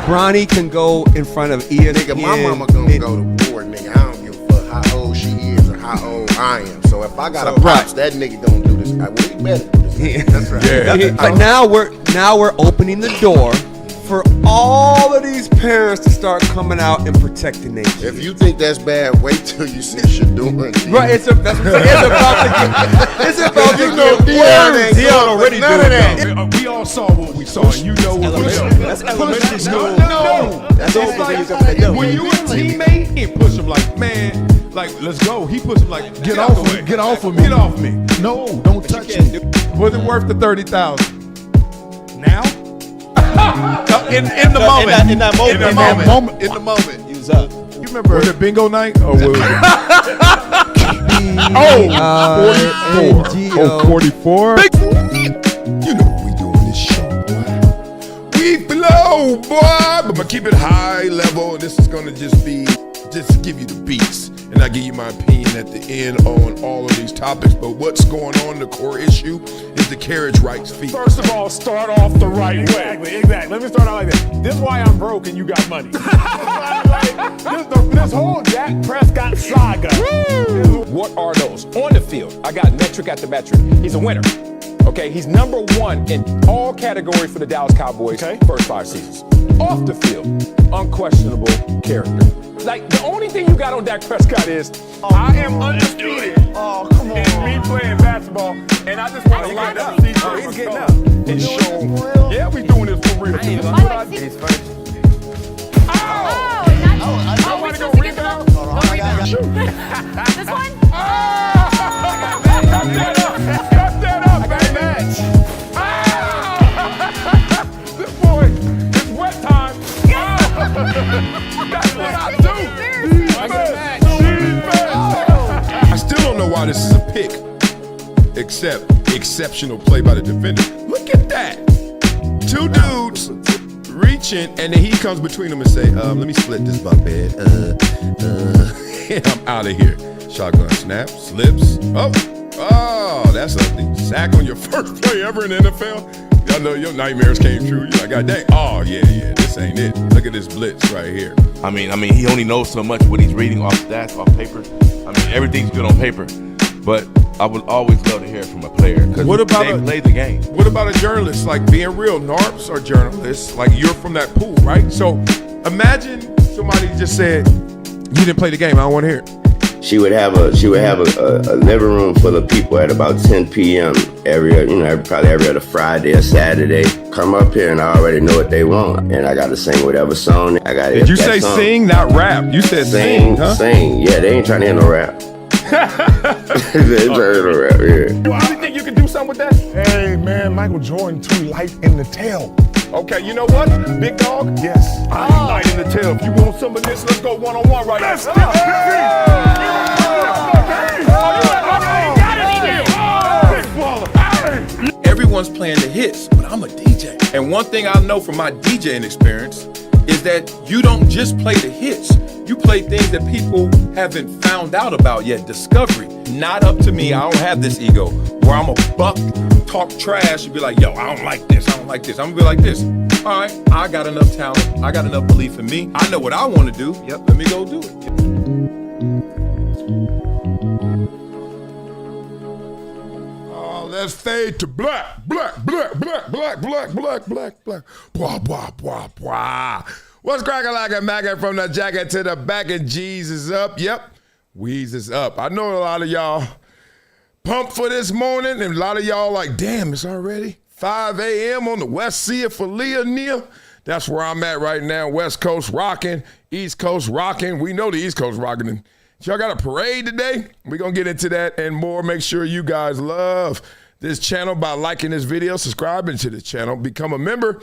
Bronny can go in front of ESPN. Nigga, my mama gonna go to war, nigga. I don't give a fuck how old she is or how old I am. So if I got a pops, that nigga gonna do this. Well, he better do this. That's right. Yeah. But now we're opening the door for all of these parents to start coming out and protecting their kids. If you think that's bad, wait till you see Shedeur. Right, it's about to get worse. Deion already doing that. We all saw what we saw. You know what we saw. That's elementary school. No. That's it's like when you a teammate, he push him like, man, like, let's go. He push him like, get off of me. Get off of me. Get off me. No, don't touch me. Was it worth the $30,000? Now? In the moment. In that moment. In the moment. You was up. You remember? Was it bingo night or was it? 44. You know what we do on this show, boy. We flow, boy. But I'm gonna keep it high level. This is gonna just give you the beats. And I give you my opinion at the end on all of these topics. But what's going on, the core issue, is the carriage rights fee. First of all, start off the right way. Exactly. Let me start out like this. This is why I'm broke and you got money. This whole Dak Prescott saga. What are those? On the field, I got metric after metric. He's a winner. Okay, he's number one in all categories for the Dallas Cowboys first 5 seasons. Off the field, unquestionable character. Like, the only thing you got on Dak Prescott is, I am undisputed. Oh, come on. And me playing basketball, and I just want to line up. He's getting up. And show, yeah, we doing this for real. He's first. I want to go rebound. Go rebound. Shoot. This one? Cut that up, baby. This boy, it's wet time. That's what I do. I still don't know why this is a pick, except exceptional play by the defender. Look at that. 2 dudes reaching, and then he comes between them and say, let me split this bunk bed. And I'm out of here. Shotgun snap, slips. Oh, that's something. Sack on your first play ever in the NFL. Y'all know your nightmares came true. You're like, God dang. Oh, yeah, this ain't it. Look at this blitz right here. I mean, he only knows so much what he's reading off stats, off paper. I mean, everything's good on paper. But I would always love to hear it from a player because they play the game. What about a journalist? Like, being real, NARPs are journalists. Like, you're from that pool, right? So imagine somebody just said, you didn't play the game. I don't want to hear it. She would have a living room full of people at about 10 p.m. probably every other Friday or Saturday. Come up here and I already know what they want, and I got to sing whatever song I got. Did you say song. Sing, not rap? You said sing, huh? Sing. Yeah, they ain't trying to hear no rap. They ain't trying to hear no rap. Yeah. Well, you think you can do something with that? Hey man, Michael Jordan too light in the tail. Okay, you know what? Big dog? Yes. I ain't light in the tail. If you want some of this, let's go one-on-one right now. Let's get Everyone's playing the hits, but I'm a DJ. And one thing I know from my DJing experience is that you don't just play the hits. You play things that people haven't found out about yet. Discovery. Not up to me. I don't have this ego where I'm a buck, talk trash, and be like, yo, I don't like this. I'm gonna be like this. All right, I got enough talent. I got enough belief in me. I know what I want to do. Yep, let me go do it. Oh, let's fade to black. Blah, blah, blah, blah. What's cracking like a maggot from the jacket to the back and G's is up? Yep, Weez is up. I know a lot of y'all pumped for this morning, and a lot of y'all like, damn, it's already 5 a.m. on the West Sea for Leah Neal. That's where I'm at right now. West Coast rocking, East Coast rocking. We know the East Coast rocking. Y'all got a parade today? We're going to get into that and more. Make sure you guys love this channel by liking this video, subscribing to the channel, become a member,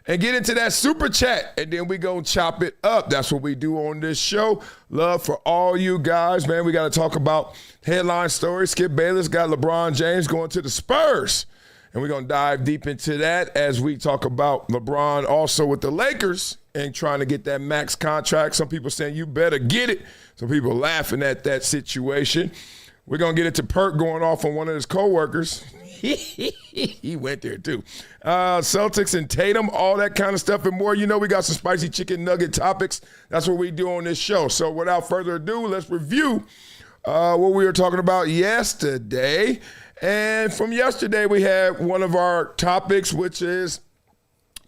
and get into that super chat, and then we gonna chop it up. That's what we do on this show. Love for all you guys, man. We got to talk about headline stories. Skip Bayless got LeBron James going to the Spurs, and we're gonna dive deep into that as we talk about LeBron also with the Lakers and trying to get that max contract. Some people saying you better get it. Some people laughing at that situation. We're going to get into Perk going off on one of his coworkers. He went there too. Celtics and Tatum, all that kind of stuff and more. You know, we got some spicy chicken nugget topics. That's what we do on this show. So without further ado, let's review what we were talking about yesterday. And from yesterday, we had one of our topics, which is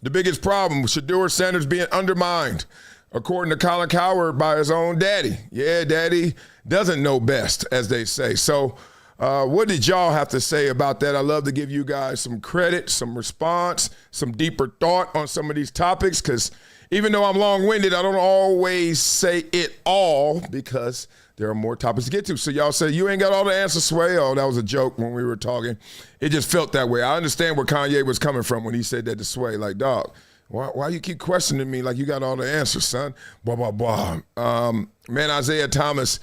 the biggest problem, Shedeur Sanders being undermined, according to Colin Cowherd, by his own daddy. Yeah, daddy doesn't know best, as they say. So what did y'all have to say about that? I love to give you guys some credit, some response, some deeper thought on some of these topics, because even though I'm long-winded, I don't always say it all because there are more topics to get to. So y'all say, you ain't got all the answers, Sway. Oh, that was a joke when we were talking. It just felt that way. I understand where Kanye was coming from when he said that to Sway. Like, dog, why you keep questioning me like you got all the answers, son? Blah, blah, blah. Man, Isaiah I was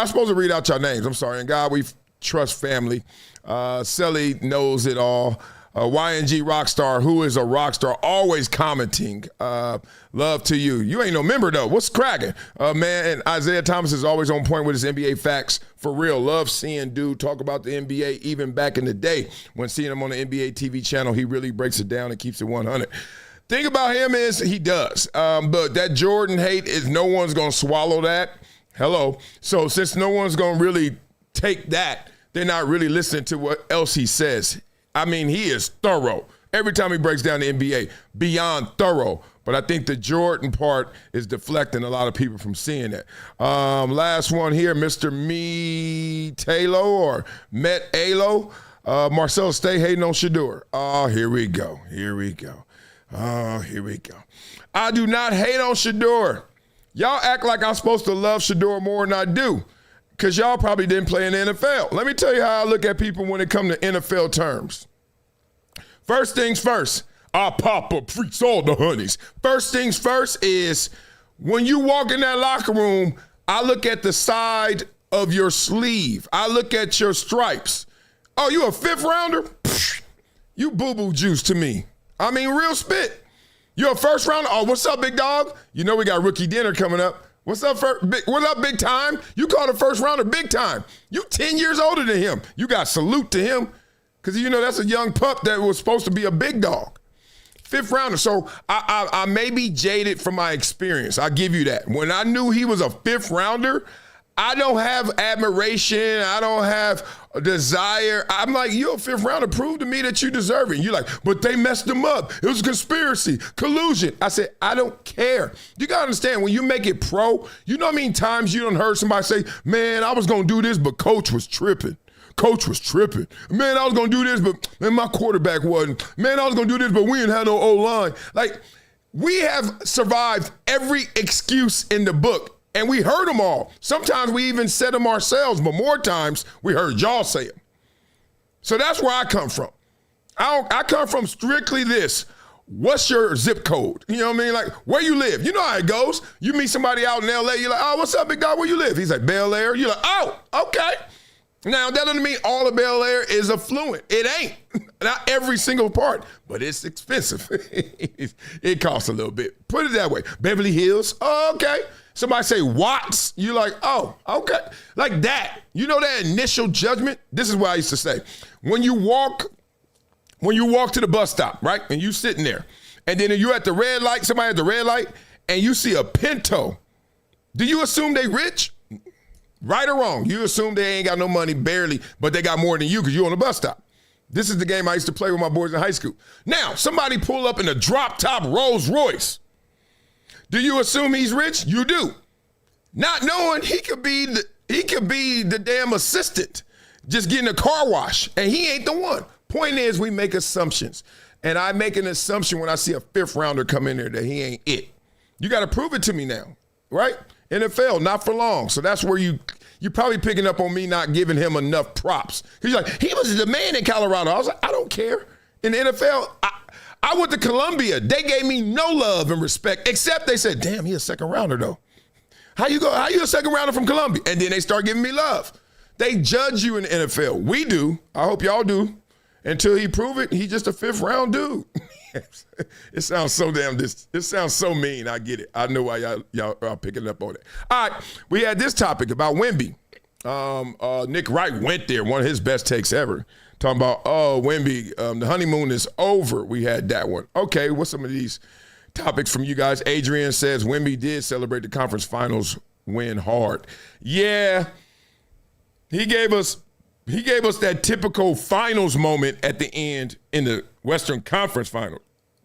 supposed to read out your names. I'm sorry. And God, we trust family. Selly knows it all. YNG Rockstar, who is a rock star, always commenting. Love to you. You ain't no member, though. What's cracking? Man, and Isaiah Thomas is always on point with his NBA facts. For real. Love seeing dude talk about the NBA even back in the day. When seeing him on the NBA TV channel, he really breaks it down and keeps it 100. Thing about him is he does. But that Jordan hate is no one's going to swallow that. Hello. So since no one's going to really take that, they're not really listening to what else he says. I mean, he is thorough. Every time he breaks down the NBA, beyond thorough. But I think the Jordan part is deflecting a lot of people from seeing it. Last one here, Mr. Me Talo or Met Alo. Marcel, stay hating on Shedeur. Oh, here we go. Oh, here we go. I do not hate on Shedeur. Y'all act like I'm supposed to love Shedeur more than I do, because y'all probably didn't play in the NFL. Let me tell you how I look at people when it comes to NFL terms. First things first, our Papa preach all the honeys. First things first is when you walk in that locker room, I look at the side of your sleeve. I look at your stripes. Oh, you a fifth rounder? Psh, you boo-boo juice to me. I mean, real spit. You a first rounder? Oh, what's up, big dog? You know we got rookie dinner coming up. What's up, big time? You call the first rounder big time. You 10 years older than him. You got salute to him, because you know that's a young pup that was supposed to be a big dog. Fifth rounder. So I may be jaded from my experience. I'll give you that. When I knew he was a fifth rounder, I don't have admiration. I don't have a desire. I'm like, you're a fifth rounder. Prove to me that you deserve it. And you're like, but they messed him up. It was a conspiracy, collusion. I said, I don't care. You got to understand, when you make it pro, you know how many times you done heard somebody say, man, I was going to do this, but coach was tripping. Man, I was going to do this, but man, my quarterback wasn't. Man, I was going to do this, but we didn't have no O-line. Like, we have survived every excuse in the book. And we heard them all. Sometimes we even said them ourselves, but more times we heard y'all say them. So that's where I come from. I come from strictly this. What's your zip code? You know what I mean? Like, where you live. You know how it goes. You meet somebody out in LA, you're like, oh, what's up, big dog? Where you live? He's like, Bel Air. You're like, oh, okay. Now, that doesn't mean all of Bel Air is affluent. It ain't. Not every single part, but it's expensive. It costs a little bit. Put it that way. Beverly Hills, oh, okay. Somebody say Watts, you're like, oh, okay. Like that. You know that initial judgment? This is what I used to say. When you walk to the bus stop, right? And you sitting there, and then you're at the red light, somebody at the red light, and you see a Pinto, do you assume they rich? Right or wrong? You assume they ain't got no money, barely, but they got more than you because you're on the bus stop. This is the game I used to play with my boys in high school. Now, somebody pull up in a drop-top Rolls Royce. Do you assume he's rich? You do. Not knowing he could be the damn assistant just getting a car wash, and he ain't the one. Point is, we make assumptions. And I make an assumption when I see a fifth rounder come in there that he ain't it. You got to prove it to me now, right? NFL, not for long. So that's where you're probably picking up on me not giving him enough props. He's like, he was the man in Colorado. I was like, I don't care. In the NFL, I went to Columbia. They gave me no love and respect, except they said, damn, he a second rounder though. How you a second rounder from Columbia? And then they start giving me love. They judge you in the NFL. We do. I hope y'all do. Until he prove it, he's just a fifth round dude. It sounds so it sounds so mean. I get it. I know why y'all are picking up on it. All right, we had this topic about Wemby. Nick Wright went there, one of his best takes ever. Talking about, Wemby, the honeymoon is over. We had that one. Okay, what's some of these topics from you guys? Adrian says Wemby did celebrate the conference finals win hard. Yeah, he gave us that typical finals moment at the end in the Western Conference Final.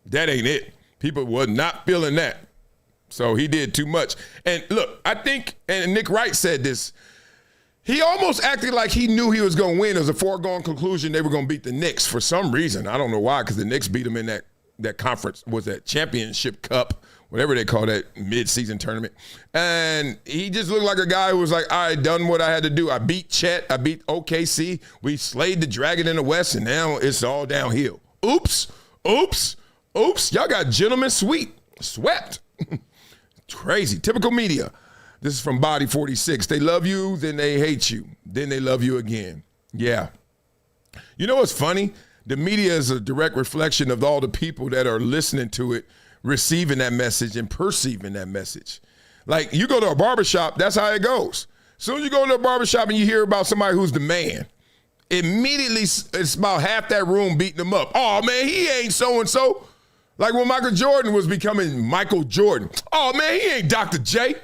That ain't it. People were not feeling that. So he did too much. And look, I think, and Nick Wright said this, he almost acted like he knew he was going to win. It was a foregone conclusion they were going to beat the Knicks for some reason. I don't know why, because the Knicks beat them in that conference, was that championship cup, whatever they call that mid-season tournament. And he just looked like a guy who was like, I done what I had to do. I beat Chet. I beat OKC. We slayed the Dragon in the West, and now it's all downhill. Oops. Y'all got gentlemen swept. Crazy. Typical media. This is from Body 46. They love you, then they hate you. Then they love you again. Yeah. You know what's funny? The media is a direct reflection of all the people that are listening to it, receiving that message and perceiving that message. Like, you go to a barbershop, that's how it goes. Soon as you go to a barbershop and you hear about somebody who's the man, immediately it's about half that room beating them up. Oh, man, he ain't so-and-so. Like when Michael Jordan was becoming Michael Jordan. Oh, man, he ain't Dr. J.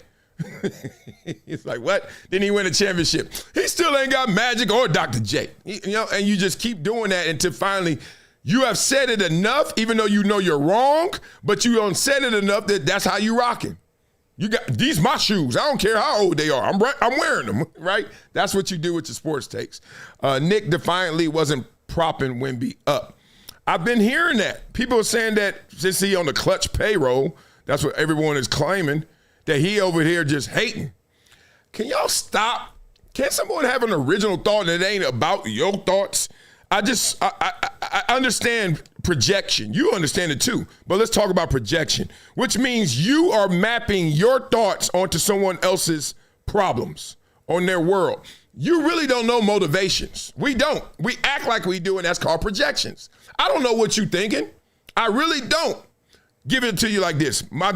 It's like, what? Then he win a championship. He still ain't got Magic or Dr. J. And you just keep doing that until finally you have said it enough, even though you know you're wrong, but you don't said it enough that that's how you rocking. You got, these my shoes. I don't care how old they are. I'm wearing them, right? That's what you do with your sports takes. Nick defiantly wasn't propping Wemby up. I've been hearing that. People are saying that since he on the clutch payroll, that's what everyone is claiming, that he over here just hating. Can y'all stop? Can someone have an original thought that ain't about your thoughts? I understand projection. You understand it too. But let's talk about projection, which means you are mapping your thoughts onto someone else's problems, on their world. You really don't know motivations. We don't. We act like we do, and that's called projections. I don't know what you're thinking. I really don't. Give it to you like this. My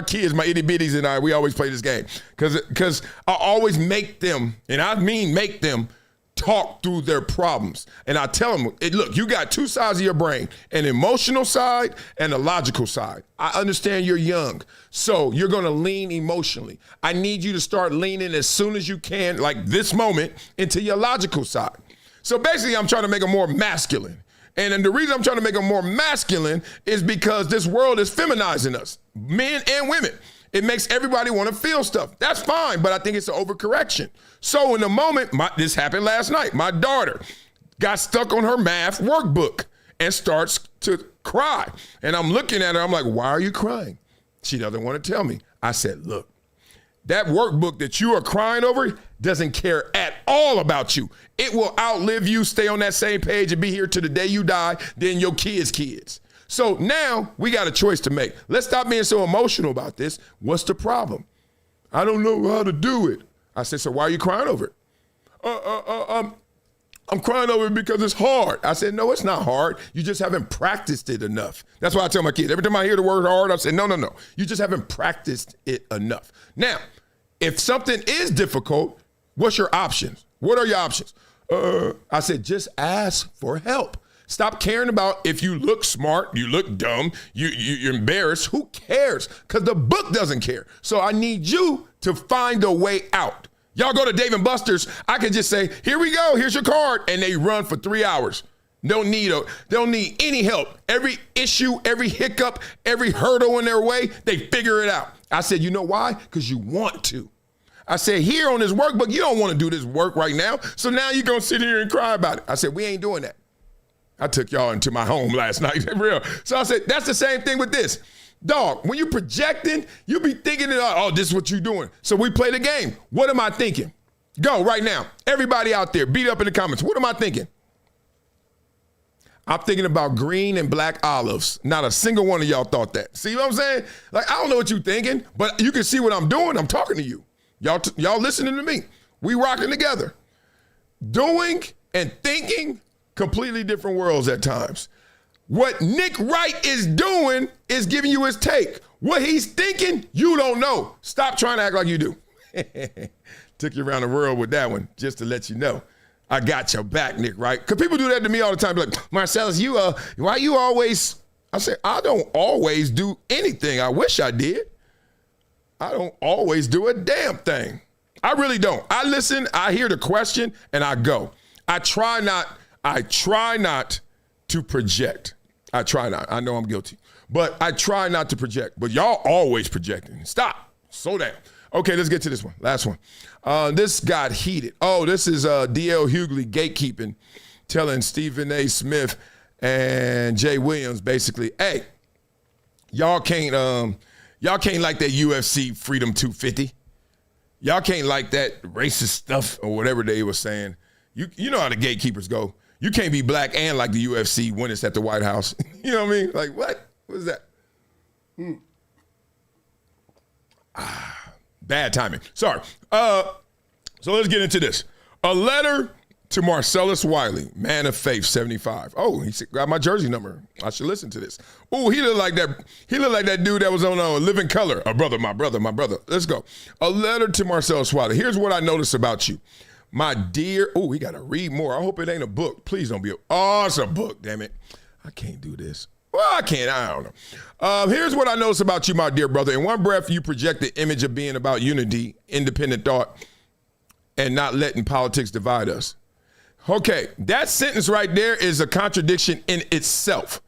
kids, my itty bitties and I, we always play this game because I always make them, and I mean make them, talk through their problems. And I tell them, look, you got two sides of your brain, an emotional side and a logical side. I understand you're young, so you're going to lean emotionally. I need you to start leaning as soon as you can, like this moment, into your logical side. So basically, I'm trying to make them more masculine. And then the reason I'm trying to make them more masculine is because this world is feminizing us, men and women. It makes everybody want to feel stuff. That's fine, but I think it's an overcorrection. So in the moment, this happened last night. My daughter got stuck on her math workbook and starts to cry. And I'm looking at her, I'm like, why are you crying? She doesn't want to tell me. I said, look, that workbook that you are crying over doesn't care at all about you. It will outlive you, stay on that same page, and be here to the day you die, then your kids. So now we got a choice to make. Let's stop being so emotional about this. What's the problem? I don't know how to do it. I said, so why are you crying over it? I'm crying over it because it's hard. I said, no, it's not hard. You just haven't practiced it enough. That's why I tell my kids, every time I hear the word hard, I say, no. You just haven't practiced it enough. Now, if something is difficult, what's your options? What are your options? I said, just ask for help. Stop caring about if you look smart, you look dumb, you're embarrassed. Who cares? Because the book doesn't care. So I need you to find a way out. Y'all go to Dave & Buster's, I can just say, here we go, here's your card, and they run for 3 hours. They don't need any help. Every issue, every hiccup, every hurdle in their way, they figure it out. I said, you know why? Because you want to. I said, here on this workbook, you don't want to do this work right now, so now you're going to sit here and cry about it. I said, we ain't doing that. I took y'all into my home last night, real. So I said, that's the same thing with this. Dog, when you're projecting, you be thinking, oh, this is what you're doing. So we play the game. What am I thinking? Go right now. Everybody out there, beat up in the comments. What am I thinking? I'm thinking about green and black olives. Not a single one of y'all thought that. See what I'm saying? Like, I don't know what you're thinking, but you can see what I'm doing. I'm talking to you. Y'all listening to me. We rocking together. Doing and thinking, completely different worlds at times. What Nick Wright is doing is giving you his take. What he's thinking, you don't know. Stop trying to act like you do. Took you around the world with that one, just to let you know. I got your back, Nick, right? Because people do that to me all the time. Be like, Marcellus, why you always... I say, I don't always do anything. I wish I did. I don't always do a damn thing. I really don't. I listen, I hear the question, and I go. I try not to project. I try not. I know I'm guilty. But I try not to project. But y'all always projecting. Stop. Slow down. Okay, let's get to this one. Last one. This got heated. Oh, this is D.L. Hughley gatekeeping, telling Stephen A. Smith and Jay Williams basically, hey, y'all can't like that UFC Freedom 250. Y'all can't like that racist stuff or whatever they were saying. You know how the gatekeepers go. You can't be black and like the UFC when it's at the White House. You know what I mean? Like, what? What is that? Bad timing. Sorry. So let's get into this. A letter to Marcellus Wiley, man of faith, 75. Oh, he got my jersey number. I should listen to this. Oh, he looked like that. He looked like that dude that was on Living Color. My brother. Let's go. A letter to Marcellus Wiley. Here's what I noticed about you. My dear, oh, we got to read more. I hope it ain't a book. Please don't be it's a book, damn it. I can't do this. Well, I can't. I don't know. Here's what I noticed about you, my dear brother. In one breath, you project the image of being about unity, independent thought, and not letting politics divide us. Okay, that sentence right there is a contradiction in itself.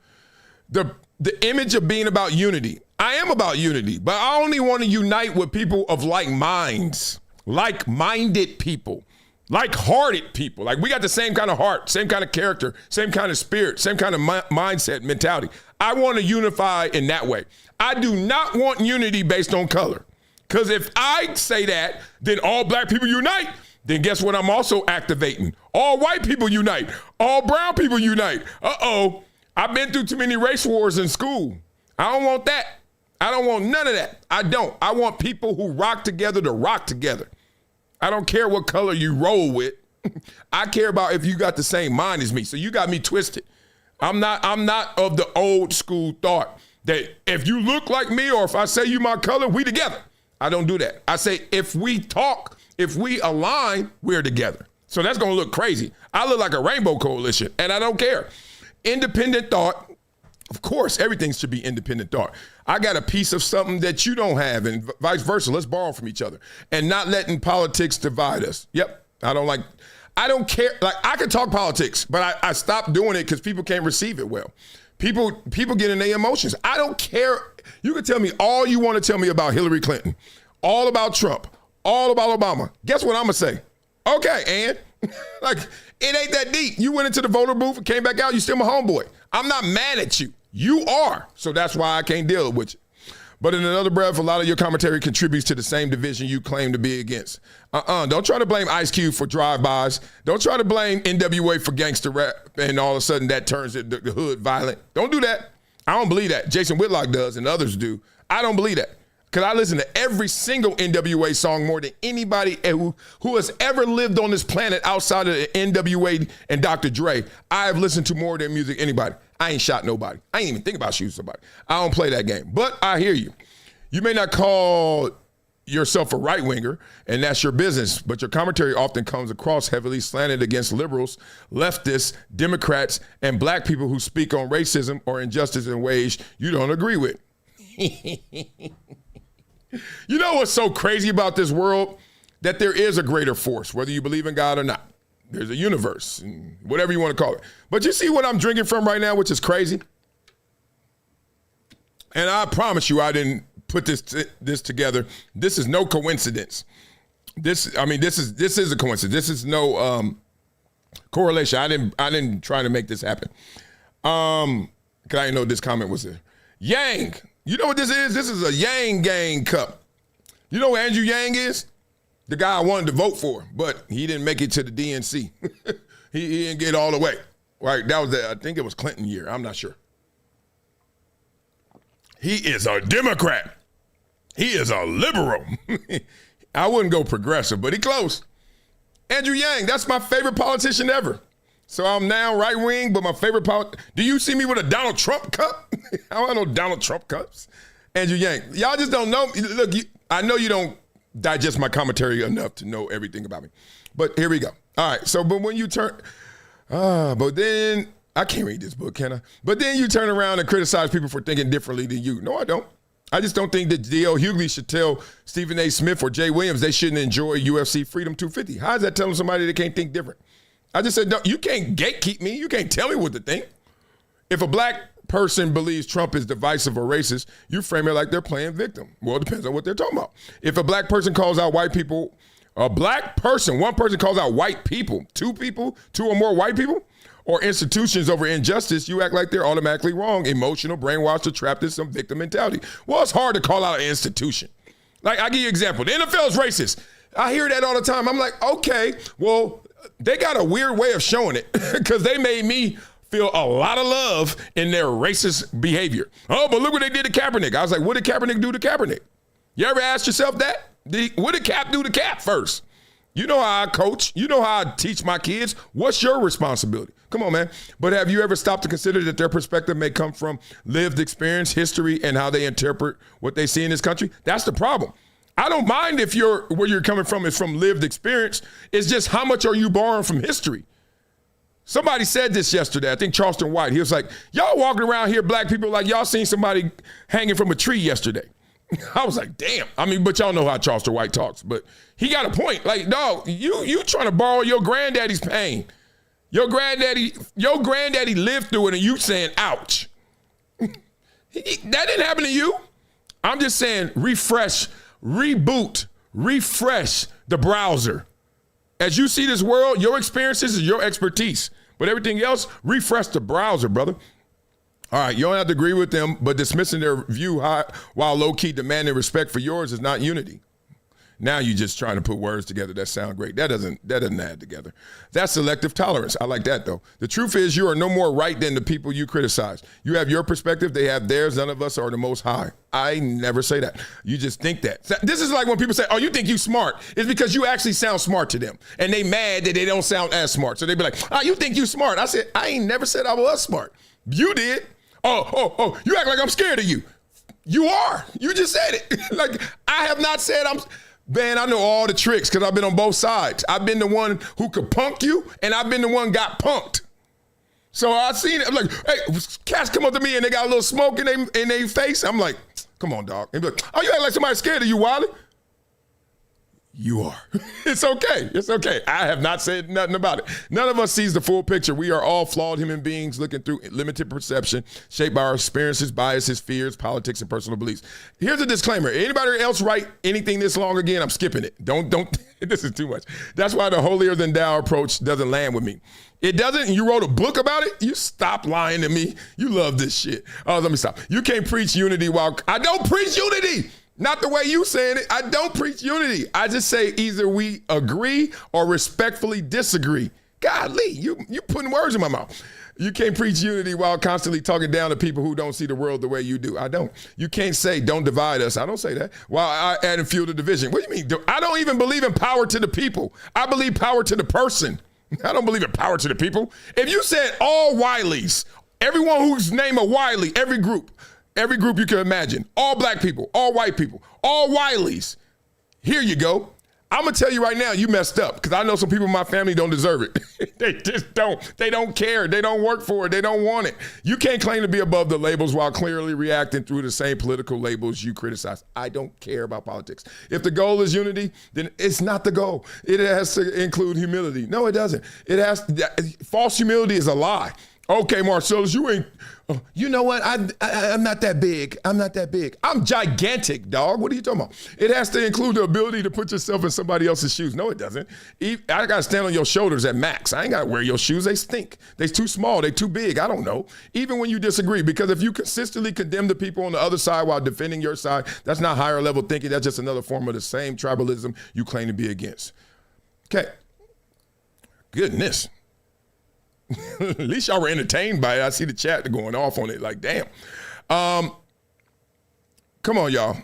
The image of being about unity. I am about unity, but I only want to unite with people of like minds, like-minded people, like-hearted people. Like we got the same kind of heart, same kind of character, same kind of spirit, same kind of mindset, mentality. I want to unify in that way. I do not want unity based on color. Because if I say that, then all black people unite. Then guess what I'm also activating? All white people unite. All brown people unite. Uh-oh. I've been through too many race wars in school. I don't want that. I don't want none of that. I don't. I want people who rock together to rock together. I don't care what color you roll with. I care about if you got the same mind as me. So you got me twisted. I'm not of the old school thought that if you look like me or if I say you my color, we together. I don't do that. I say if we talk, if we align, we're together. So that's going to look crazy. I look like a rainbow coalition, and I don't care. Independent thought, of course, everything should be independent thought. I got a piece of something that you don't have, and vice versa. Let's borrow from each other and not letting politics divide us. Yep, I don't care. Like, I can talk politics, but I stopped doing it because people can't receive it well. People get in their emotions. I don't care. You can tell me all you want to tell me about Hillary Clinton, all about Trump, all about Obama. Guess what I'm going to say? Okay, and like, it ain't that deep. You went into the voter booth and came back out. You still my homeboy. I'm not mad at you. You are. So that's why I can't deal with you. But in another breath, a lot of your commentary contributes to the same division you claim to be against. Don't try to blame Ice Cube for drive-bys. Don't try to blame NWA for gangster rap, and all of a sudden that turns the hood violent. Don't do that. I don't believe that. Jason Whitlock does, and others do. I don't believe that. Because I listen to every single NWA song more than anybody who has ever lived on this planet outside of the NWA and Dr. Dre. I have listened to more of their music than anybody. I ain't shot nobody. I ain't even think about shooting somebody. I don't play that game. But I hear you. You may not call yourself a right-winger, and that's your business, but your commentary often comes across heavily slanted against liberals, leftists, Democrats, and black people who speak on racism or injustice in ways you don't agree with. You know what's so crazy about this world? That there is a greater force, whether you believe in God or not. There's a universe, and whatever you want to call it. But you see what I'm drinking from right now, which is crazy? And I promise you I didn't put this together. This is no coincidence. This is a coincidence. This is no correlation. I didn't try to make this happen. Cause I didn't know this comment was there. Yang. You know what this is? This is a Yang Gang cup. You know who Andrew Yang is? The guy I wanted to vote for, but he didn't make it to the DNC. he didn't get all the way. Right? That was I think it was Clinton year. I'm not sure. He is a Democrat. He is a liberal. I wouldn't go progressive, but he close. Andrew Yang, that's my favorite politician ever. So I'm now right wing, but my favorite do you see me with a Donald Trump cup? I don't have no Donald Trump cups. Andrew Yang, y'all just don't know. Look, I know you don't digest my commentary enough to know everything about me. But here we go. All right, so but when you turn, but then, I can't read this book, can I? But then you turn around and criticize people for thinking differently than you. No, I don't. I just don't think that D.L. Hughley should tell Stephen A. Smith or Jay Williams they shouldn't enjoy UFC Freedom 250. How is that telling somebody they can't think different? I just said, no, you can't gatekeep me. You can't tell me what to think. If a black person believes Trump is divisive or racist, you frame it like they're playing victim. Well, it depends on what they're talking about. If a black person calls out white people, one person calls out white people, two or more white people, or institutions over injustice, you act like they're automatically wrong, emotional, brainwashed, or trapped in some victim mentality. Well, it's hard to call out an institution. Like, I'll give you an example. The NFL is racist. I hear that all the time. I'm like, okay, well, they got a weird way of showing it because they made me feel a lot of love in their racist behavior. Oh, but look what they did to Kaepernick. I was like, what did Kaepernick do to Kaepernick? You ever ask yourself that? What did Cap do to Cap first? You know how I coach. You know how I teach my kids. What's your responsibility? Come on, man. But have you ever stopped to consider that their perspective may come from lived experience, history, and how they interpret what they see in this country? That's the problem. I don't mind if where you're coming from is from lived experience. It's just how much are you borrowing from history? Somebody said this yesterday. I think Charleston White. He was like, y'all walking around here, black people, like y'all seen somebody hanging from a tree yesterday. I was like, damn. I mean, but y'all know how Charleston White talks. But he got a point. Like, dog, you trying to borrow your granddaddy's pain. Your granddaddy lived through it and you saying, ouch. That didn't happen to you. I'm just saying refresh, reboot, refresh the browser. As you see this world, your experiences is your expertise. But everything else, refresh the browser, brother. All right, you don't have to agree with them, but dismissing their view while low-key demanding respect for yours is not unity. Now you're just trying to put words together that sound great. That doesn't add together. That's selective tolerance. I like that, though. The truth is you are no more right than the people you criticize. You have your perspective. They have theirs. None of us are the most high. I never say that. You just think that. This is like when people say, oh, you think you smart. It's because you actually sound smart to them. And they mad that they don't sound as smart. So they be like, oh, you think you smart. I said, I ain't never said I was smart. You did. Oh, you act like I'm scared of you. You are. You just said it. Like, I have not said man, I know all the tricks because I've been on both sides. I've been the one who could punk you, and I've been the one got punked. So I've seen it. I'm like, hey, cats come up to me and they got a little smoke in their face. I'm like, come on, dog. And be like, oh, you act like somebody's scared of you, Wiley. You are. It's okay. It's okay. I have not said nothing about it. None of us sees the full picture. We are all flawed human beings looking through limited perception, shaped by our experiences, biases, fears, politics, and personal beliefs. Here's a disclaimer. Anybody else write anything this long again, I'm skipping it. Don't, this is too much. That's why the holier than thou approach doesn't land with me. It doesn't? You wrote a book about it? You stop lying to me. You love this shit. Oh, let me stop. You can't preach unity while, I don't preach unity. Not the way you saying it. I don't preach unity. I just say either we agree or respectfully disagree. Golly, you putting words in my mouth. You can't preach unity while constantly talking down to people who don't see the world the way you do. I don't. You can't say don't divide us. I don't say that. While I add and fuel the division. What do you mean? I don't even believe in power to the people. I believe power to the person. I don't believe in power to the people. If you said all Wileys, everyone whose name a Wiley, every group you can imagine, all black people, all white people, all Wileys. Here you go. I'm going to tell you right now, you messed up because I know some people in my family don't deserve it. They just don't. They don't care. They don't work for it. They don't want it. You can't claim to be above the labels while clearly reacting through the same political labels you criticize. I don't care about politics. If the goal is unity, then it's not the goal. It has to include humility. No, it doesn't. False humility is a lie. Okay, Marcellus, you ain't, you know what? I'm not that big. I'm not that big. I'm gigantic, dog. What are you talking about? It has to include the ability to put yourself in somebody else's shoes. No, it doesn't. I got to stand on your shoulders at max. I ain't got to wear your shoes. They stink. They too small. They too big. I don't know. Even when you disagree, because if you consistently condemn the people on the other side while defending your side, that's not higher level thinking. That's just another form of the same tribalism you claim to be against. Okay. Goodness. At least y'all were entertained by it. I see the chat going off on it like, damn. Come on, y'all.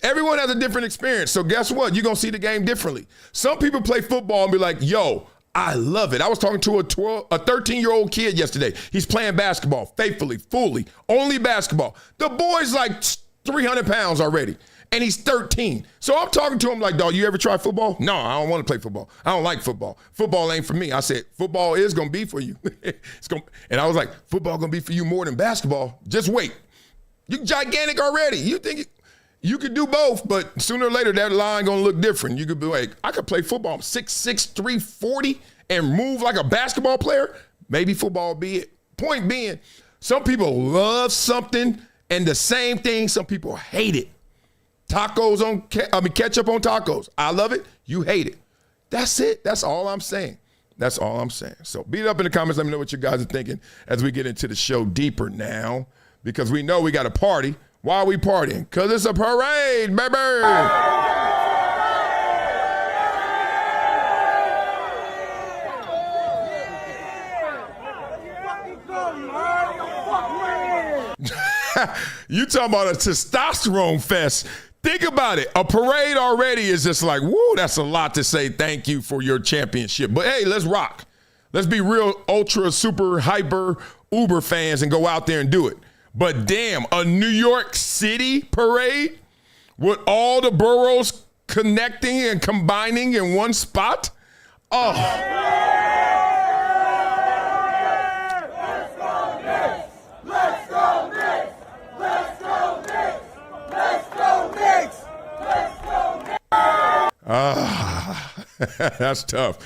Everyone has a different experience. So guess what? You're going to see the game differently. Some people play football and be like, yo, I love it. I was talking to a 13-year-old kid yesterday. He's playing basketball faithfully, fully, only basketball. The boy's like 300 pounds already. And he's 13. So I'm talking to him like, dog, you ever try football? No, I don't want to play football. I don't like football. Football ain't for me. I said, football is going to be for you. And I was like, football going to be for you more than basketball. Just wait. You're gigantic already. You think you could do both, but sooner or later that line going to look different. You could be like, I could play football. I'm 6'6", 340 and move like a basketball player. Maybe football will be it. Point being, some people love something and the same thing, some people hate it. Ketchup on tacos. I love it. You hate it. That's it. That's all I'm saying. That's all I'm saying. So beat it up in the comments. Let me know what you guys are thinking as we get into the show deeper now, because we know we got a party. Why are we partying? Because it's a parade, baby. You talking about a testosterone fest. Think about it. A parade already is just like, woo, that's a lot to say thank you for your championship. But hey, let's rock. Let's be real ultra, super, hyper, uber fans and go out there and do it. But damn, a New York City parade with all the boroughs connecting and combining in one spot? Oh. That's tough.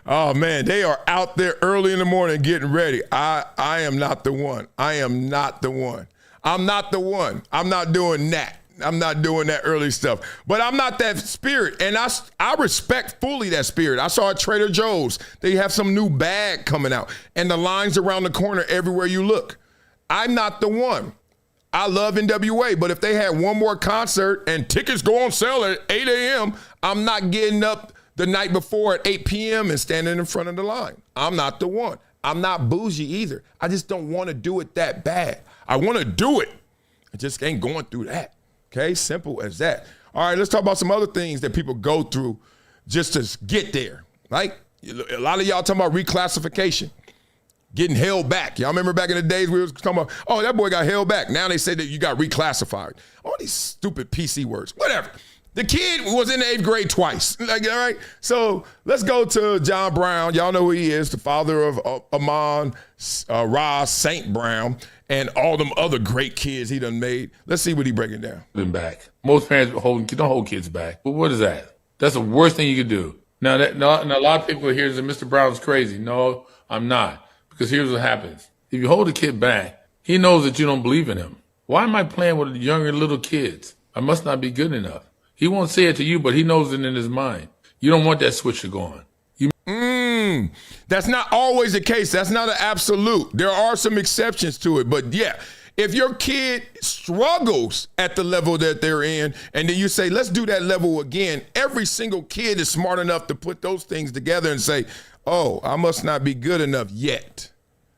Oh, man, they are out there early in the morning getting ready. I am not the one. I am not the one. I'm not the one. I'm not doing that. I'm not doing that early stuff. But I'm not that spirit, and I respect fully that spirit. I saw at Trader Joe's, they have some new bag coming out, and the lines around the corner everywhere you look. I'm not the one. I love NWA, but if they had one more concert and tickets go on sale at 8 a.m., I'm not getting up the night before at 8 p.m. and standing in front of the line. I'm not the one. I'm not bougie either. I just don't want to do it that bad. I want to do it. I just ain't going through that. Okay, simple as that. All right, let's talk about some other things that people go through just to get there. Like a lot of y'all talking about reclassification. Getting held back. Y'all remember back in the days we was talking about, oh, that boy got held back. Now they say that you got reclassified. All these stupid PC words. Whatever. The kid was in the 8th grade twice. Like, all right? So let's go to John Brown. Y'all know who he is, the father of Amon-Ra, St. Brown, and all them other great kids he done made. Let's see what he breaking down. Back. Most parents don't hold kids back. But what is that? That's the worst thing you could do. Now, and a lot of people here say, Mr. Brown's crazy. No, I'm not. Because here's what happens. If you hold a kid back, he knows that you don't believe in him. Why am I playing with younger little kids? I must not be good enough. He won't say it to you, but he knows it in his mind. You don't want that switch to go on. That's not always the case. That's not an absolute. There are some exceptions to it. But yeah, if your kid struggles at the level that they're in, and then you say, let's do that level again, every single kid is smart enough to put those things together and say, oh, I must not be good enough yet.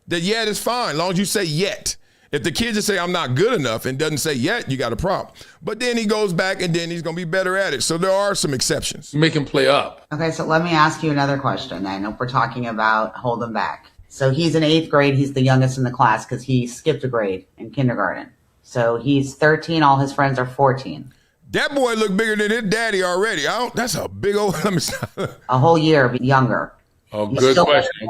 The yet is fine, as long as you say yet. If the kid just say, I'm not good enough, and doesn't say yet, you got a problem. But then he goes back, and then he's going to be better at it. So there are some exceptions. Make him play up. Okay, so let me ask you another question then. If we're talking about hold him back. So he's in 8th grade. He's the youngest in the class because he skipped a grade in kindergarten. So he's 13. All his friends are 14. That boy look bigger than his daddy already. That's a big old... Let me stop. A whole year younger. Oh, good question.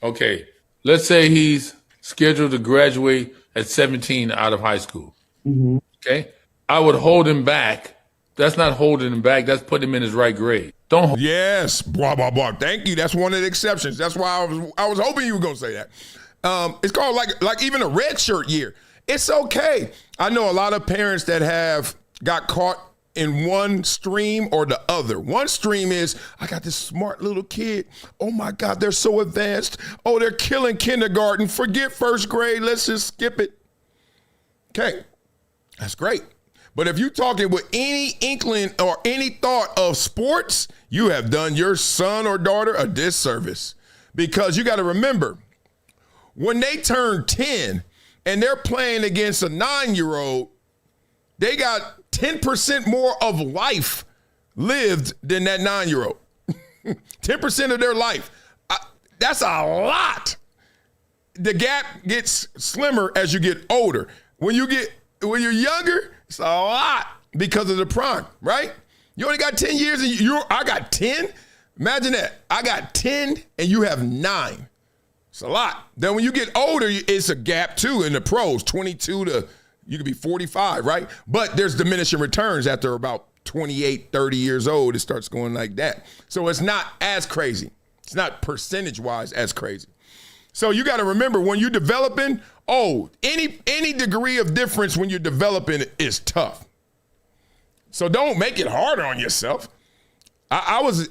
Okay, let's say he's scheduled to graduate at 17 out of high school. Mm-hmm. Okay, I would hold him back. That's not holding him back. That's putting him in his right grade. Don't hold. Yes, blah, blah, blah. Thank you. That's one of the exceptions. That's why I was hoping you were going to say that. It's called like even a red shirt year. It's okay. I know a lot of parents that have got caught in one stream or the other. One stream is, I got this smart little kid. Oh my God, they're so advanced. Oh, they're killing kindergarten. Forget 1st grade. Let's just skip it. Okay, that's great. But if you're talking with any inkling or any thought of sports, you have done your son or daughter a disservice. Because you got to remember, when they turn 10 and they're playing against a 9-year-old, they got 10% more of life lived than that 9-year-old. 10% of their life. That's a lot. The gap gets slimmer as you get older. When you're younger, It's a lot because of the prime, right? You only got 10 years and I got 10. Imagine that. I got 10 and you have 9. It's a lot. Then when you get older, it's a gap too in the pros, 22 to, you could be 45, right? But there's diminishing returns after about 28, 30 years old. It starts going like that. So it's not as crazy. It's not percentage-wise as crazy. So you got to remember when you're developing, any degree of difference when you're developing is tough. So don't make it harder on yourself. I was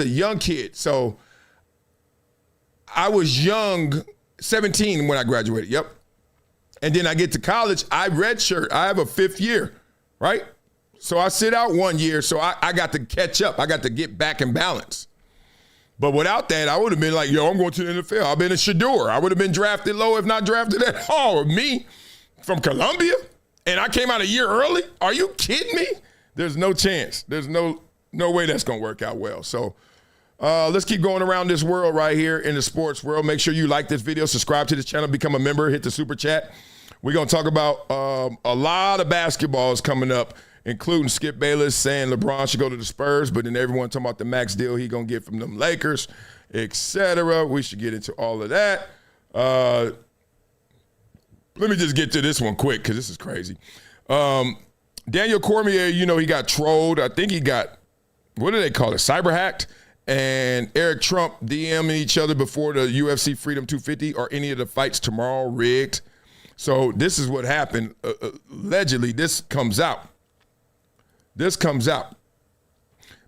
a young kid. So I was young, 17 when I graduated. Yep. And then I get to college, I redshirt. I have a 5th year, right? So I sit out 1 year. So I got to catch up. I got to get back in balance. But without that, I would have been like, I'm going to the NFL. I've been a Shedeur. I would have been drafted low, if not drafted at all. Me from Columbia, and I came out a year early? Are you kidding me? There's no chance. There's no way that's going to work out well. So let's keep going around this world right here in the sports world. Make sure you like this video, subscribe to this channel, become a member, hit the super chat. We're going to talk about a lot of basketballs coming up, including Skip Bayless saying LeBron should go to the Spurs, but then everyone talking about the max deal he going to get from them Lakers, etc. We should get into all of that. Let me just get to this one quick because this is crazy. Daniel Cormier, he got trolled. I think he got, what do they call it, cyber hacked? And Eric Trump DMing each other before the UFC Freedom 250. Are any of the fights tomorrow rigged? So this is what happened. Allegedly, this comes out.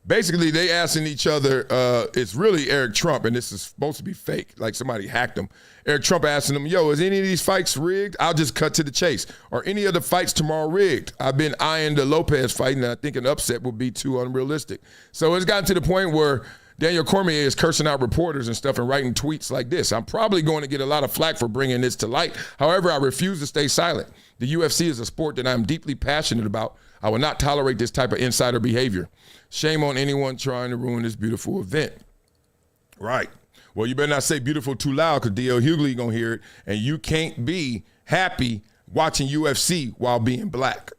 Basically, they asking each other, it's really Eric Trump, and this is supposed to be fake, like somebody hacked him. Eric Trump asking him, is any of these fights rigged? I'll just cut to the chase. Are any of the fights tomorrow rigged? I've been eyeing the Lopez fight, and I think an upset would be too unrealistic. So it's gotten to the point where Daniel Cormier is cursing out reporters and stuff and writing tweets like this. I'm probably going to get a lot of flack for bringing this to light. However, I refuse to stay silent. The UFC is a sport that I'm deeply passionate about. I will not tolerate this type of insider behavior. Shame on anyone trying to ruin this beautiful event. Right. Well, you better not say beautiful too loud because D.L. Hughley going to hear it, and you can't be happy watching UFC while being black.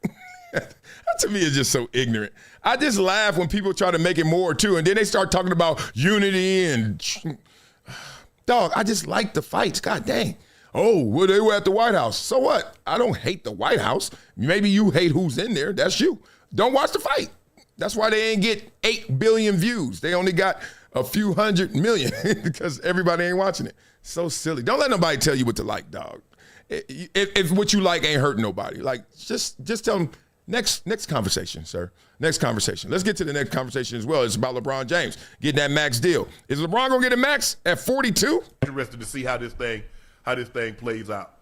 That to me is just so ignorant. I just laugh when people try to make it more too, and then they start talking about unity and dog, I just like the fights. God dang. Oh, well, they were at the White House. So what? I don't hate the White House. Maybe you hate who's in there. That's you. Don't watch the fight. That's why they ain't get 8 billion views. They only got a few 100 million because everybody ain't watching it. So silly. Don't let nobody tell you what to like, dog. If what you like ain't hurting nobody, like just tell them next conversation, sir. Next conversation. Let's get to the next conversation as well. It's about LeBron James getting that max deal. Is LeBron gonna get a max at 42? Interested to see how this thing plays out.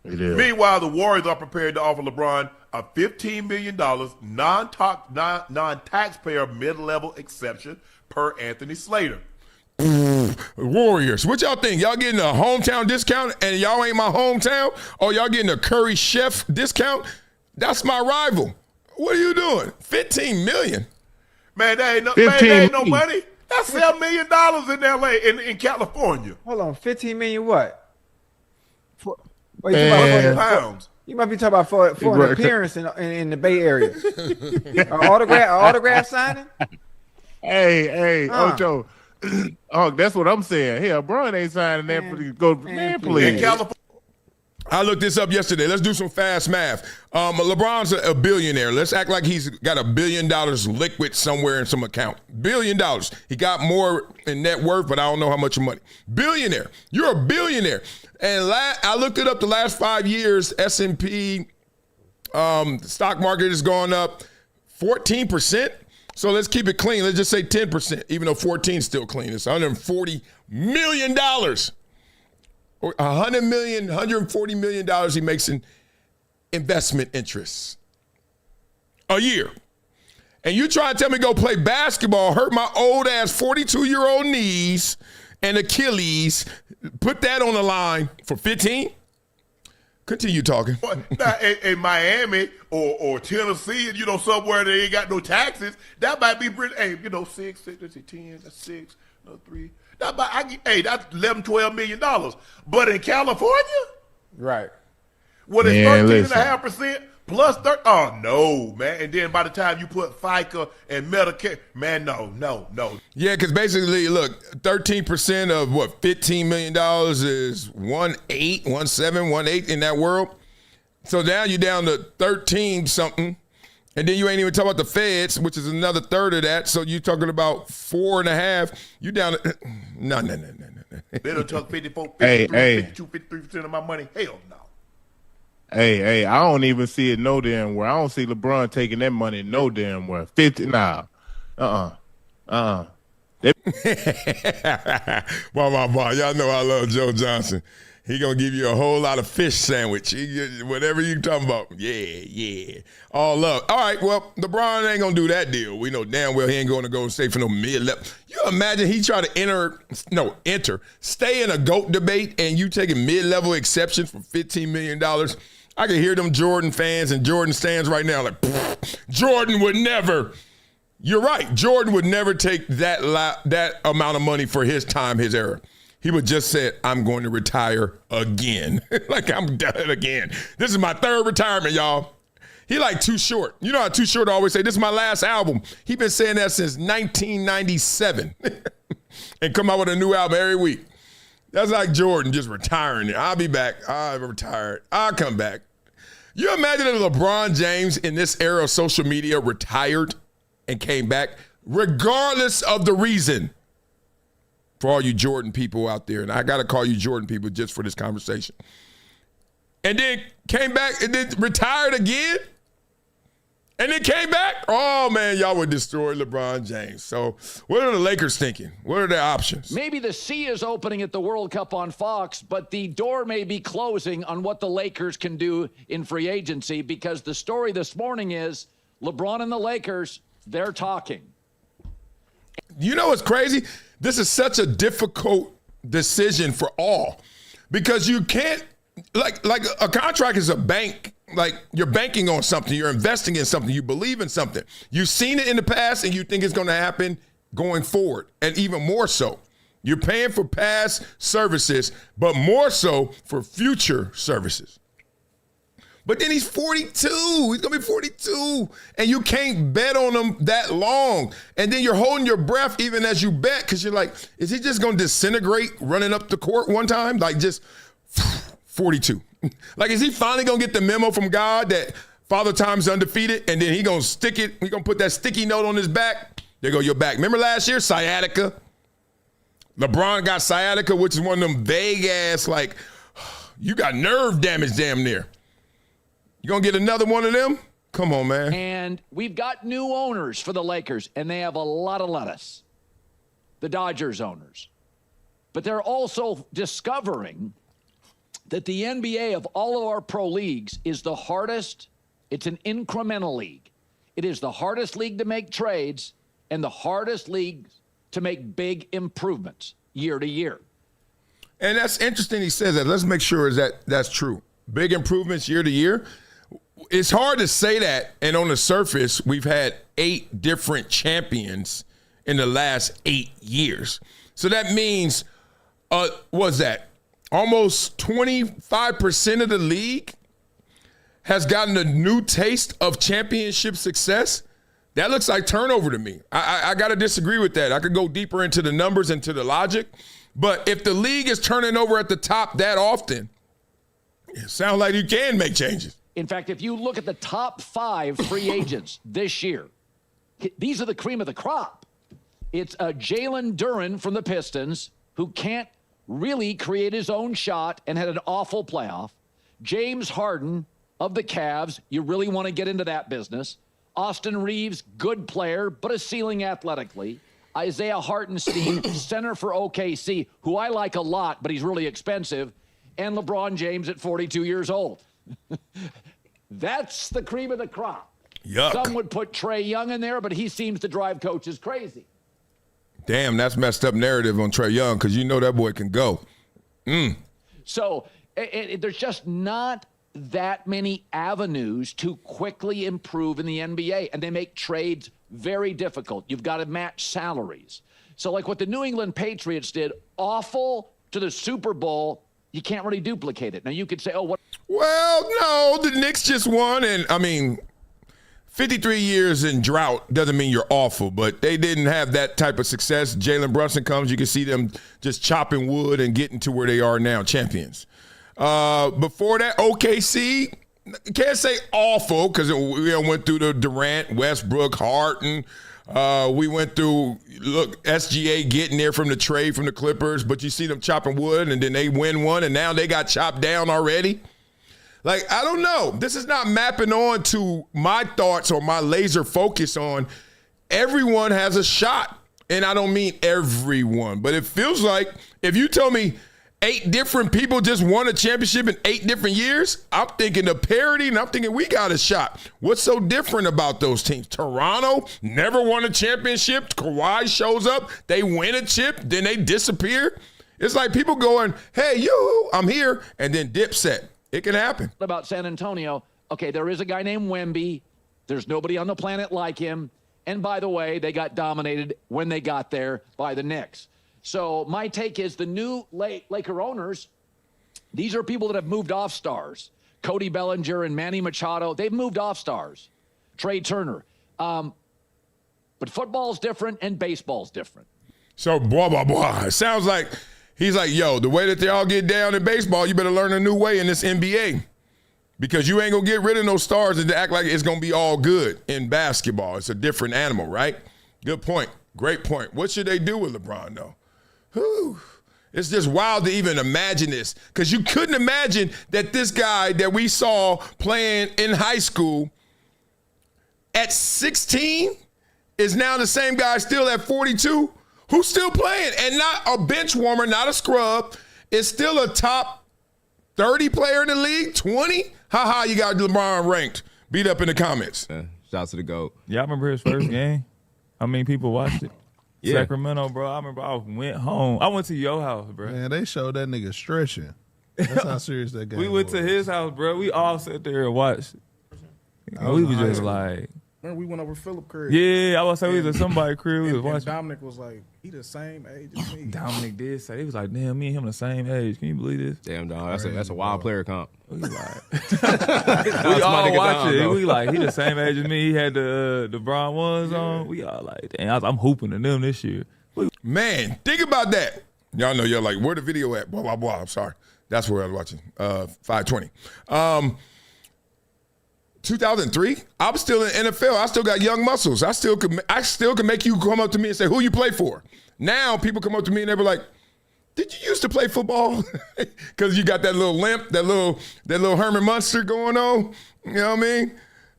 It is. Meanwhile, the Warriors are prepared to offer LeBron a $15 million non-taxpayer mid-level exception per Anthony Slater. Warriors. What y'all think? Y'all getting a hometown discount and y'all ain't my hometown? Or y'all getting a Curry Chef discount? That's my rival. What are you doing? $15 million. Man, that ain't no money. That's $7 million in LA, in California. Hold on, 15 million what? Pounds. You might be talking about for an appearance in the Bay Area. Autograph signing? Hey, Ocho. Oh, that's what I'm saying. Hell, Brian ain't signing that for the go. Man, please. I looked this up yesterday. Let's do some fast math. LeBron's a billionaire. Let's act like he's got $1 billion liquid somewhere in some account. $1 billion. He got more in net worth, but I don't know how much money. Billionaire. You're a billionaire. And I looked it up the last 5 years. S&P stock market has gone up 14%. So let's keep it clean. Let's just say 10%, even though 14 is still clean. It's $140 million. Or $140 million he makes in investment interests a year. And you try to tell me to go play basketball, hurt my old ass 42-year-old knees and Achilles, put that on the line for 15? Continue talking. Now, in Miami or Tennessee, somewhere they ain't got no taxes, that might be pretty, 6, 10, that's 6, 3. That's $11, $12 million. But in California, right? What is Man, 13.5% plus 30? Oh, no, man. And then by the time you put FICA and Medicare, man, no. Yeah, because basically, look, 13% of what, $15 million is 1.8 in that world. So now you're down to 13 something. And then you ain't even talking about the feds, which is another third of that. So you're talking about 4.5. You down to no. They done took 54, 52, 53% of my money. Hell no. Hey, I don't even see it no damn where. I don't see LeBron taking that money no damn where. 50 now. Wow. Y'all know I love Joe Johnson. He gonna give you a whole lot of fish sandwich. Whatever you talking about. Yeah. All love. All right, well, LeBron ain't gonna do that deal. We know damn well he ain't gonna go stay for no mid-level. You imagine he try to stay in a GOAT debate and you taking mid-level exceptions for $15 million. I can hear them Jordan fans and Jordan stands right now like, Jordan would never. You're right. Jordan would never take that amount of money for his time, his era. He would just say, I'm going to retire again. Like, I'm done again. This is my third retirement, y'all. He like Too Short. You know how Too Short always say, this is my last album. He been saying that since 1997 and come out with a new album every week. That's like Jordan just retiring. I'll be back. I'll retire. I'll come back. You imagine if LeBron James in this era of social media retired and came back, regardless of the reason. For all you Jordan people out there, and I got to call you Jordan people just for this conversation. And then came back and then retired again. And then came back. Oh, man, y'all would destroy LeBron James. So what are the Lakers thinking? What are their options? Maybe the sea is opening at the World Cup on Fox, but the door may be closing on what the Lakers can do in free agency because the story this morning is LeBron and the Lakers, they're talking. You know what's crazy? This is such a difficult decision for all because you can't, like a contract is a bank. Like you're banking on something, you're investing in something, you believe in something. You've seen it in the past and you think it's going to happen going forward. And even more so, you're paying for past services, but more so for future services. But then he's 42. He's going to be 42. And you can't bet on him that long. And then you're holding your breath even as you bet because you're like, is he just going to disintegrate running up the court one time? Like just 42. Like, is he finally going to get the memo from God that Father Time's undefeated? And then he going to stick it. He going to put that sticky note on his back. There go your back. Remember last year, sciatica? LeBron got sciatica, which is one of them vague ass, like, you got nerve damage damn near. You gonna get another one of them? Come on, man. And we've got new owners for the Lakers, and they have a lot of lettuce. The Dodgers owners. But they're also discovering that the NBA of all of our pro leagues is the hardest. It's an incremental league. It is the hardest league to make trades and the hardest league to make big improvements year to year. And that's interesting he says that. Let's make sure that's true. Big improvements year to year. It's hard to say that, and on the surface, we've had 8 different champions in the last 8 years. So that means, what's that? Almost 25% of the league has gotten a new taste of championship success. That looks like turnover to me. I got to disagree with that. I could go deeper into the numbers and to the logic. But if the league is turning over at the top that often, it sounds like you can make changes. In fact, if you look at the top 5 free agents this year, these are the cream of the crop. It's Jalen Duren from the Pistons, who can't really create his own shot and had an awful playoff. James Harden of the Cavs, you really want to get into that business. Austin Reaves, good player, but a ceiling athletically. Isaiah Hartenstein, center for OKC, who I like a lot, but he's really expensive. And LeBron James at 42 years old. That's the cream of the crop. Yuck. Some would put Trae Young in there, but he seems to drive coaches crazy. Damn, that's messed up narrative on Trae Young because you know that boy can go. So there's just not that many avenues to quickly improve in the NBA, and they make trades very difficult. You've got to match salaries. So like what the New England Patriots did, awful to the Super Bowl You can't really duplicate it. Now, you could say, oh, what? Well, no, the Knicks just won, and, I mean, 53 years in drought doesn't mean you're awful, but they didn't have that type of success. Jalen Brunson comes, you can see them just chopping wood and getting to where they are now, champions. Before that, OKC, can't say awful because we went through the Durant, Westbrook, Harden. We went through, SGA getting there from the trade from the Clippers, but you see them chopping wood, and then they win one, and now they got chopped down already. Like, I don't know. This is not mapping on to my thoughts or my laser focus on everyone has a shot. And I don't mean everyone, but it feels like if you tell me 8 different people just won a championship in 8 different years, I'm thinking the parity, and I'm thinking we got a shot. What's so different about those teams? Toronto never won a championship. Kawhi shows up, they win a chip, then they disappear. It's like people going, hey, you, I'm here, and then dipset. It can happen. About San Antonio, okay, there is a guy named Wemby. There's nobody on the planet like him. And by the way, they got dominated when they got there by the Knicks. So my take is the new Laker owners, these are people that have moved off stars. Cody Bellinger and Manny Machado, they've moved off stars. Trae Turner. But football's different and baseball's different. So, blah, blah, blah. It sounds like he's like, yo, the way that they all get down in baseball, you better learn a new way in this NBA because you ain't going to get rid of those stars and act like it's going to be all good in basketball. It's a different animal, right? Good point. Great point. What should they do with LeBron, though? Whew. It's just wild to even imagine this because you couldn't imagine that this guy that we saw playing in high school at 16 is now the same guy still at 42 who's still playing and not a bench warmer, not a scrub, is still a top 30 player in the league, 20? Ha, you got LeBron ranked. Beat up in the comments. Shout out to the GOAT. Yeah, I remember his first game. I mean, people watched it. Yeah. Sacramento, bro. I remember I went home. I went to your house, bro. Man, they showed that nigga stretching. That's how serious that game was. We went to his house, bro. We all sat there and watched. We was just like. Remember we went over Phillip crib. Yeah, I was saying we was at somebody's crib. We was watching. Dominic was like, he the same age as me. Dominic did say, he was like, damn, me and him the same age. Can you believe this? Damn, dog. That's a wild player comp. We like, we all watch it. We like, he the same age as me. He had the Bron ones on. We all like, damn, I'm hooping to them this year. Man, think about that. Y'all know you're like, where the video at? Blah, blah, blah. I'm sorry. That's where I was watching. 520. 2003, I was still in the NFL. I still got young muscles. I still can make you come up to me and say, who you play for? Now people come up to me and they were like, did you used to play football? Because you got that little limp, that little Herman Munster going on. You know what I mean?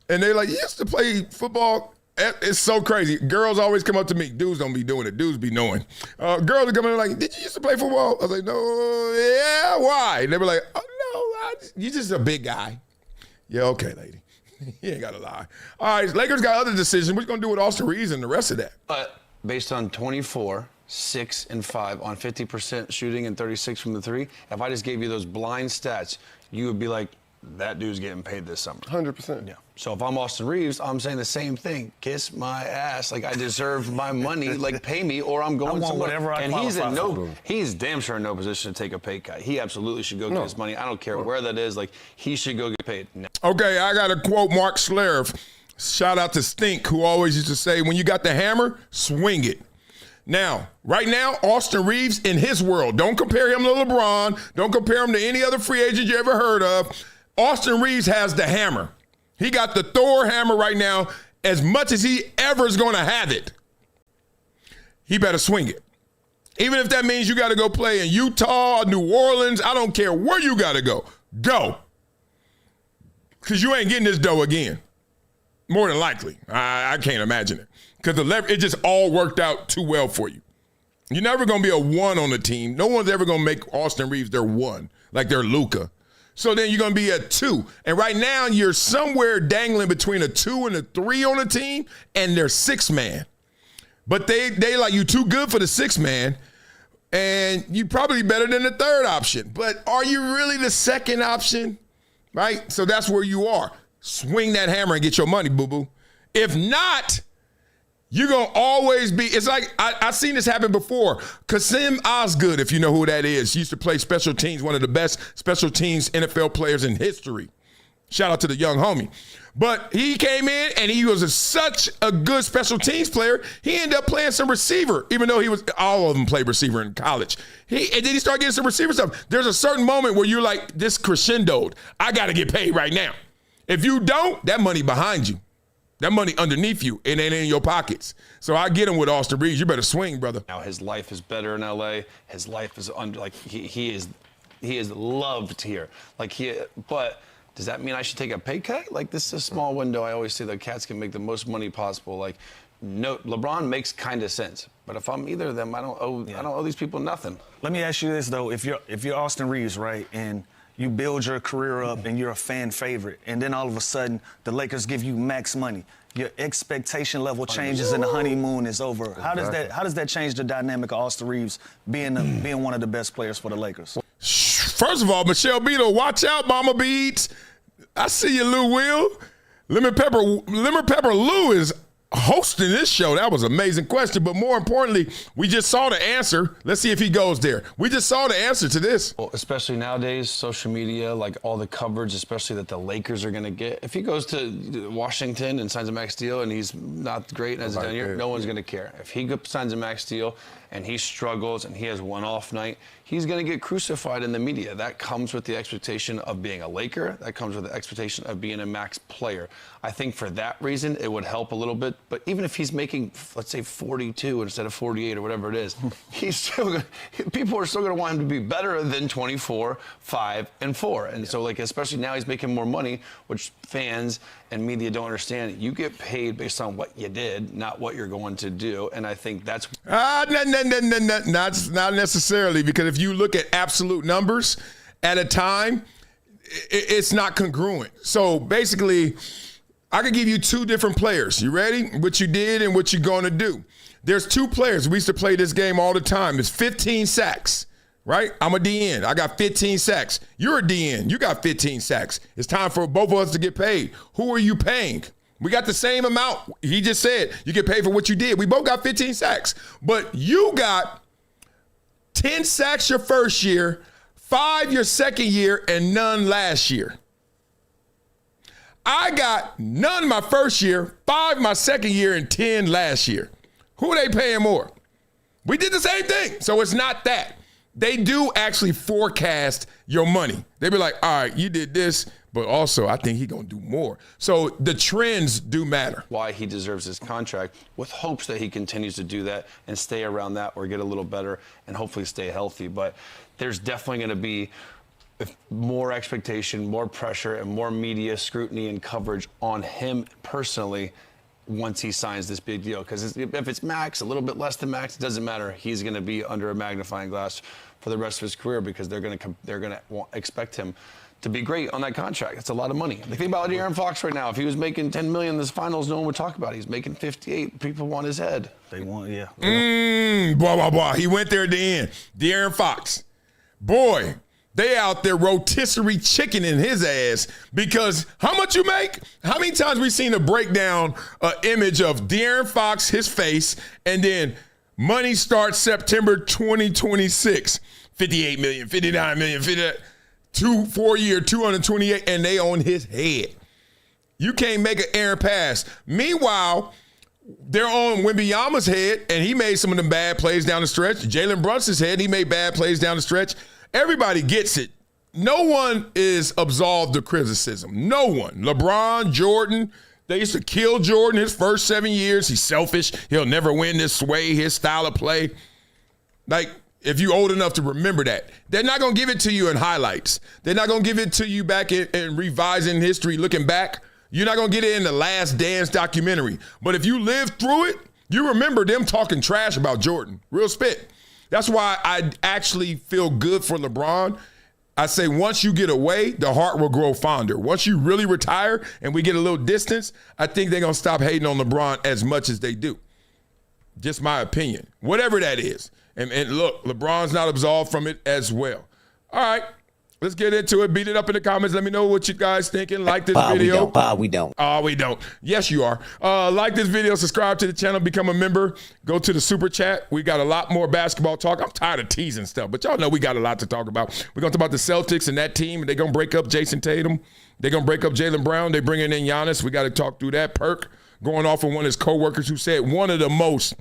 And they're like, you used to play football? It's so crazy. Girls always come up to me. Dudes don't be doing it. Dudes be knowing. Girls are coming in like, did you used to play football? I was like, no, yeah, why? And they were like, oh, no, you're just a big guy. Yeah, okay, lady. You ain't got to lie. All right, Lakers got other decisions. What you going to do with Austin Reaves and the rest of that? But based on 24, 6, and 5 on 50% shooting and 36 from the 3, if I just gave you those blind stats, you would be like, that dude's getting paid this summer. 100%. Yeah. So if I'm Austin Reaves, I'm saying the same thing. Kiss my ass. Like, I deserve my money. Like, pay me or I'm going somewhere. Whatever I and qualify he's damn sure in no position to take a pay cut. He absolutely should go get his money. I don't care where that is. Like, he should go get paid now. Okay, I got to quote Mark Schlereth. Shout out to Stink, who always used to say, when you got the hammer, swing it. Now, right now, Austin Reaves in his world. Don't compare him to LeBron. Don't compare him to any other free agent you ever heard of. Austin Reaves has the hammer. He got the Thor hammer right now as much as he ever is going to have it. He better swing it. Even if that means you got to go play in Utah, New Orleans, I don't care where you got to go. Go. Because you ain't getting this dough again. More than likely. I can't imagine it. Because it just all worked out too well for you. You're never going to be a 1 on the team. No one's ever going to make Austin Reaves their 1, like they're Luka. So then you're going to be a 2. And right now you're somewhere dangling between a 2 and a 3 on the team, and they're 6-man. But they like, you too good for the 6-man, and you probably better than the 3rd option. But are you really the 2nd option? Right? So that's where you are. Swing that hammer and get your money, boo-boo. If not, You're going to always be, it's like, I've seen this happen before. Kasim Osgood, if you know who that is, used to play special teams, one of the best special teams NFL players in history. Shout out to the young homie. But he came in and he was such a good special teams player, he ended up playing some receiver, even though all of them played receiver in college. And then he started getting some receiver stuff. There's a certain moment where you're like, this crescendoed. I got to get paid right now. If you don't, that money behind you. That money underneath you, it ain't in your pockets. So I get him with Austin Reaves. You better swing, brother. Now his life is better in LA. His life is he is loved here. But does that mean I should take a pay cut? Like, this is a small window. I always say that cats can make the most money possible. Like, no, LeBron makes kind of sense. But if I'm either of them, I don't owe these people nothing. Let me ask you this though: if you're Austin Reaves, right, and you build your career up and you're a fan favorite, and then all of a sudden the Lakers give you max money, your expectation level changes and the honeymoon is over. How does that change the dynamic of Austin Reaves being one of the best players for the Lakers? First of all, Michelle Beadle, watch out, Mama Beads. I see you, Lou Will. Lemon Pepper Lou is hosting this show. That was an amazing question. But more importantly, we just saw the answer. Let's see if he goes there. We just saw the answer to this. Well, especially nowadays, social media, like all the coverage, especially that the Lakers are going to get. If he goes to Washington and signs a max deal and he's not great as a done here, no one's going to care. If he signs a max deal and he struggles and he has one off night, he's going to get crucified in the media. That comes with the expectation of being a Laker. That comes with the expectation of being a max player. I think for that reason, it would help a little bit. But even if he's making, let's say, 42 instead of 48 or whatever it is, people are still going to want him to be better than 24, 5, and 4. And so, like, especially now he's making more money, which fans and media don't understand. You get paid based on what you did, not what you're going to do. And I think that's... Not necessarily, because if you look at absolute numbers at a time, it's not congruent. So basically, I could give you two different players. You ready? What you did and what you're going to do. There's two players. We used to play this game all the time. It's 15 sacks, right? I'm a DN. I got 15 sacks. You're a DN. You got 15 sacks. It's time for both of us to get paid. Who are you paying? We got the same amount. He just said you get paid for what you did. We both got 15 sacks. But you got 10 sacks your first year, 5 your second year, and none last year. I got none my first year, 5 my second year, and 10 last year. Who are they paying more? We did the same thing. So it's not that. They do actually forecast your money. They be like, all right, you did this, but also I think he's going to do more. So the trends do matter. Why he deserves his contract, with hopes that he continues to do that and stay around that or get a little better and hopefully stay healthy. But there's definitely going to be more expectation, more pressure, and more media scrutiny and coverage on him personally once he signs this big deal. Because if it's max, a little bit less than max, it doesn't matter. He's going to be under a magnifying glass for the rest of his career because they're going to expect him to be great on that contract. It's a lot of money. Like, think about De'Aaron Fox right now. If he was making $10 million in this finals, no one would talk about it. He's making 58. People want his head. They want, yeah. Blah, blah, blah. He went there at the end. De'Aaron Fox. Boy, they out there rotisserie chicken in his ass because how much you make? How many times we seen a breakdown image of De'Aaron Fox, his face, and then money starts September 2026. 58 million, 59 million, 4 year, 228, and they on his head. You can't make an errant pass. Meanwhile, they're on Wembyama's head, and he made some of them bad plays down the stretch. Jalen Brunson's head, he made bad plays down the stretch. Everybody gets it. No one is absolved of criticism. No one. LeBron, Jordan, they used to kill Jordan his first 7 years. He's selfish. He'll never win this way, his style of play. Like, if you're old enough to remember that. They're not going to give it to you in highlights. They're not going to give it to you back in revising history, looking back. You're not going to get it in the Last Dance documentary. But if you live through it, you remember them talking trash about Jordan. Real spit. That's why I actually feel good for LeBron. I say once you get away, the heart will grow fonder. Once you really retire and we get a little distance, I think they're going to stop hating on LeBron as much as they do. Just my opinion. Whatever that is. And look, LeBron's not absolved from it as well. All right. Let's get into it. Beat it up in the comments. Let me know what you guys thinking. Like this video. We don't. Oh, we don't. Yes, you are. Like this video. Subscribe to the channel. Become a member. Go to the super chat. We got a lot more basketball talk. I'm tired of teasing stuff, but y'all know we got a lot to talk about. We're going to talk about the Celtics and that team. They're going to break up Jason Tatum. They're going to break up Jaylen Brown. They're bringing in Giannis. We got to talk through that. Perk going off of one of his coworkers who said one of the most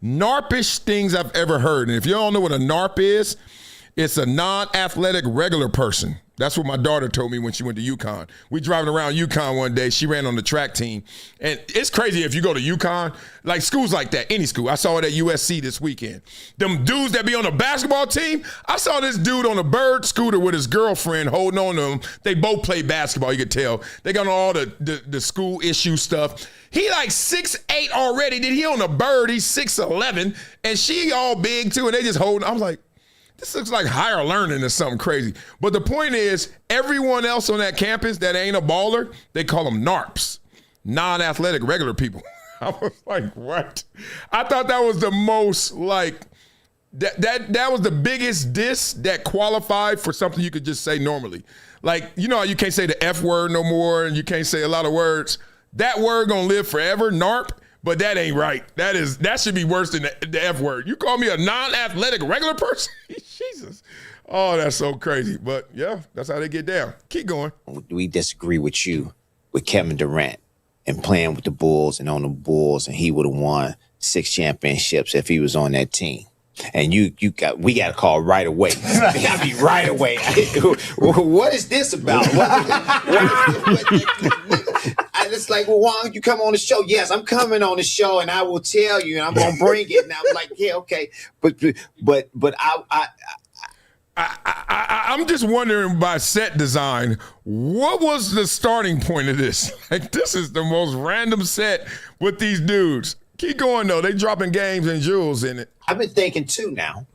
NARPish things I've ever heard. And if you don't know what a NARP is, it's a non-athletic regular person. That's what my daughter told me when she went to UConn. We driving around UConn one day. She ran on the track team. And it's crazy if you go to UConn, like schools like that, any school. I saw it at USC this weekend. Them dudes that be on the basketball team, I saw this dude on a bird scooter with his girlfriend holding on to him. They both play basketball, you could tell. They got on all the school issue stuff. He like 6'8" already. Then he on a bird, he's 6'11", and she all big too, and they just holding. I was like, this looks like higher learning or something crazy. But the point is, everyone else on that campus that ain't a baller, they call them NARPs, non-athletic regular people. I was like, what? I thought that was the most like, that was the biggest diss that qualified for something you could just say normally. Like, you know how you can't say the F word no more and you can't say a lot of words? That word gonna live forever, NARP. But that ain't right. That should be worse than the F word. You call me a non-athletic regular person? Jesus. Oh, that's so crazy. But yeah, that's how they get down. Keep going. We disagree with you with Kevin Durant and playing with the Bulls and on the Bulls, and he would have won 6 championships if he was on that team. And we got to call right away. It got to be right away. What is this about? It's like, well, why don't you come on the show? Yes, I'm coming on the show, and I will tell you, and I'm gonna bring it. And I'm like, yeah, okay, but I'm just wondering by set design, what was the starting point of this? Like, this is the most random set with these dudes. Keep going though. They dropping games and jewels in it. I've been thinking too now,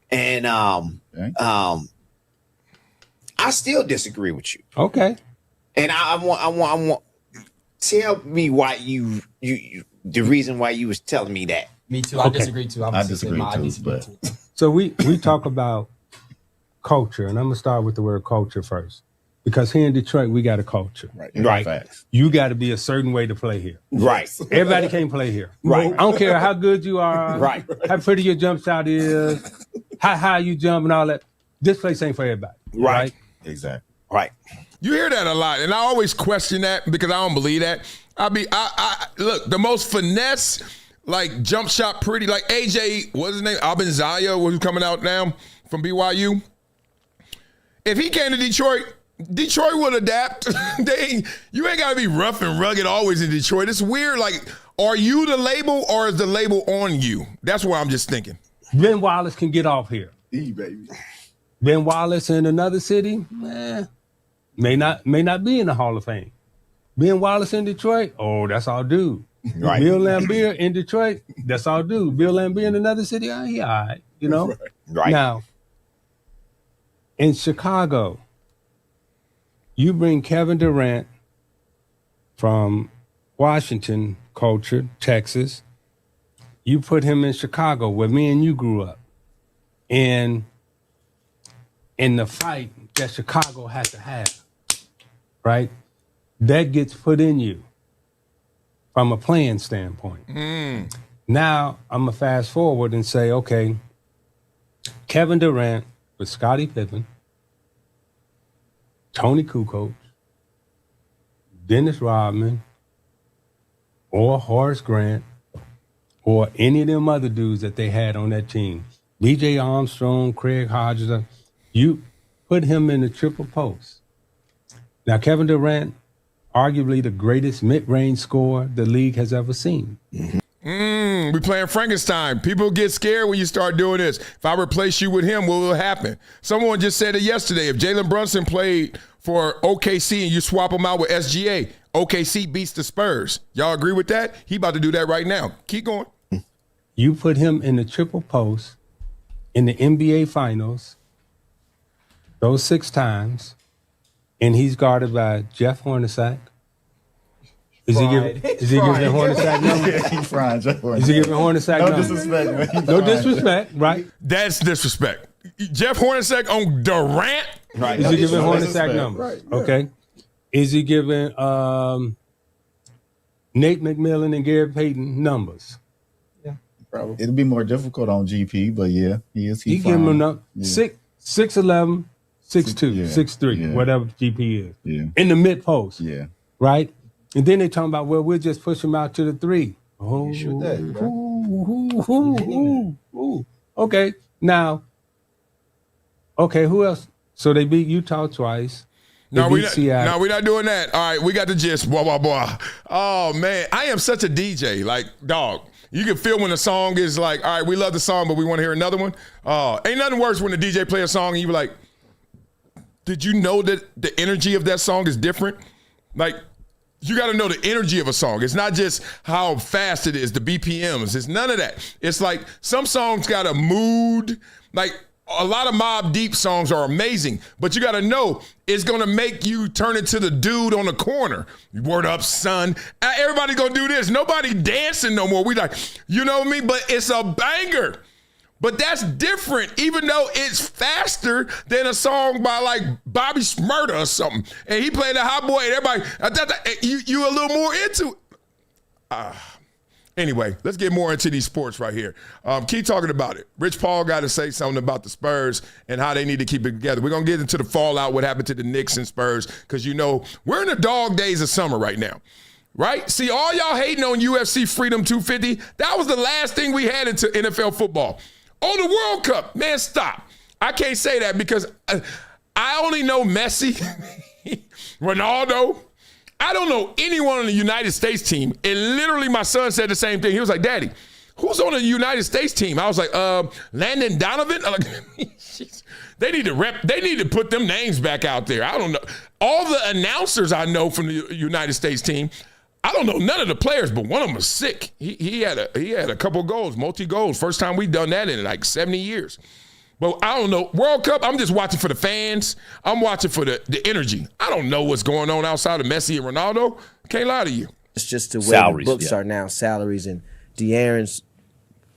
and I still disagree with you. Okay, and I want. Tell me why you the reason why you was telling me that. Me too. I disagree too. I disagree too. So we talk about culture, and I'm gonna start with the word culture first, because here in Detroit we got a culture. Right. Facts. You got to be a certain way to play here. Right. Everybody can't play here. Right. I don't care how good you are. Right. How pretty your jump shot is. How high you jump and all that. This place ain't for everybody. Right. Exactly. Right. You hear that a lot, and I always question that because I don't believe that. Look, the most finesse, like jump shot pretty, like AJ, what's his name? Abenzaya, who's coming out now from BYU. If he came to Detroit would adapt. You ain't got to be rough and rugged always in Detroit. It's weird. Like, are you the label or is the label on you? That's what I'm just thinking. Ben Wallace can get off here. Baby. Ben Wallace in another city, may not be in the Hall of Fame. Ben Wallace in Detroit, oh, that's all dude. Right. Bill Laimbeer in Detroit, that's all dude. Bill Laimbeer in another city, he all right, you know? Right. Now, in Chicago, you bring Kevin Durant from Washington culture, Texas. You put him in Chicago, where me and you grew up. And in the fight that Chicago had to have, right? That gets put in you from a playing standpoint. Now, I'm going to fast forward and say, okay, Kevin Durant with Scottie Pippen, Tony Kukoc, Dennis Rodman, or Horace Grant, or any of them other dudes that they had on that team, B.J. Armstrong, Craig Hodges, you put him in the triple post. Now, Kevin Durant, arguably the greatest mid-range scorer the league has ever seen. We playing Frankenstein. People get scared when you start doing this. If I replace you with him, what will happen? Someone just said it yesterday. If Jalen Brunson played for OKC and you swap him out with SGA, OKC beats the Spurs. Y'all agree with that? He about to do that right now. Keep going. You put him in the triple post in the NBA Finals, those 6 times, and he's guarded by Jeff Hornacek. Is he giving Hornacek number? He's frying Jeff Hornacek. Is he giving Hornacek number? No disrespect, man. No disrespect, right? That's disrespect. Jeff Hornacek on Durant? Right. Is he giving Hornacek numbers? Right, yeah. Okay. Is he giving Nate McMillan and Gary Payton numbers? Yeah, probably. It'll be more difficult on GP, but yeah, he is. He giving them up 6'11", 6'2", 6'3", whatever GP is. Yeah. In the mid post. Yeah. Right? And then they talking about, well, we'll just push him out to the 3. Oh, shoot that, okay. Now, who else? So they beat Utah twice. No, we're not doing that. All right, we got the gist. Blah, blah, blah. Oh, man. I am such a DJ. Like, dog, you can feel when a song is like, all right, we love the song, but we want to hear another one. Ain't nothing worse when the DJ play a song and you be like, did you know that the energy of that song is different? Like, you got to know the energy of a song. It's not just how fast it is, the BPMs. It's none of that. It's like some songs got a mood. Like, a lot of Mobb Deep songs are amazing, but you got to know it's going to make you turn into the dude on the corner. Word up, son. Everybody going to do this. Nobody dancing no more. We like, you know what I mean? But it's a banger. But that's different, even though it's faster than a song by like Bobby Shmurda or something. And he played the hot boy and everybody, you a little more into it. Anyway, let's get more into these sports right here. Keep talking about it. Rich Paul got to say something about the Spurs and how they need to keep it together. We're going to get into the fallout, what happened to the Knicks and Spurs, because, you know, we're in the dog days of summer right now, right? See, all y'all hating on UFC Freedom 250, that was the last thing we had into NFL football. Oh, the World Cup. Man, stop. I can't say that because I only know Messi, Ronaldo. I don't know anyone on the United States team. And literally my son said the same thing. He was like, Daddy, who's on the United States team? I was like, Landon Donovan? I'm like, they need to put them names back out there. I don't know. All the announcers I know from the United States team, I don't know none of the players, but one of them was sick. He had a couple goals, multi-goals. First time we've done that in like 70 years. But I don't know. World Cup, I'm just watching for the fans. I'm watching for the energy. I don't know what's going on outside of Messi and Ronaldo. Can't lie to you. It's just the way the books are now, salaries. And De'Aaron's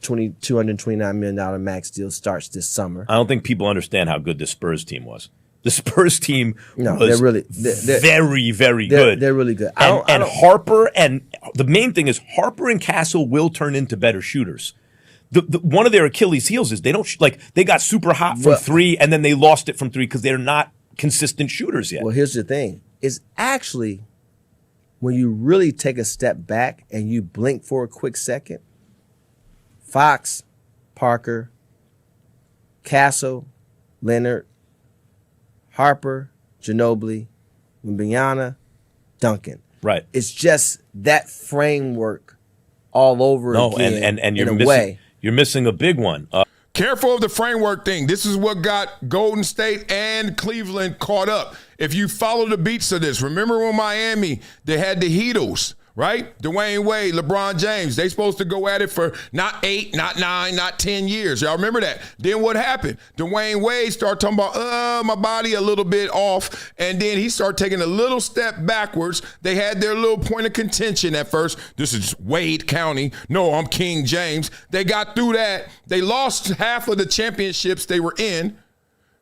$229 million max deal starts this summer. I don't think people understand how good the Spurs team was. The Spurs team was they're very, very good. They're really good. And Harper, and the main thing is Harper and Castle will turn into better shooters. One of their Achilles heels is they got super hot from three and then they lost it from three because they're not consistent shooters yet. Well, here's the thing. It's actually when you really take a step back and you blink for a quick second, Fox, Parker, Castle, Leonard, Harper, Ginobili, Wembanyama, Duncan. Right. It's just that framework all over again and in you're a way. You're missing a big one. Careful of the framework thing. This is what got Golden State and Cleveland caught up. If you follow the beats of this, remember when Miami, they had the Heatles, right? Dwayne Wade, LeBron James. They supposed to go at it for not 8, not 9, not 10 years. Y'all remember that? Then what happened? Dwayne Wade started talking about, my body a little bit off. And then he started taking a little step backwards. They had their little point of contention at first. This is Wade County. No, I'm King James. They got through that. They lost half of the championships they were in,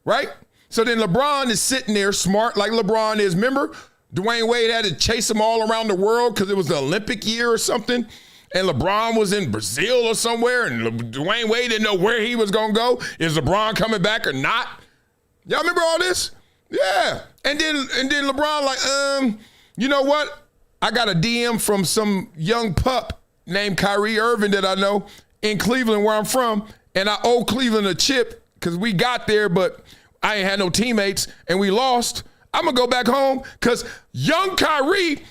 right? So then LeBron is sitting there smart like LeBron is. Remember? Dwayne Wade had to chase them all around the world because it was the Olympic year or something. And LeBron was in Brazil or somewhere. And Dwayne Wade didn't know where he was going to go. Is LeBron coming back or not? Y'all remember all this? Yeah. And then LeBron like, you know what? I got a DM from some young pup named Kyrie Irving that I know in Cleveland where I'm from. And I owe Cleveland a chip because we got there, but I ain't had no teammates and we lost. I'm going to go back home because young Kyrie,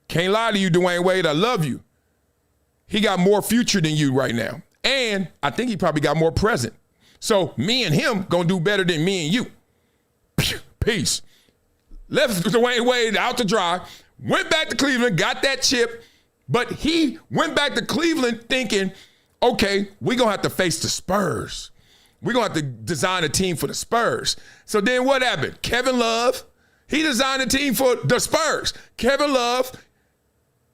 can't lie to you, Dwayne Wade, I love you. He got more future than you right now. And I think he probably got more present. So me and him going to do better than me and you. Peace. Left Dwayne Wade out to dry, went back to Cleveland, got that chip, but he went back to Cleveland thinking, okay, we're going to have to face the Spurs. We're going to have to design a team for the Spurs. So then what happened? Kevin Love, he designed a team for the Spurs. Kevin Love,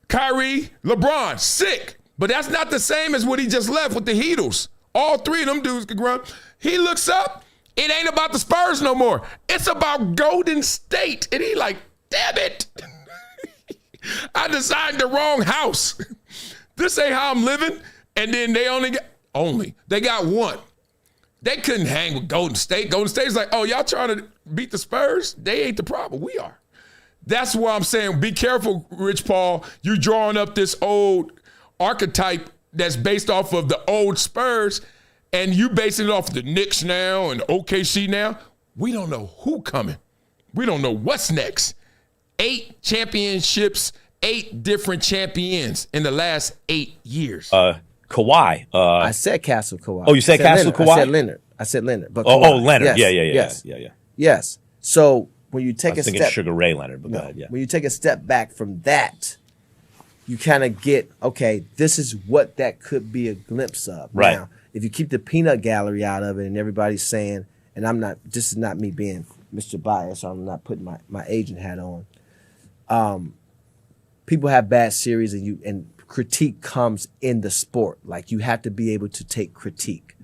Kyrie, LeBron, sick. But that's not the same as what he just left with the Heatles. All three of them dudes could run. He looks up. It ain't about the Spurs no more. It's about Golden State. And he like, damn it. I designed the wrong house. This ain't how I'm living. And then they they got one. They couldn't hang with Golden State. Golden State's like, oh, y'all trying to beat the Spurs? They ain't the problem. We are. That's why I'm saying be careful, Rich Paul. You're drawing up this old archetype that's based off of the old Spurs, and you basing it off of the Knicks now and OKC now. We don't know who coming. We don't know what's next. 8 championships, 8 different champions in the last 8 years. Kawhi. I said Castle Kawhi. Oh, you said Castle Kawhi? I said Leonard. But Leonard. Yes. Yeah. Yes. So when you take I was a thinking step, Sugar Ray Leonard, but go ahead, yeah. When you take a step back from that, you kind of get, okay, this is what that could be a glimpse of. Right. Now, if you keep the peanut gallery out of it and everybody's saying, and this is not me being Mr. Bias, so I'm not putting my agent hat on. People have bad series and critique comes in the sport. Like you have to be able to take critique.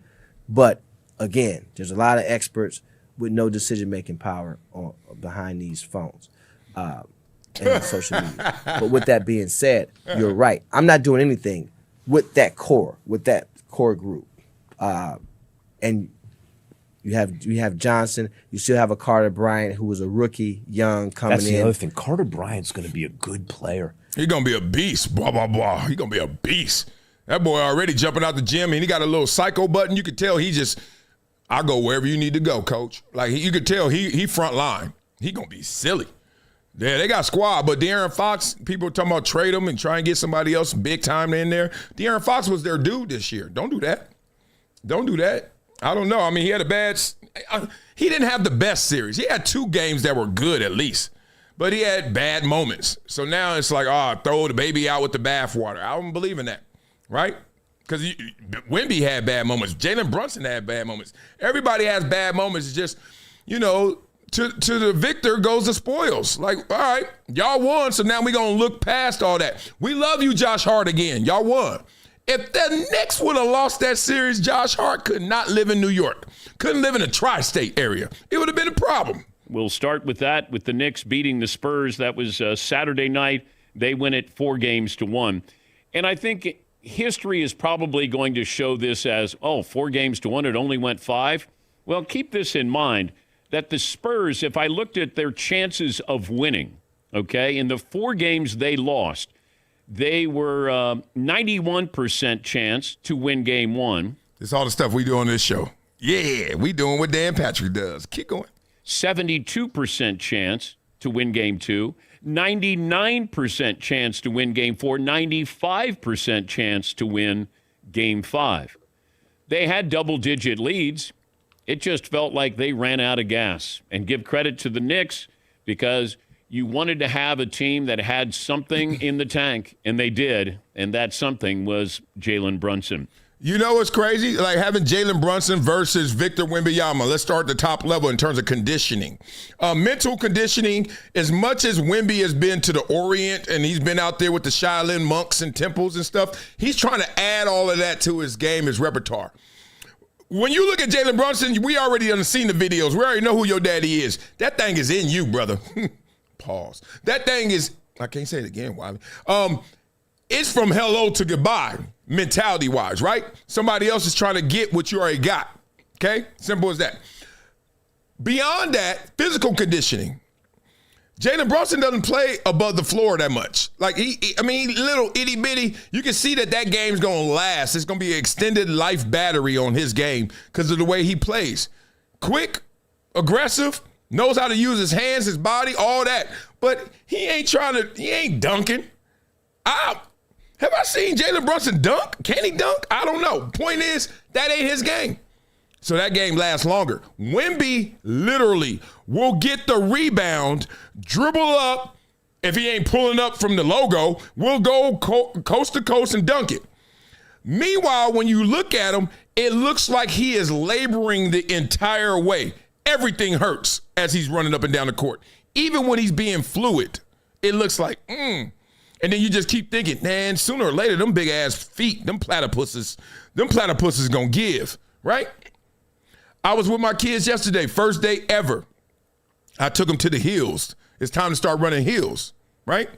But again, there's a lot of experts with no decision-making power behind these phones and on social media. But with that being said, you're right. I'm not doing anything with that core group. And you have Johnson. You still have a Carter Bryant who was a rookie, young, coming in. That's the other thing. Carter Bryant's going to be a good player. He's going to be a beast, blah, blah, blah. He's going to be a beast. That boy already jumping out the gym, and he got a little psycho button. You could tell I'll go wherever you need to go, coach. Like, you could tell he front line. He going to be silly. Yeah, they got squad, but De'Aaron Fox, people are talking about trade him and try and get somebody else big time in there. De'Aaron Fox was their dude this year. Don't do that. Don't do that. I don't know. I mean, he didn't have the best series. He had 2 games that were good at least. But he had bad moments. So now it's like, throw the baby out with the bathwater. I don't believe in that, right? Because Wemby had bad moments. Jalen Brunson had bad moments. Everybody has bad moments. It's just, to the victor goes the spoils. Like, all right, y'all won, so now we're going to look past all that. We love you, Josh Hart, again. Y'all won. If the Knicks would have lost that series, Josh Hart could not live in New York. Couldn't live in a tri-state area. It would have been a problem. We'll start with that, with the Knicks beating the Spurs. That was Saturday night. They win it 4-1. And I think history is probably going to show this as, 4-1, it only went 5. Well, keep this in mind, that the Spurs, if I looked at their chances of winning, okay, in the 4 games they lost, they were 91% chance to win game 1. It's all the stuff we do on this show. Yeah, we doing what Dan Patrick does. Keep going. 72% chance to win game 2, 99% chance to win game 4, 95% chance to win game 5. They had double-digit leads. It just felt like they ran out of gas. And give credit to the Knicks because you wanted to have a team that had something in the tank, and they did, and that something was Jalen Brunson. You know what's crazy? Like having Jalen Brunson versus Victor Wembanyama. Let's start at the top level in terms of conditioning. Mental conditioning, as much as Wemby has been to the Orient and he's been out there with the Shaolin monks and temples and stuff, he's trying to add all of that to his game, his repertoire. When you look at Jalen Brunson, we already done seen the videos. We already know who your daddy is. That thing is in you, brother. Pause. That thing is, I can't say it again, Wiley. It's from hello to goodbye, mentality-wise, right? Somebody else is trying to get what you already got, okay? Simple as that. Beyond that, physical conditioning. Jalen Brunson doesn't play above the floor that much. Like, little itty-bitty. You can see that game's going to last. It's going to be an extended life battery on his game because of the way he plays. Quick, aggressive, knows how to use his hands, his body, all that. But he ain't dunking. Have I seen Jalen Brunson dunk? Can he dunk? I don't know. Point is, that ain't his game. So that game lasts longer. Wemby literally will get the rebound, dribble up. If he ain't pulling up from the logo, we'll go coast to coast and dunk it. Meanwhile, when you look at him, it looks like he is laboring the entire way. Everything hurts as he's running up and down the court. Even when he's being fluid, it looks like, And And then you just keep thinking, man, sooner or later, them big ass feet, them platypuses gonna give, right? I was with my kids yesterday, first day ever. I took them to the hills. It's time to start running hills, right?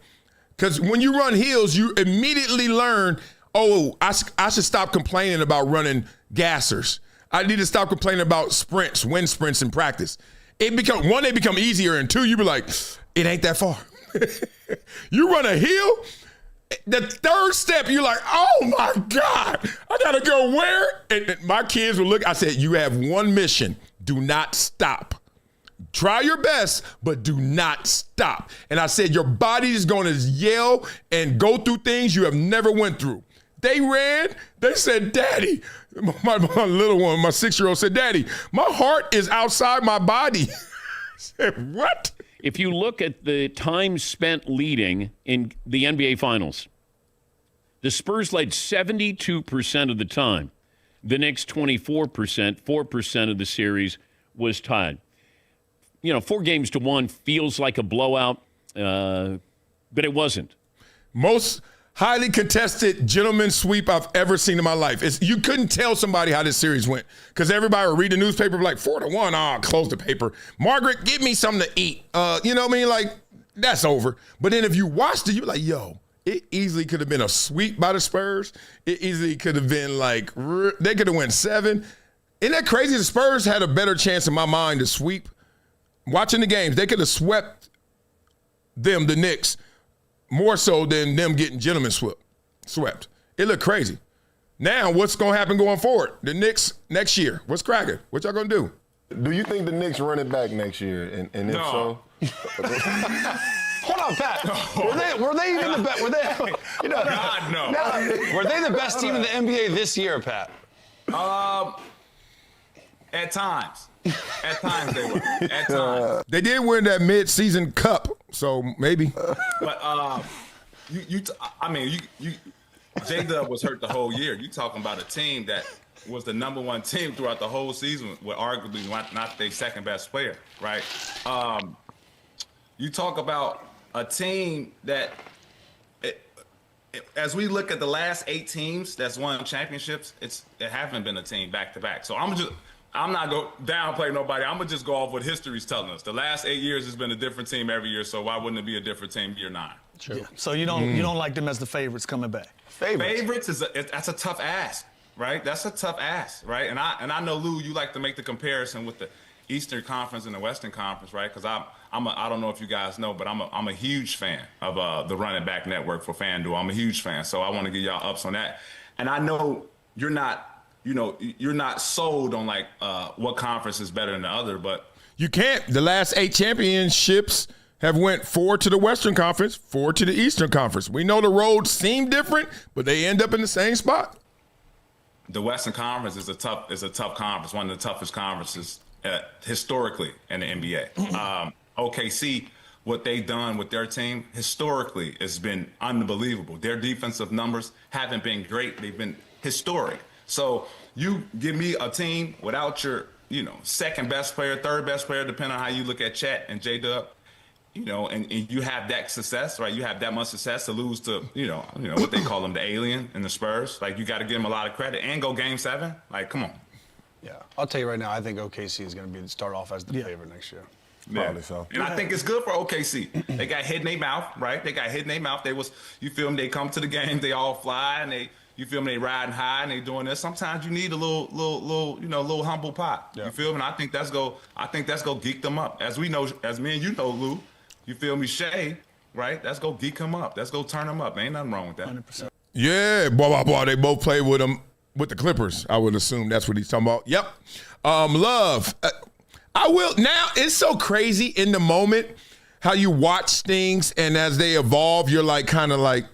Because when you run hills, you immediately learn, oh, I should stop complaining about running gassers. I need to stop complaining about sprints, wind sprints in practice. They become easier, and two, you be like, it ain't that far. You run a hill, the third step, you're like, oh my God, I gotta go where? And my kids will look, I said, you have one mission, do not stop. Try your best, but do not stop. And I said, your body is gonna yell and go through things you have never went through. They ran, they said, Daddy, my little one, my 6-year-old said, Daddy, my heart is outside my body. I said, what? If you look at the time spent leading in the NBA Finals, the Spurs led 72% of the time. The Knicks 24%, 4% of the series was tied. 4-1 feels like a blowout, but it wasn't. Most highly contested gentleman's sweep I've ever seen in my life. You couldn't tell somebody how this series went because everybody would read the newspaper like 4-1. Close the paper. Margaret, give me something to eat. You know what I mean? Like, that's over. But then if you watched it, you're like, yo, it easily could have been a sweep by the Spurs. It easily could have been like, they could have went 7. Isn't that crazy? The Spurs had a better chance in my mind to sweep. Watching the games, they could have swept them, the Knicks, more so than them getting gentlemen swept. It looked crazy. Now, what's going to happen going forward? The Knicks next year, what's cracking? What y'all going to do? Do you think the Knicks run it back next year? And if so? Hold on, Pat. Were they even the best? Were they? God, no. Were they the best team in the NBA this year, Pat? At times. At times they were. At times. They did win that mid-season cup, so maybe. But J-Dub was hurt the whole year. You talking about a team that was the number one team throughout the whole season with arguably not their second best player, right? You talk about a team that, as we look at the last 8 teams that's won championships, it haven't been a team back to back. So I'm not going to downplay nobody. I'm going to just go off what history's telling us. The last 8 years has been a different team every year, so why wouldn't it be a different team year 9? True. Yeah. So you don't like them as the favorites coming back? Favorites that's a tough ask, right? That's a tough ask, right? And I know, Lou, you like to make the comparison with the Eastern Conference and the Western Conference, right? Because I don't know if you guys know, but I'm a huge fan of the Running Back Network for FanDuel. I'm a huge fan, so I want to give y'all ups on that. And I know you're not sold on like what conference is better than the other, but you can't. The last 8 championships have went 4 to the Western Conference, 4 to the Eastern Conference. We know the roads seem different, but they end up in the same spot. The Western Conference is a tough conference, one of the toughest conferences historically in the NBA. OKC, what they've done with their team historically has been unbelievable. Their defensive numbers haven't been great. They've been historic. So you give me a team without your, second best player, third best player, depending on how you look at Chet and J-Dub, and you have that success, right? You have that much success to lose to, what they call them, the alien and the Spurs. Like, you got to give them a lot of credit and go Game 7. Like, come on. Yeah, I'll tell you right now, I think OKC is going to start off as the favorite next year. Probably so. And I think it's good for OKC. They got hit in their mouth, right? They got hit in their mouth. You feel them, they come to the game, they all fly, and you feel me? They riding high and they doing this. Sometimes you need a little humble pot. Yeah. You feel me? And I think that's go geek them up. As we know, as me and you know, Lou, you feel me? Shay, right? Let's go geek them up. Let's go turn them up. Ain't nothing wrong with that. 100%. Yeah, boy. They both played with them with the Clippers. I would assume that's what he's talking about. Yep. Love. I will. Now it's so crazy in the moment how you watch things and as they evolve, you're like kind of like.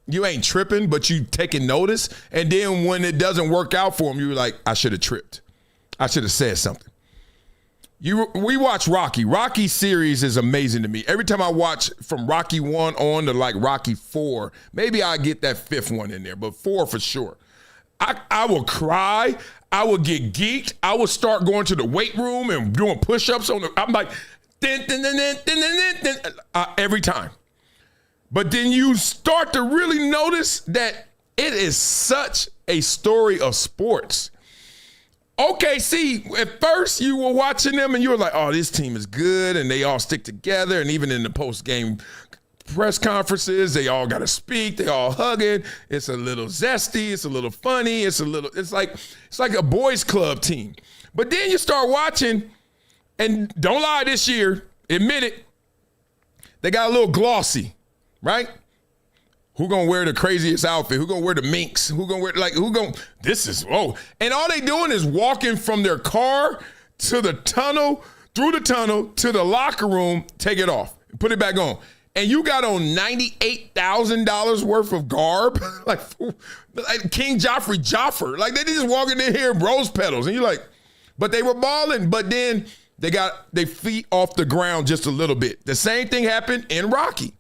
You ain't tripping, but you taking notice. And then when it doesn't work out for him, you're like, I should have tripped. I should have said something. We watch Rocky. Rocky series is amazing to me. Every time I watch from Rocky 1 on to like Rocky 4, maybe I get that 5th one in there, but 4 for sure. I will cry. I will get geeked. I will start going to the weight room and doing push-ups I'm like, every time. But then you start to really notice that it is such a story of sports. OKC, at first you were watching them and you were like, oh, this team is good and they all stick together. And even in the post-game press conferences, they all got to speak. They all hugging. It's a little zesty. It's a little funny. It's like a boys club team. But then you start watching, and don't lie this year, admit it, they got a little glossy, right? Who gonna wear the craziest outfit? Who gonna wear the minks? And all they doing is walking from their car to the tunnel, through the tunnel, to the locker room, take it off, put it back on. And you got on $98,000 worth of garb, like King Joffrey. Like they just walking in here in rose petals. And you're like, but they were balling, but then they got their feet off the ground just a little bit. The same thing happened in Rocky.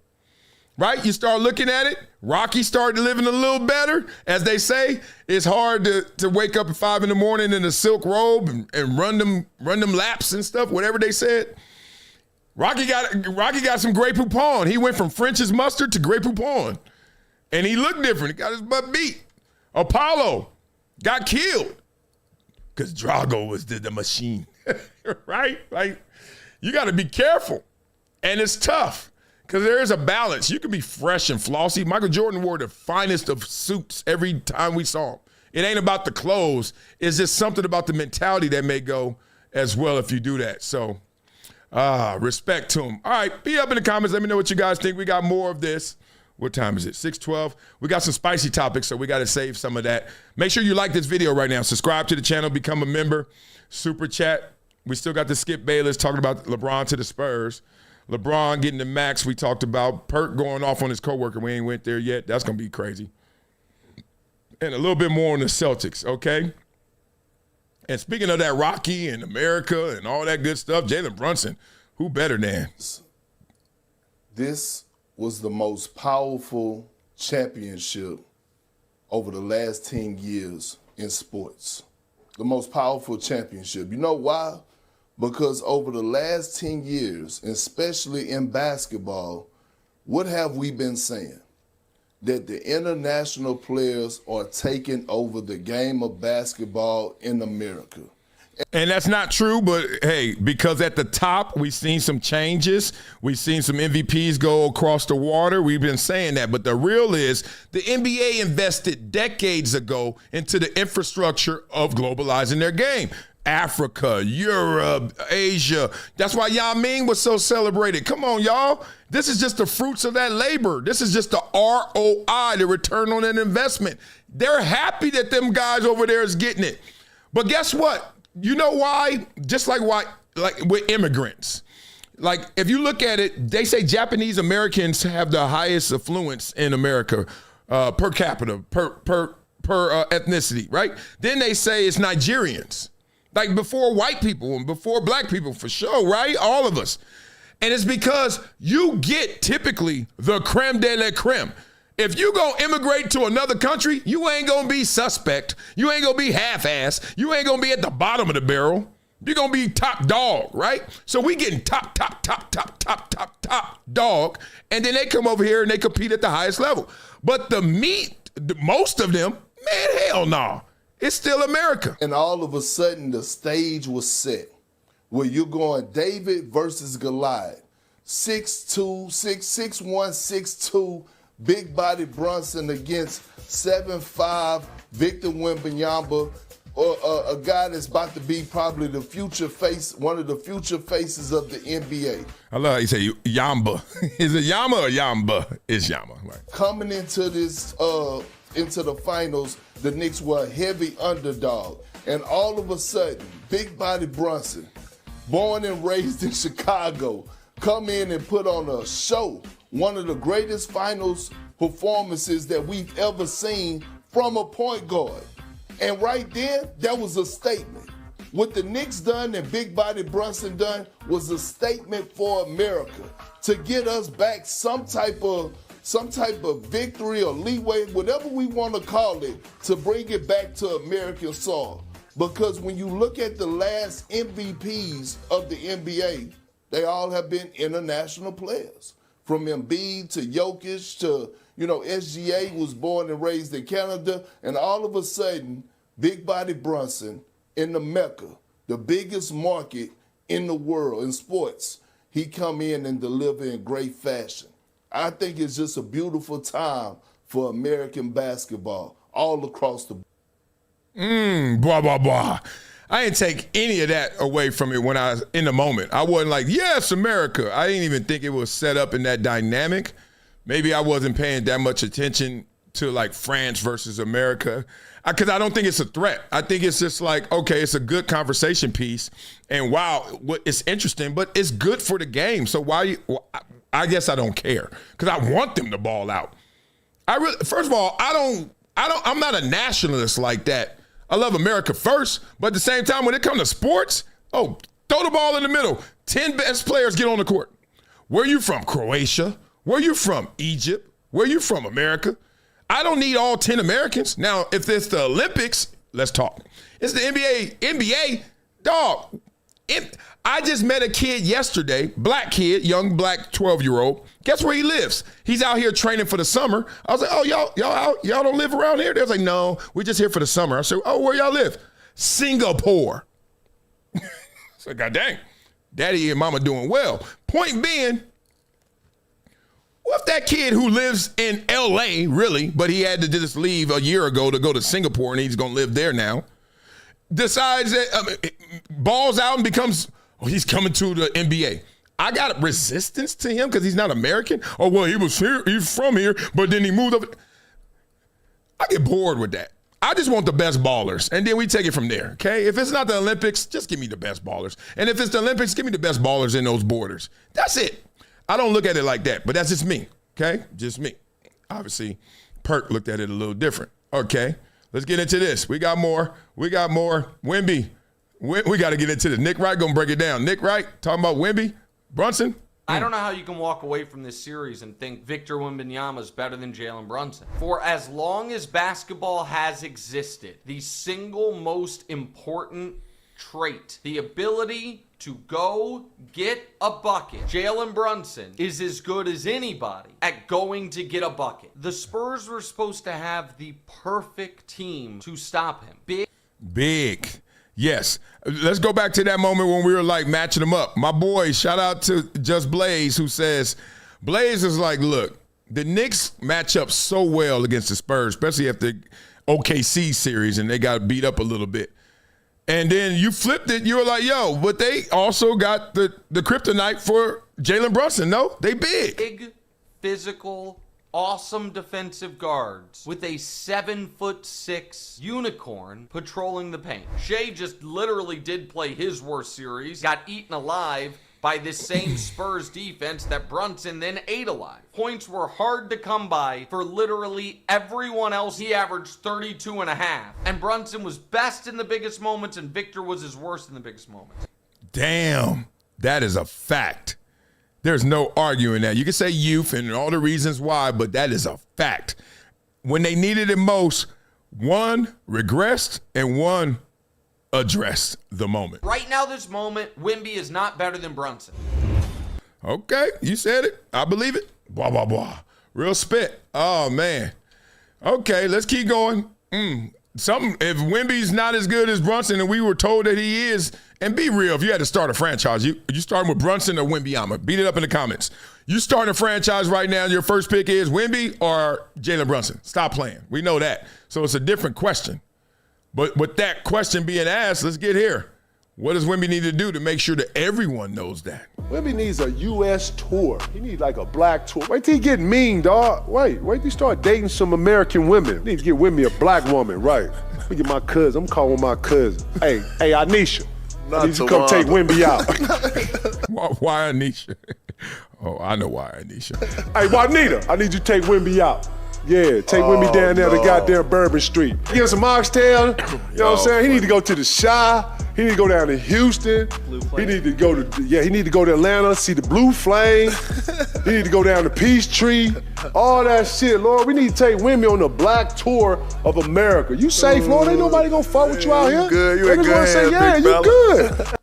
Right? You start looking at it. Rocky started living a little better. As they say, it's hard to wake up at 5 a.m. in a silk robe and run them laps and stuff, whatever they said. Rocky got some Grey Poupon. He went from French's mustard to Grey Poupon. And he looked different. He got his butt beat. Apollo got killed because Drago was the machine. Right? Like, you got to be careful. And it's tough. Because there is a balance. You can be fresh and flossy. Michael Jordan wore the finest of suits every time we saw him. It ain't about the clothes. It's just something about the mentality that may go as well if you do that. So, respect to him. All right, be up in the comments. Let me know what you guys think. We got more of this. What time is it? 6:12. We got some spicy topics, so we got to save some of that. Make sure you like this video right now. Subscribe to the channel. Become a member. Super chat. We still got the Skip Bayless talking about LeBron to the Spurs. LeBron getting the max we talked about. Perk going off on his coworker. We ain't went there yet. That's going to be crazy. And a little bit more on the Celtics, okay? And speaking of that Rocky and America and all that good stuff, Jalen Brunson, who better than? This was the most powerful championship over the last 10 years in sports. The most powerful championship. You know why? Because over the last 10 years, especially in basketball, what have we been saying? That the international players are taking over the game of basketball in America. And that's not true, but hey, because at the top, we've seen some changes. We've seen some MVPs go across the water. We've been saying that. But the real is the NBA invested decades ago into the infrastructure of globalizing their game. Africa, Europe, Asia. That's why Yao Ming was so celebrated. Come on, y'all. This is just the fruits of that labor. This is just the ROI, the return on an investment. They're happy that them guys over there is getting it. But guess what? You know why? Just like with immigrants. Like, if you look at it, they say Japanese Americans have the highest affluence in America per capita, per ethnicity, right? Then they say it's Nigerians. Like before white people and before black people, for sure, right? All of us. And it's because you get typically the creme de la creme. If you go immigrate to another country, you ain't gonna be suspect. You ain't gonna be half-ass. You ain't gonna be at the bottom of the barrel. You're gonna be top dog, right? So we getting top dog. And then they come over here and they compete at the highest level. But most of them, man, hell no. It's still America. And all of a sudden, the stage was set where you're going David versus Goliath. 6'2", 6'1", 6'2", big body Brunson against 7'5", Victor Wembanyama, or a guy that's about to be probably the future face, one of the future faces of the NBA. I love how you say Yamba. Is it Yama or Yamba? It's Yama. Right. Coming into this, into the finals, the Knicks were a heavy underdog. And all of a sudden, big body Brunson, born and raised in Chicago, come in and put on a show. One of the greatest finals performances that we've ever seen from a point guard. And right there, that was a statement. What the Knicks done and big body Brunson done was a statement for America to get us back some type of victory or leeway, whatever we want to call it, to bring it back to American soil. Because when you look at the last MVPs of the NBA, they all have been international players. from Embiid to Jokic to, SGA was born and raised in Canada, and all of a sudden, Big Body Brunson in the Mecca, the biggest market in the world in sports, he come in and deliver in great fashion. I think it's just a beautiful time for American basketball all across the board. Blah, blah, blah. I didn't take any of that away from it when I was in the moment. I wasn't like, yes, America. I didn't even think it was set up in that dynamic. Maybe I wasn't paying that much attention to like France versus America, because I don't think it's a threat. I think it's just like, okay, it's a good conversation piece, and wow, it's interesting, but it's good for the game. So I guess I don't care, because I want them to ball out. First of all, I'm not a nationalist like that. I love America first, but at the same time, when it comes to sports, throw the ball in the middle. 10 best players get on the court. Where you from? Croatia? Where you from? Egypt? Where you from? America? I don't need all 10 Americans. Now, if it's the Olympics, let's talk. It's the NBA. NBA, dog. I just met a kid yesterday, black kid, young black 12-year-old. Guess where he lives? He's out here training for the summer. I was like, oh, y'all don't live around here? They was like, no, we're just here for the summer. I said, oh, where y'all live? Singapore. So, God dang, daddy and mama doing well. Point being, what if that kid who lives in L.A., really, but he had to just leave a year ago to go to Singapore and he's going to live there now, decides that balls out and becomes, he's coming to the NBA. I got resistance to him because he's not American. Oh, well, he was here, he's from here, but then he moved up. I get bored with that. I just want the best ballers, and then we take it from there, okay? If it's not the Olympics, just give me the best ballers. And if it's the Olympics, give me the best ballers in those borders. That's it. I don't look at it like that, but that's just me, okay? Just me. Obviously, Perk looked at it a little different. Okay, let's get into this. We got more. Wemby. We got to get into this. Nick Wright going to break it down. Nick Wright talking about Wemby, Brunson. I don't know how you can walk away from this series and think Victor Wembanyama is better than Jalen Brunson. For as long as basketball has existed, the single most important trait, the ability to go get a bucket. Jalen Brunson is as good as anybody at going to get a bucket. The Spurs were supposed to have the perfect team to stop him. Big. Yes. Let's go back to that moment when we were like matching them up. My boy, shout out to Just Blaze, who says, Blaze is like, look, the Knicks match up so well against the Spurs, especially after the OKC series, and they got beat up a little bit. And then you flipped it. You were like, yo, but they also got the kryptonite for Jalen Brunson. No, they big. Big, physical, awesome defensive guards with a 7'6" unicorn patrolling the paint. Shea just literally did play his worst series, got eaten alive by this same Spurs defense that Brunson then ate alive. Points were hard to come by for literally everyone else. He averaged 32.5. And Brunson was best in the biggest moments, and Victor was his worst in the biggest moments. Damn, that is a fact. There's no arguing that. You can say youth and all the reasons why, but that is a fact. When they needed it most, one regressed and one addressed the moment. Right now, this moment, Wemby is not better than Brunson. Okay, you said it. I believe it. Blah, blah, blah. Real spit. Oh, man. Okay, let's keep going. If Wemby's not as good as Brunson and we were told that he is, and be real, if you had to start a franchise, you starting with Brunson or Wembanyama? Beat it up in the comments. You starting a franchise right now, your first pick is Wemby or Jalen Brunson. Stop playing. We know that. So it's a different question. But with that question being asked, let's get here. What does Wemby need to do to make sure that everyone knows that? Wemby needs a U.S. tour. He needs like a black tour. Wait till he get mean, dog. Wait till you start dating some American women. You need to get Wemby a black woman, right? Let me get my cousin. I'm calling my cousin. Hey, Anisha. I need you to come take Wemby out. Why Anisha? Oh, I know why Anisha. Hey, Juanita, I need you to take Wemby out. Yeah, take Wemby down there to goddamn Bourbon Street. Get him some oxtail. You know what I'm saying? He need to go to the Chi. He need to go down to Houston. He need to go to Atlanta, see the Blue Flame. He need to go down to Peachtree. All that shit, Lord. We need to take Wemby on the black tour of America. You safe, Lord? Ain't nobody gonna fuck with you out here. You good. You in good hands, say, yeah, big you fella.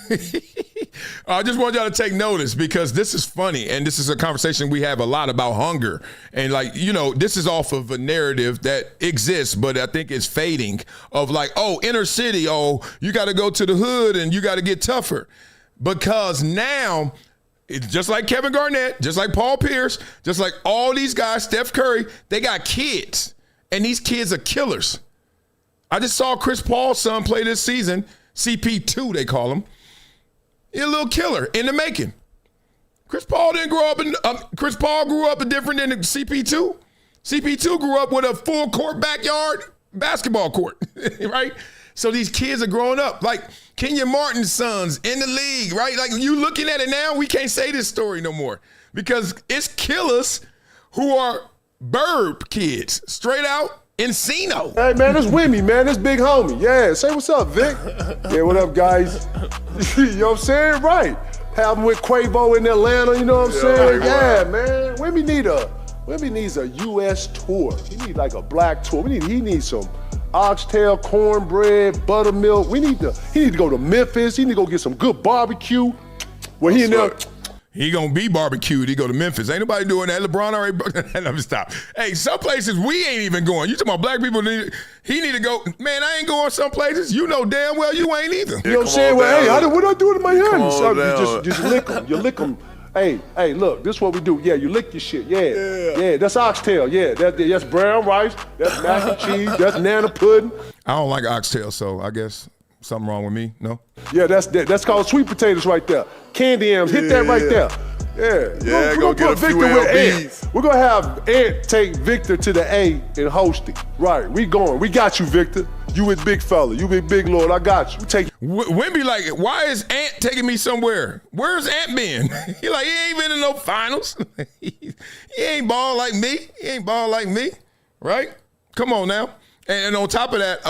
good. I just want y'all to take notice because this is funny, and this is a conversation we have a lot about hunger. And, like, you know, this is off of a narrative that exists, but I think it's fading of like, oh, inner city, oh, you got to go to the hood and you got to get tougher. Because now, it's just like Kevin Garnett, just like Paul Pierce, just like all these guys, Steph Curry, they got kids, and these kids are killers. I just saw Chris Paul's son play this season, CP2 they call him. He's a little killer in the making. Chris Paul Chris Paul grew up different than CP2. CP2 grew up with a full court backyard basketball court, right? So these kids are growing up. Like Kenyon Martin's sons in the league, right? Like you looking at it now, we can't say this story no more because it's killers who are burb kids, straight out Encino. Hey, man, this Wemby, man. This big homie. Yeah, say what's up, Vic. Yeah, what up, guys? You know what I'm saying? Right. Have him with Quavo in Atlanta, you know what I'm saying? Yeah, man. Wemby needs a U.S. tour. He needs like a black tour. He needs some oxtail, cornbread, buttermilk. He need to go to Memphis. He need to go get some good barbecue. Where he in there. He gonna be barbecued. He go to Memphis. Ain't nobody doing that. LeBron already. Let me stop. Hey, some places we ain't even going. You talking about black people? He need to go. Man, I ain't going some places. You know damn well you ain't either. You know what I'm saying? Well, hey, what I do to my hands? Just lick them. You lick them. Hey, look, this is what we do. Yeah, you lick your shit. Yeah, that's oxtail. Yeah, that's brown rice. That's mac and cheese. That's nana pudding. I don't like oxtail, so I guess something wrong with me. No. Yeah, that's called sweet potatoes right there. Candy yams, hit that right there. Yeah. We're gonna get a few LBs. We're gonna have Ant take Victor to the A and host it. Right, we going. We got you, Victor. You with big fella. You with big lord. I got you. We take. Wemby like, why is Ant taking me somewhere? Where's Ant been? He like, he ain't been in no finals. he ain't ball like me. Right? Come on now. And on top of that,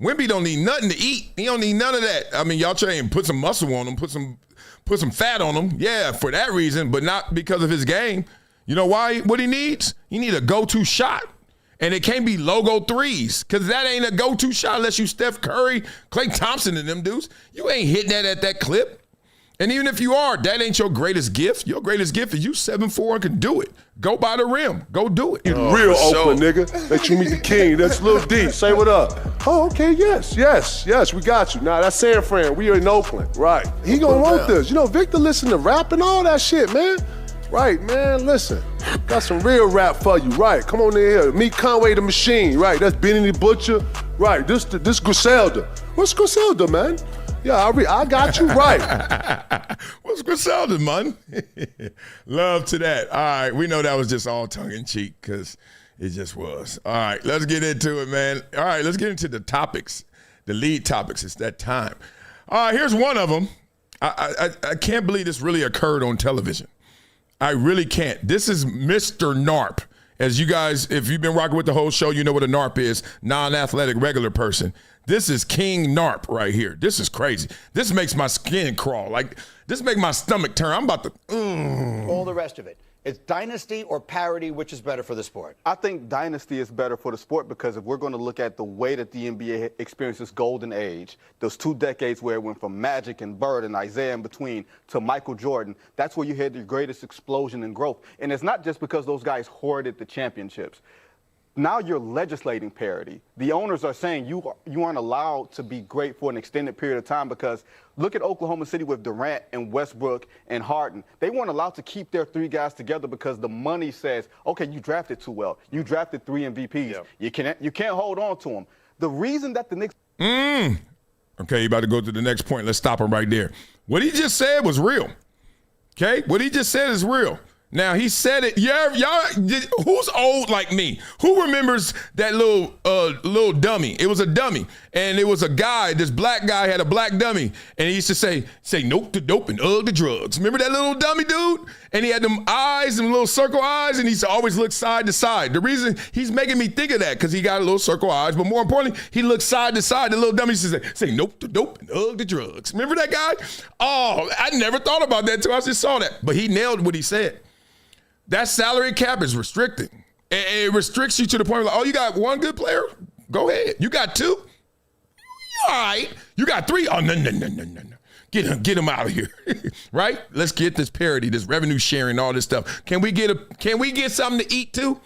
Wemby don't need nothing to eat. He don't need none of that. I mean, y'all try and put some muscle on him, put some fat on him. Yeah, for that reason, but not because of his game. You know why? What he needs? He need a go-to shot. And it can't be logo threes, because that ain't a go-to shot unless you Steph Curry, Klay Thompson, and them dudes. You ain't hitting that at that clip. And even if you are, that ain't your greatest gift. Your greatest gift is you 7'4" and can do it. Go by the rim. Go do it. Real Oakland, nigga. Let you meet the king. That's Lil D. Say what up. Oh, okay, yes, we got you. Nah, that's San Fran. We are in Oakland. Right. He gonna want this. You know, Victor listen to rap and all that shit, man. Right, man, listen. Got some real rap for you, right. Come on in here. Meet Conway the Machine, right. That's Benny the Butcher. Right, this Griselda. What's Griselda, man? Yeah, I got you right. What's Griselda, man? Love to that. All right, we know that was just all tongue-in-cheek because it just was. All right, let's get into it, man. All right, let's get into the topics, the lead topics. It's that time. All right, here's one of them. I can't believe this really occurred on television. I really can't. This is Mr. NARP. As you guys, if you've been rocking with the whole show, you know what a NARP is, non-athletic, regular person. This is King NARP right here. This is crazy. This makes my skin crawl. Like, this makes my stomach turn. I'm about to, All the rest of it. It's dynasty or parity, which is better for the sport? I think dynasty is better for the sport because if we're going to look at the way that the NBA experienced this golden age, those 2 decades where it went from Magic and Bird and Isaiah in between to Michael Jordan, that's where you had the greatest explosion in growth. And it's not just because those guys hoarded the championships. Now you're legislating parity. The owners are saying you aren't allowed to be great for an extended period of time because look at Oklahoma City with Durant and Westbrook and Harden. They weren't allowed to keep their 3 guys together because the money says, okay, you drafted too well. You drafted 3 MVPs. Yeah. You can't hold on to them. The reason that the Knicks... Okay, you about to go to the next point. Let's stop him right there. What he just said was real. Okay? What he just said is real. Now, he said it. Yeah, y'all, who's old like me? Who remembers that little dummy? It was a dummy. And it was a guy, this black guy had a black dummy. And he used to say nope to dope and to drugs. Remember that little dummy dude? And he had them eyes, them little circle eyes, and he used to always look side to side. The reason he's making me think of that, because he got a little circle eyes, but more importantly, he looked side to side. The little dummy used to say nope to dope and to drugs. Remember that guy? Oh, I never thought about that until I just saw that. But he nailed what he said. That salary cap is restricted. It restricts you to the point where, you got 1 good player? Go ahead. You got 2? All right. You got 3? Oh, no. Get him out of here, right? Let's get this parity, this revenue sharing, all this stuff. Can we get something to eat too?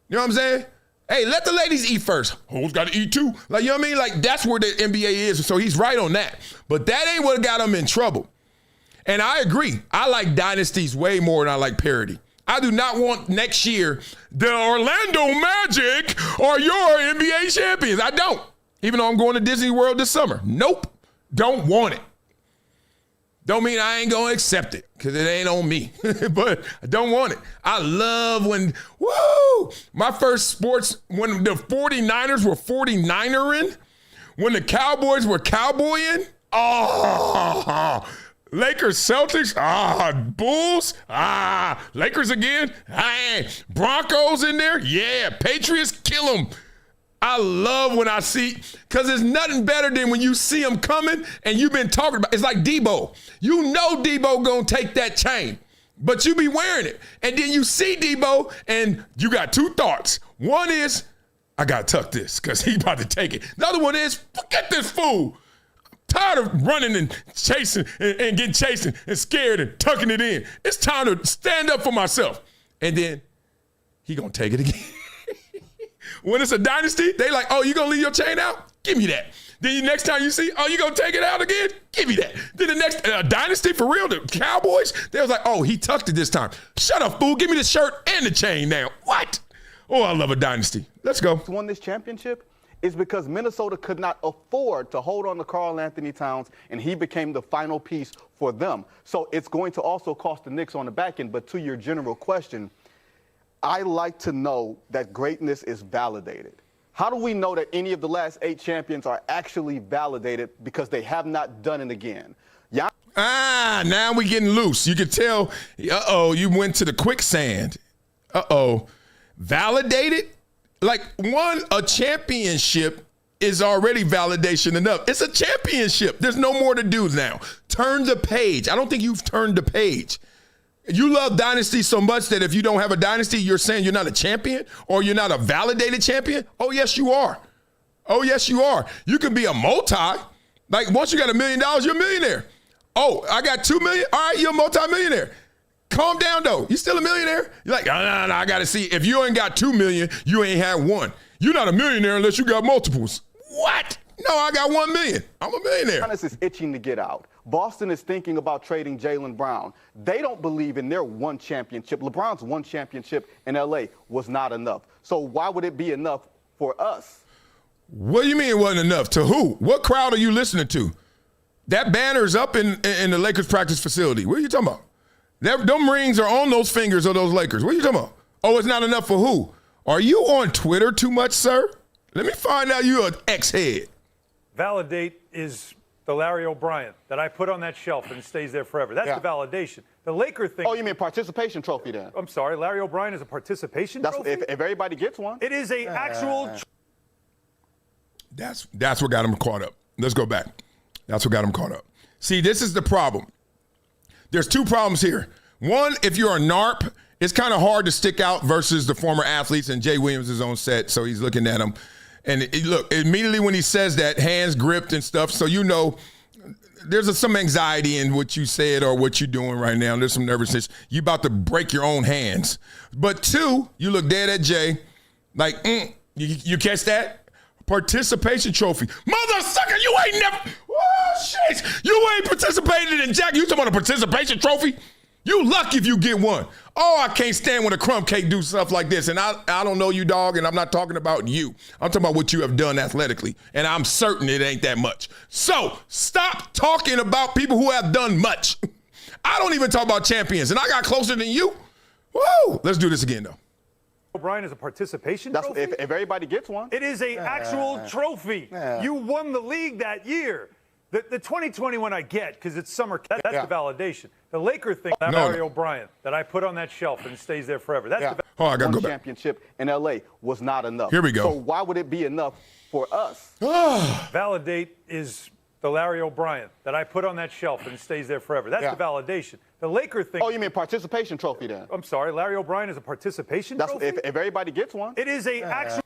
You know what I'm saying? Hey, let the ladies eat first. Hoes got to eat too. Like, you know what I mean? Like, that's where the NBA is. So he's right on that. But that ain't what got him in trouble. And I agree. I like dynasties way more than I like parity. I do not want next year the Orlando Magic are your NBA champions. I don't. Even though I'm going to Disney World this summer. Nope. Don't want it. Don't mean I ain't going to accept it because it ain't on me. But I don't want it. I love when, my first sports, when the 49ers were 49ering, when the Cowboys were cowboying. Lakers, Celtics, Bulls, Lakers again, Broncos in there, yeah, Patriots, kill them. I love when I see, because there's nothing better than when you see them coming and you've been talking about, it's like Debo. You know Debo gonna take that chain, but you be wearing it. And then you see Debo and you got two thoughts. One is, I gotta tuck this because he about to take it. The other one is, forget this fool. Tired of running and chasing and getting chasing and scared and tucking it in. It's time to stand up for myself. And then he gonna take it again. When it's a dynasty, they like, oh, you gonna leave your chain out? Give me that. Then the next time you see, oh, you gonna take it out again? Give me that. Then the next dynasty, for real, the Cowboys, they was like, oh, he tucked it this time. Shut up, fool. Give me the shirt and the chain now. What? Oh, I love a dynasty. Let's go. Won this championship is because Minnesota could not afford to hold on to Karl Anthony Towns, and he became the final piece for them. So it's going to also cost the Knicks on the back end. But to your general question, I like to know that greatness is validated. How do we know that any of the last 8 champions are actually validated because they have not done it again? Now we getting loose. You can tell, you went to the quicksand. Validated? Like, a championship is already validation enough. It's a championship. There's no more to do now. Turn the page. I don't think you've turned the page. You love dynasty so much that if you don't have a dynasty, you're saying you're not a champion or you're not a validated champion? Oh, yes, you are. Oh, yes, you are. You can be a multi. Like, once you got $1 million, you're a millionaire. Oh, I got $2 million? All right, you're a multi-millionaire. Calm down, though. You still a millionaire? You're like, no, I got to see. If you ain't got 2 million, you ain't had one. You're not a millionaire unless you got multiples. What? No, I got 1 million. I'm a millionaire. Giannis is itching to get out. Boston is thinking about trading Jaylen Brown. They don't believe in their one championship. LeBron's one championship in L.A. was not enough. So why would it be enough for us? What do you mean it wasn't enough? To who? What crowd are you listening to? That banner's up in the Lakers practice facility. What are you talking about? Them rings are on those fingers of those Lakers. What are you talking about? Oh, it's not enough for who? Are you on Twitter too much, sir? Let me find out you're an ex-head. Validate is the Larry O'Brien that I put on that shelf and stays there forever. That's the validation. The Laker thing. Oh, you mean participation trophy then? I'm sorry, Larry O'Brien is a participation trophy? If everybody gets one. It is a actual. That's what got him caught up. Let's go back. That's what got him caught up. See, this is the problem. There's 2 problems here. One, if you're a NARP, it's kind of hard to stick out versus the former athletes, and Jay Williams is on set, so he's looking at him. And look, immediately when he says that, hands gripped and stuff, so you know there's some anxiety in what you said or what you're doing right now. There's some nervousness. You about to break your own hands. But 2, you look dead at Jay, like, you catch that? Participation trophy. Mother sucker, you ain't never, shit. You ain't participated in Jack. You talking about a participation trophy? You lucky if you get one. Oh, I can't stand when a crumb cake do stuff like this. And I don't know you, dog, and I'm not talking about you. I'm talking about what you have done athletically. And I'm certain it ain't that much. So stop talking about people who have done much. I don't even talk about champions. And I got closer than you. Woo! Let's do this again, though. O'Brien is a participation trophy? If everybody gets one. It is an actual trophy. You won the league that year. The 2021 I get because it's summer. That's the validation. The Laker thing, Larry O'Brien, that I put on that shelf and stays there forever. That's the I gotta go back. Championship in L.A. was not enough. Here we go. So why would it be enough for us? Validate is the Larry O'Brien that I put on that shelf and stays there forever. That's the validation. The Laker thing. Oh, you mean participation trophy then? I'm sorry, Larry O'Brien is a participation trophy? If everybody gets one. It is a actual.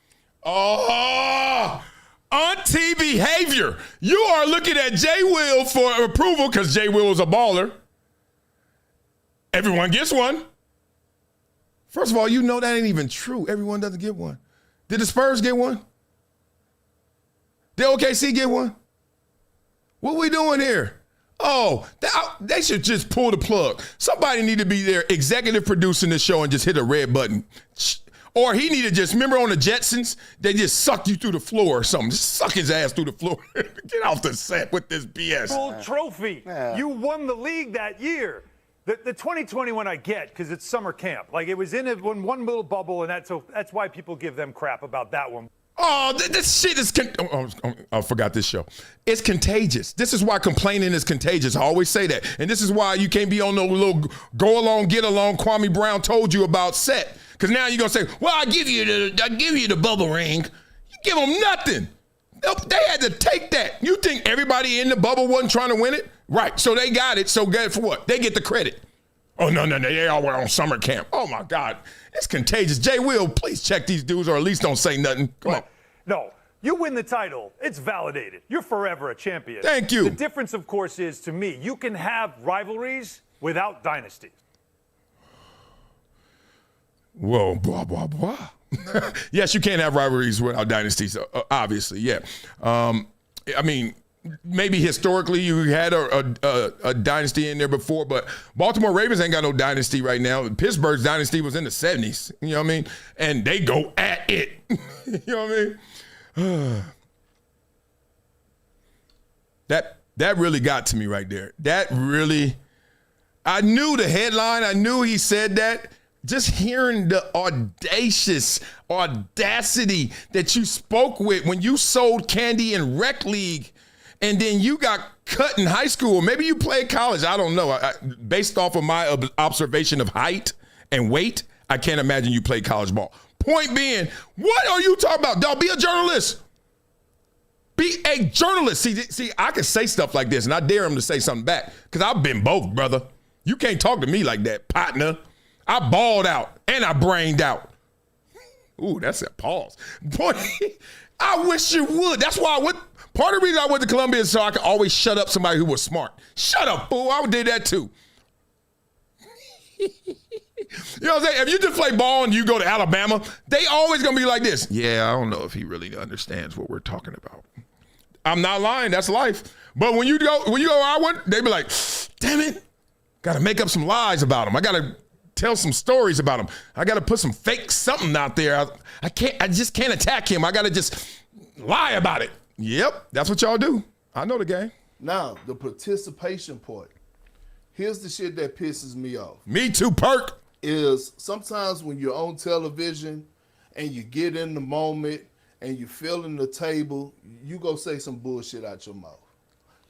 Auntie behavior. You are looking at J. Will for approval because J. Will is a baller. Everyone gets one. First of all, you know that ain't even true. Everyone doesn't get one. Did the Spurs get one? Did OKC get one? What we doing here? Oh, they should just pull the plug. Somebody need to be there executive producing this show and just hit a red button. Or he need to just, remember on the Jetsons, they just suck you through the floor or something. Just suck his ass through the floor. Get off the set with this BS. Full trophy. You won the league that year. The 2021 I get because it's summer camp. Like, it was in one little bubble, and that's why people give them crap about that one. Oh, this shit is, I forgot this show. It's contagious. This is why complaining is contagious. I always say that. And this is why you can't be on no little go along, get along, Kwame Brown told you about set. Because now you're going to say, well, I give you the bubble ring. You give them nothing. They had to take that. You think everybody in the bubble wasn't trying to win it? Right. So they got it. So good for what? They get the credit. Oh, no. They all were on summer camp. Oh, my God. It's contagious. Jay Will, please check these dudes or at least don't say nothing. Come on. No. You win the title. It's validated. You're forever a champion. Thank you. The difference, of course, is, to me, you can have rivalries without dynasties. Whoa, blah, blah, blah. Yes, you can't have rivalries without dynasties, obviously, yeah. I mean, maybe historically you had a dynasty in there before, but Baltimore Ravens ain't got no dynasty right now. Pittsburgh's dynasty was in the 70s, you know what I mean? And they go at it, you know what I mean? That really got to me right there. That really, I knew the headline. I knew he said that. Just hearing the audacity that you spoke with when you sold candy in rec league and then you got cut in high school. Maybe you played college. I don't know. Based off of my observation of height and weight, I can't imagine you played college ball. Point being, what are you talking about? Dog, be a journalist. Be a journalist. See, I can say stuff like this, and I dare him to say something back because I've been both, brother. You can't talk to me like that, partner. I balled out and I brained out. Ooh, that's a pause. Boy, I wish you would. That's why part of the reason I went to Columbia is so I could always shut up somebody who was smart. Shut up, fool. I did that too. You know what I'm saying? If you just play ball and you go to Alabama, they always gonna be like this. Yeah, I don't know if he really understands what we're talking about. I'm not lying. That's life. But when you go out, they be like, damn it, gotta make up some lies about him. I gotta tell some stories about him. I got to put some fake something out there. I just can't attack him. I got to just lie about it. Yep, that's what y'all do. I know the game. Now, the participation part. Here's the shit that pisses me off. Me too, Perk. Is sometimes when you're on television and you get in the moment and you're filling the table, you go say some bullshit out your mouth.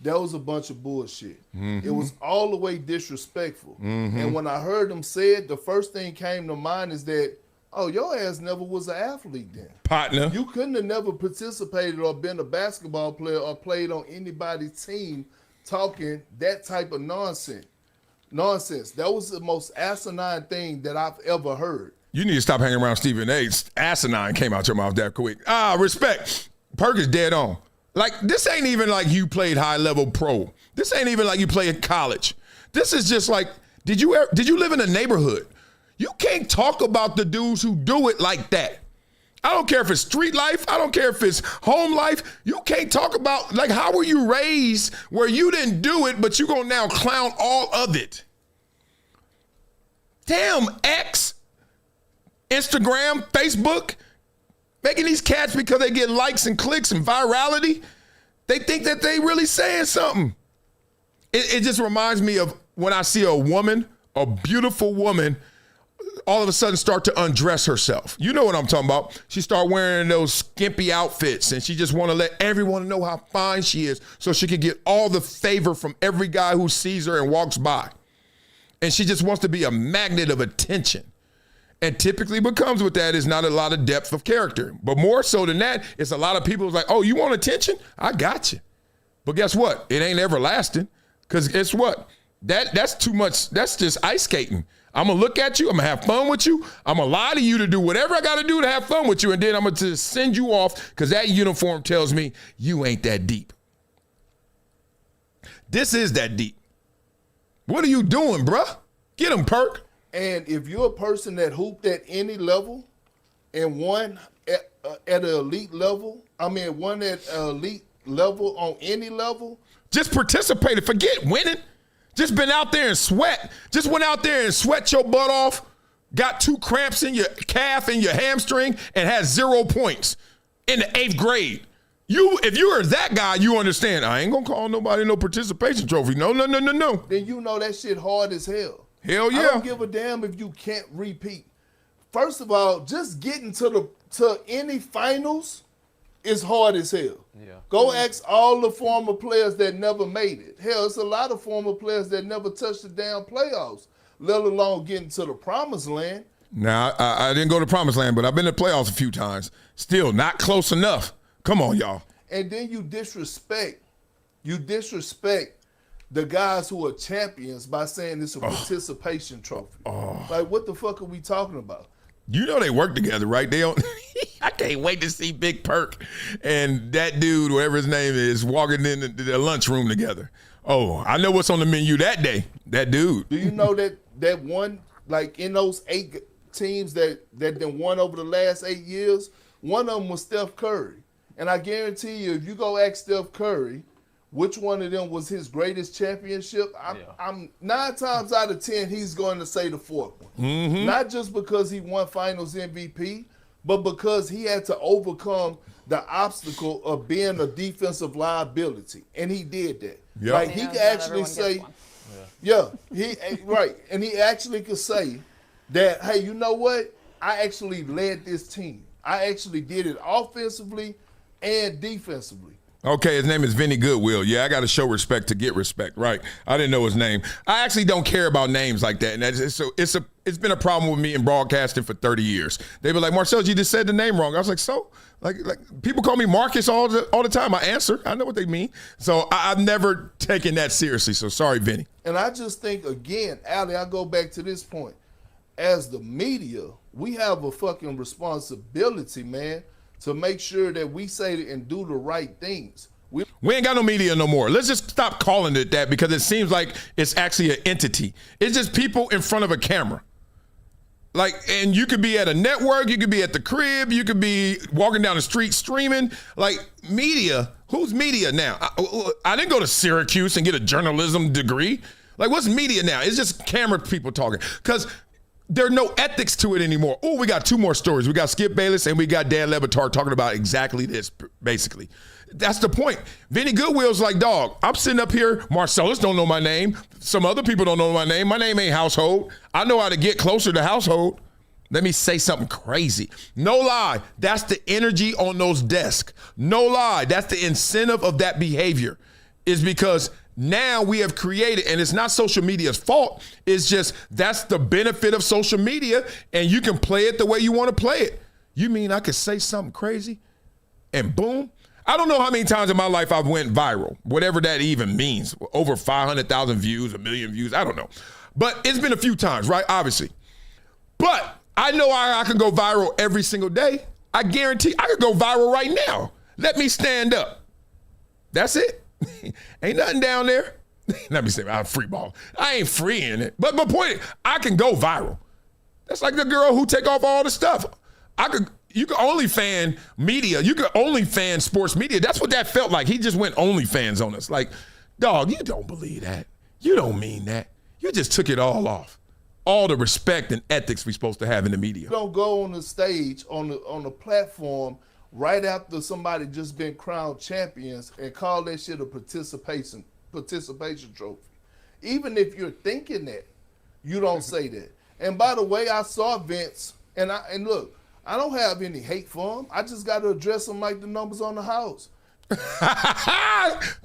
That was a bunch of bullshit. Mm-hmm. It was all the way disrespectful. Mm-hmm. And when I heard them say it, the first thing came to mind is that, oh, your ass never was an athlete then. Partner. You couldn't have never participated or been a basketball player or played on anybody's team talking that type of nonsense. That was the most asinine thing that I've ever heard. You need to stop hanging around Stephen A. Asinine came out your mouth that quick. Respect. Perk is dead on. Like, this ain't even like you played high-level pro. This ain't even like you played college. This is just like, did you live in a neighborhood? You can't talk about the dudes who do it like that. I don't care if it's street life. I don't care if it's home life. You can't talk about, like, how were you raised where you didn't do it, but you're going to now clown all of it. Damn, X, Instagram, Facebook, making these cats because they get likes and clicks and virality, they think that they really saying something. It just reminds me of when I see a woman, a beautiful woman, all of a sudden start to undress herself. You know what I'm talking about. She start wearing those skimpy outfits and she just want to let everyone know how fine she is so she can get all the favor from every guy who sees her and walks by. And she just wants to be a magnet of attention. And typically what comes with that is not a lot of depth of character. But more so than that, it's a lot of people who's like, oh, you want attention? I got you. But guess what? It ain't everlasting. Because guess what? That's too much. That's just ice skating. I'm going to look at you. I'm going to have fun with you. I'm going to lie to you to do whatever I got to do to have fun with you. And then I'm going to send you off because that uniform tells me you ain't that deep. This is that deep. What are you doing, bruh? Get him, Perk. And if you're a person that hooped at any level and won at an elite level, won at an elite level on any level. Just participated. Forget winning. Just been out there and sweat. Just went out there and sweat your butt off. Got 2 cramps in your calf and your hamstring and had 0 points in the 8th grade. If you are that guy, you understand. I ain't gonna call nobody no participation trophy. No. Then you know that shit hard as hell. Hell yeah. I don't give a damn if you can't repeat. First of all, just getting to any finals is hard as hell. Yeah. Go ask all the former players that never made it. Hell, it's a lot of former players that never touched the damn playoffs, let alone getting to the promised land. Now, I didn't go to promised land, but I've been to playoffs a few times. Still not close enough. Come on, y'all. And then you disrespect the guys who are champions by saying it's a participation trophy. Like, what the fuck are we talking about? You know they work together, right? They don't. I can't wait to see Big Perk and that dude, whatever his name is, walking in the lunchroom together. Oh, I know what's on the menu that day. That dude. Do you know that one, like in those 8 teams that then won over the last 8 years, one of them was Steph Curry. And I guarantee you, if you go ask Steph Curry which one of them was his greatest championship, I'm 9 times out of 10, he's going to say the 4th one. Mm-hmm. Not just because he won Finals MVP, but because he had to overcome the obstacle of being a defensive liability, and he did that. Yep. Like he could actually say, right, and he actually could say that, hey, you know what? I actually led this team. I actually did it offensively and defensively. Okay, his name is Vinny Goodwill. Yeah, I got to show respect to get respect, right? I didn't know his name. I actually don't care about names like that, and it's been a problem with me in broadcasting for 30 years. They be like, Marcellus, you just said the name wrong. I was like, so? Like people call me Marcus all the time. I answer. I know what they mean. So I've never taken that seriously. So sorry, Vinny. And I just think, again, Allie, I go back to this point. As the media, we have a fucking responsibility, man, to make sure that we say and do the right things. We ain't got no media no more. Let's just stop calling it that because it seems like it's actually an entity. It's just people in front of a camera. Like, and you could be at a network, you could be at the crib, you could be walking down the street streaming. Like, media, who's media now? I didn't go to Syracuse and get a journalism degree. Like, what's media now? It's just camera people talking. Because there are no ethics to it anymore. Oh, we got 2 more stories. We got Skip Bayless and we got Dan Le Batard talking about exactly this, basically. That's the point. Vinny Goodwill's like, dog, I'm sitting up here. Marcellus don't know my name. Some other people don't know my name. My name ain't Household. I know how to get closer to Household. Let me say something crazy. No lie. That's the energy on those desks. No lie. That's the incentive of that behavior, is because now we have created, and it's not social media's fault. It's just that's the benefit of social media, and you can play it the way you want to play it. You mean I could say something crazy and boom? I don't know how many times in my life I've went viral, whatever that even means. Over 500,000 views, 1 million views, I don't know. But it's been a few times, right? Obviously. But I know I can go viral every single day. I guarantee I could go viral right now. Let me stand up. That's it. Ain't nothing down there. Let me say, I'm free ball. I ain't freeing it. But my point is, I can go viral. That's like the girl who take off all the stuff. You can OnlyFans media. You can OnlyFans sports media. That's what that felt like. He just went OnlyFans on us. Like, dog, you don't believe that. You don't mean that. You just took it all off. All the respect and ethics we're supposed to have in the media. You don't go on the stage, on the platform, right after somebody just been crowned champions and call that shit a participation trophy. Even if you're thinking that, you don't say that. And by the way, I saw Vince, and look, I don't have any hate for him. I just got to address him like the numbers on the house.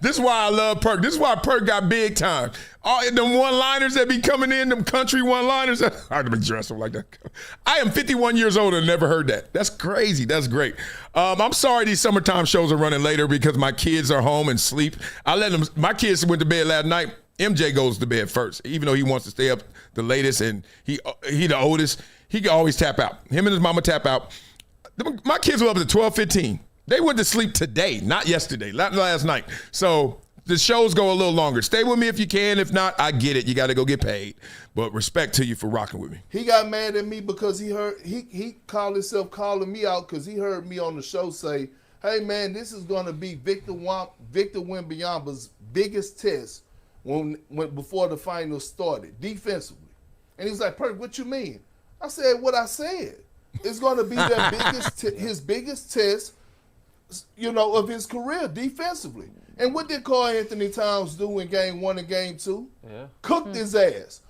This is why I love Perk. This is why Perk got big time. All them one-liners that be coming in, them country one-liners. I have to address them like that. I am 51 years old and never heard that. That's crazy. That's great. I'm sorry these summertime shows are running later because my kids are home and sleep. I let them. My kids went to bed last night MJ goes to bed first, even though he wants to stay up the latest and he the oldest. He can always tap out. Him and his mama tap out. My kids were up at 12:15. They went to sleep today, not yesterday, not last night. So the shows go a little longer. Stay with me if you can. If not, I get it. You got to go get paid. But respect to you for rocking with me. He got mad at me because he called himself calling me out because he heard me on the show say, hey, man, this is going to be Victor Wembanyama's biggest test when before the finals started, defensively. And he was like, Perk, what you mean? I said what I said. It's going to be his biggest test, of his career defensively. And what did Karl Anthony Towns do in Game 1 and Game 2? Yeah. Cooked his ass.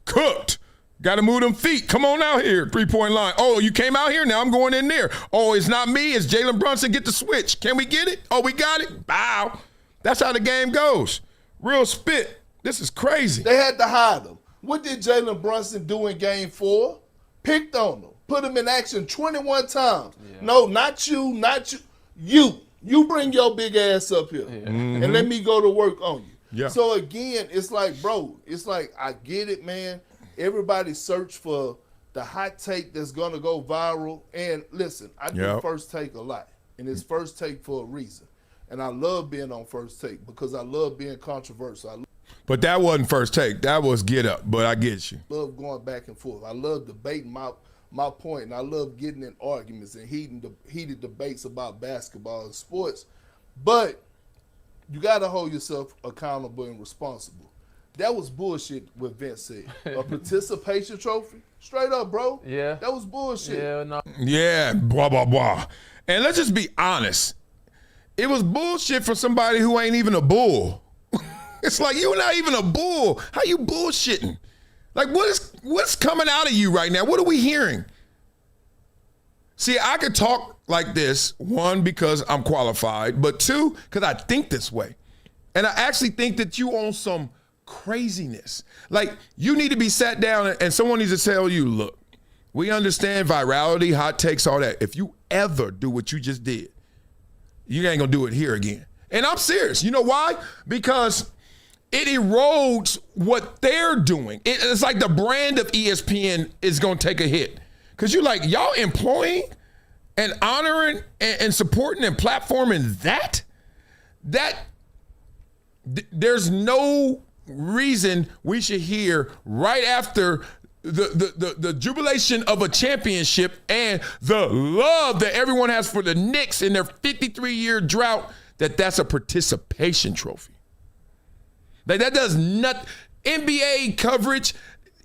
Cooked. Got to move them feet. Come on out here, 3-point line. Oh, you came out here? Now I'm going in there. Oh, it's not me. It's Jalen Brunson. Get the switch. Can we get it? Oh, we got it? Bow. That's how the game goes. Real spit. This is crazy. They had to hide him. What did Jalen Brunson do in Game 4? Picked on him. Put him in action 21 times. Yeah. No, not you. You bring your big ass up here and let me go to work on you. Yeah. So again, it's like, bro, I get it, man. Everybody search for the hot take that's gonna go viral. And listen, I do First Take a lot. And it's First Take for a reason. And I love being on First Take because I love being controversial. But that wasn't First Take. That was Get Up. But I get you. I love going back and forth. I love debating my point, and I love getting in arguments and heated debates about basketball and sports. But you got to hold yourself accountable and responsible. That was bullshit what Vince said. A participation trophy? Straight up, bro. Yeah. That was bullshit. Yeah, no. Yeah, blah, blah, blah. And let's just be honest. It was bullshit for somebody who ain't even a bull. It's like, you're not even a bull. How you bullshitting? Like, what's coming out of you right now? What are we hearing? See, I could talk like this, one, because I'm qualified, but two, because I think this way. And I actually think that you own some craziness. Like, you need to be sat down and someone needs to tell you, look, we understand virality, hot takes, all that. If you ever do what you just did, you ain't gonna do it here again. And I'm serious. You know why? Because it erodes what they're doing. It's like the brand of ESPN is going to take a hit. Because you're like, y'all employing and honoring and supporting and platforming that there's no reason we should hear right after the jubilation of a championship and the love that everyone has for the Knicks in their 53-year drought, that's a participation trophy. Like, that does not NBA coverage,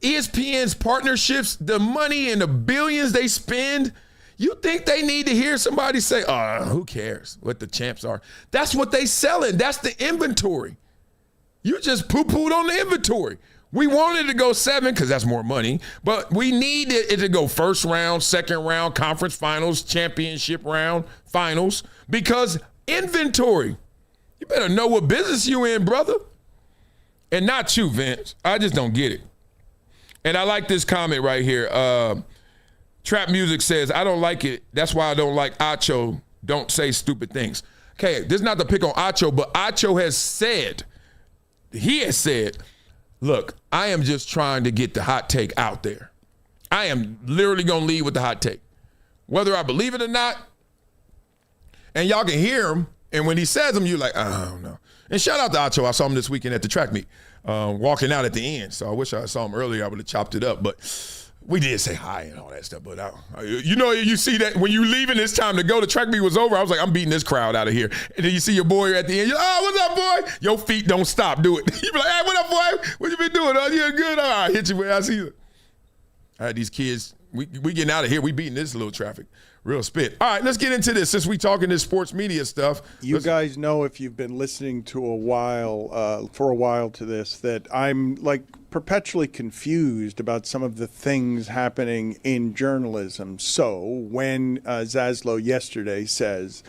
ESPN's partnerships, the money and the billions they spend. You think they need to hear somebody say, who cares what the champs are? That's what they selling. That's the inventory. You just poo-pooed on the inventory. We wanted to go 7 because that's more money, but we needed it to go first round, second round, conference finals, championship round, finals, because inventory. You better know what business you in, brother. And not you, Vince. I just don't get it. And I like this comment right here. Trap Music says, I don't like it. That's why I don't like Acho. Don't say stupid things. Okay, this is not to pick on Acho, but Acho has said, look, I am just trying to get the hot take out there. I am literally going to lead with the hot take. Whether I believe it or not, and y'all can hear him, and when he says them, you're like, I don't know. And shout out to Acho. I saw him this weekend at the track meet, walking out at the end. So I wish I saw him earlier. I would have chopped it up. But we did say hi and all that stuff. But you see that when you leaving, it's time to go. The track meet was over. I was like, I'm beating this crowd out of here. And then you see your boy at the end. You're like, what's up, boy? Your feet don't stop. Do it. You be like, hey, what up, boy? What you been doing? Oh, you good? All right, hit you where I see you. All right, these kids, we getting out of here. We beating this little traffic. Real spit. All right, let's get into this since we talking this sports media stuff. You guys know, if you've been listening to for a while to this, that I'm like perpetually confused about some of the things happening in journalism. So when Zaslow yesterday says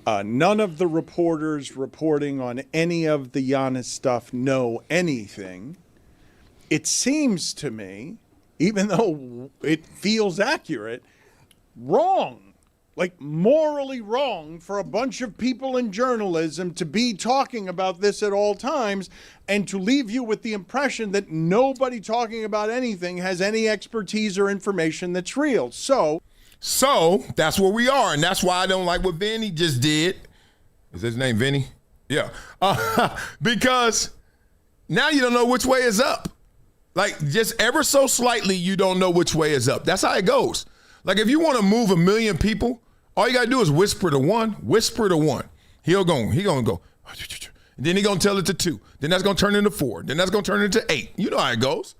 none of the reporters reporting on any of the Giannis stuff know anything, it seems to me, even though it feels accurate, wrong. like morally wrong for a bunch of people in journalism to be talking about this at all times and to leave you with the impression that nobody talking about anything has any expertise or information that's real. So that's where we are, and that's why I don't like what Vinny just did. Is his name Vinny? Yeah. Because now you don't know which way is up. Like, just ever so slightly, you don't know which way is up. That's how it goes. Like, if you want to move 1 million people, all you got to do is whisper to one. He gonna go. And then he gonna tell it to 2. Then that's gonna turn into 4. Then that's gonna turn into 8. You know how it goes.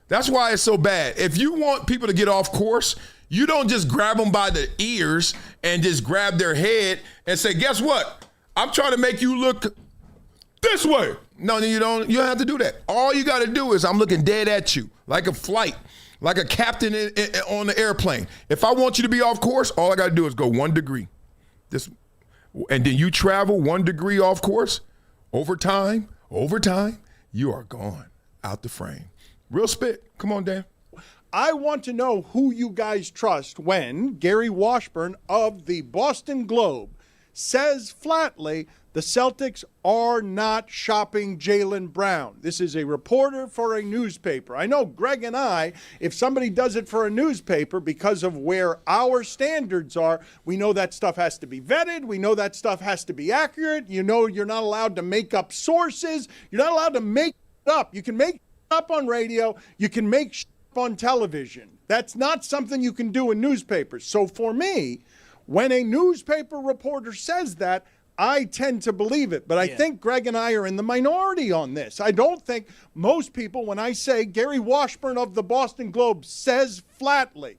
That's why it's so bad. If you want people to get off course, you don't just grab them by the ears and just grab their head and say, guess what? I'm trying to make you look this way. No, you don't have to do that. All you got to do is I'm looking dead at you like a flight, like a captain on the airplane. If I want you to be off course, all I got to do is go 1 degree. And then you travel 1 degree off course. Over time, you are gone out the frame. Real spit. Come on, Dan. I want to know who you guys trust when Gary Washburn of the Boston Globe says flatly the Celtics are not shopping Jaylen Brown. This is a reporter for a newspaper. I know Greg and I, if somebody does it for a newspaper because of where our standards are, we know that stuff has to be vetted. We know that stuff has to be accurate. You know you're not allowed to make up sources. You're not allowed to make it up. You can make it up on radio. You can make it up on television. That's not something you can do in newspapers. So for me, when a newspaper reporter says that, I tend to believe it. But I think Greg and I are in the minority on this. I don't think most people, when I say Gary Washburn of the Boston Globe says flatly,